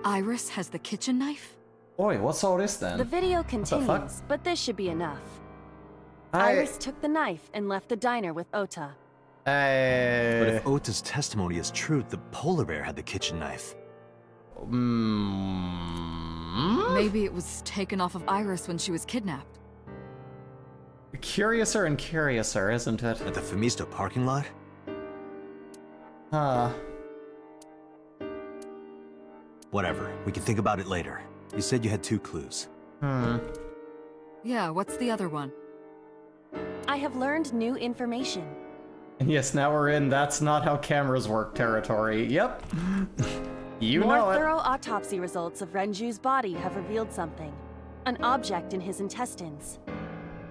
O: Iris has the kitchen knife?
A: Boy, what's all this then?
C: The video
A: the fuck?
C: continues, but this should be enough. Iris took the knife and left the diner with Ota.
D: But if Ota's testimony is true, the polar bear had the kitchen knife.
O: Maybe it was taken off of Iris when she was kidnapped.
A: Curiouser and curiouser, isn't it?
D: At the Femisto parking lot?
A: Huh.
D: Whatever, we can think about it later. You said you had 2 clues.
O: Yeah, what's the other one?
C: I have learned new information.
A: And yes, now we're in that's not how cameras work territory. Yep. You
C: More
A: know it.
C: thorough autopsy results of Renju's body have revealed something. An object in his intestines.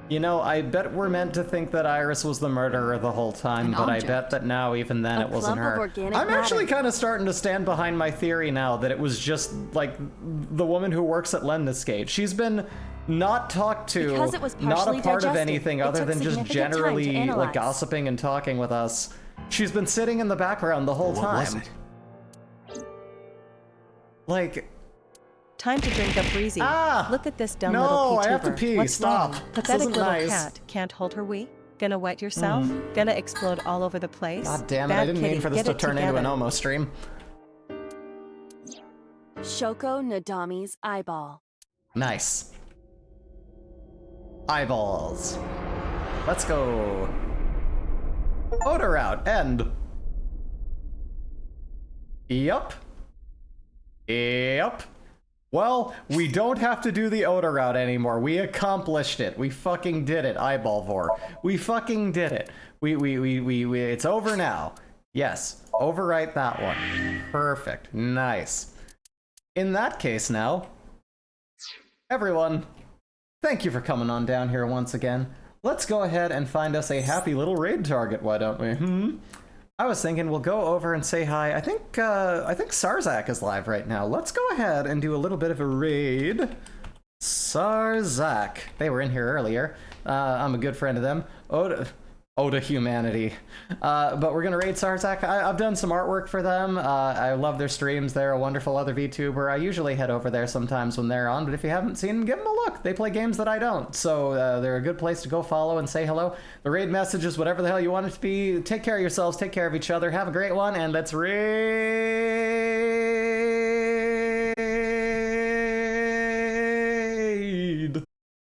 A: You know, I bet we're meant to think that Iris was the murderer the whole time, but I bet that now, even then, it wasn't
C: clump of
A: her.
C: organic
A: I'm actually
C: matter.
A: kind of starting to stand behind my theory now that it was just, like, the woman who works at Lemniscate. She's been not talked to,
C: Because it was
A: not a
C: partially
A: part of
C: digested,
A: anything
C: it
A: other
C: took
A: than just
C: significant time to
A: generally, like,
C: analyze.
A: gossiping and talking with us. She's been sitting in the background the whole
D: What
A: time.
D: was it?
A: Like...
F: Time to drink up breezy. Look at this dumb
A: no,
F: little
A: I
F: PTuber.
A: have to pee.
F: What's
A: Stop.
F: wrong?
A: This
F: Pathetic
A: isn't
F: little
A: nice.
F: cat. Can't hold her wee. Gonna wet yourself. Gonna explode all over the place.
A: God damn it, I
F: Bad
A: didn't
F: kitty,
A: mean for this
F: get
A: to
F: it
A: turn into an
F: together.
A: Omo stream.
C: Shoko Nadami's eyeball.
A: Nice. Eyeballs. Let's go. Odor out. End. Yup. Yep. Well, we don't have to do the odor route anymore. We accomplished it. We fucking did it, Eyeball Vor. We fucking did it. It's over now. Yes, overwrite that one. Perfect. Nice. In that case now, everyone, thank you for coming on down here once again. Let's go ahead and find us a happy little raid target, why don't we? I was thinking we'll go over and say hi. I think Sarzak is live right now. Let's go ahead and do a little bit of a raid. Sarzak. They were in here earlier. I'm a good friend of them. Oda humanity. But we're gonna raid Sarzak. I've done some artwork for them. I love their streams. They're a wonderful other VTuber. I usually head over there sometimes when they're on, but if you haven't seen them, give them a look. They play games that I don't, so they're a good place to go follow and say hello. The raid message is whatever the hell you want it to be. Take care of yourselves, take care of each other, have a great one, and let's raid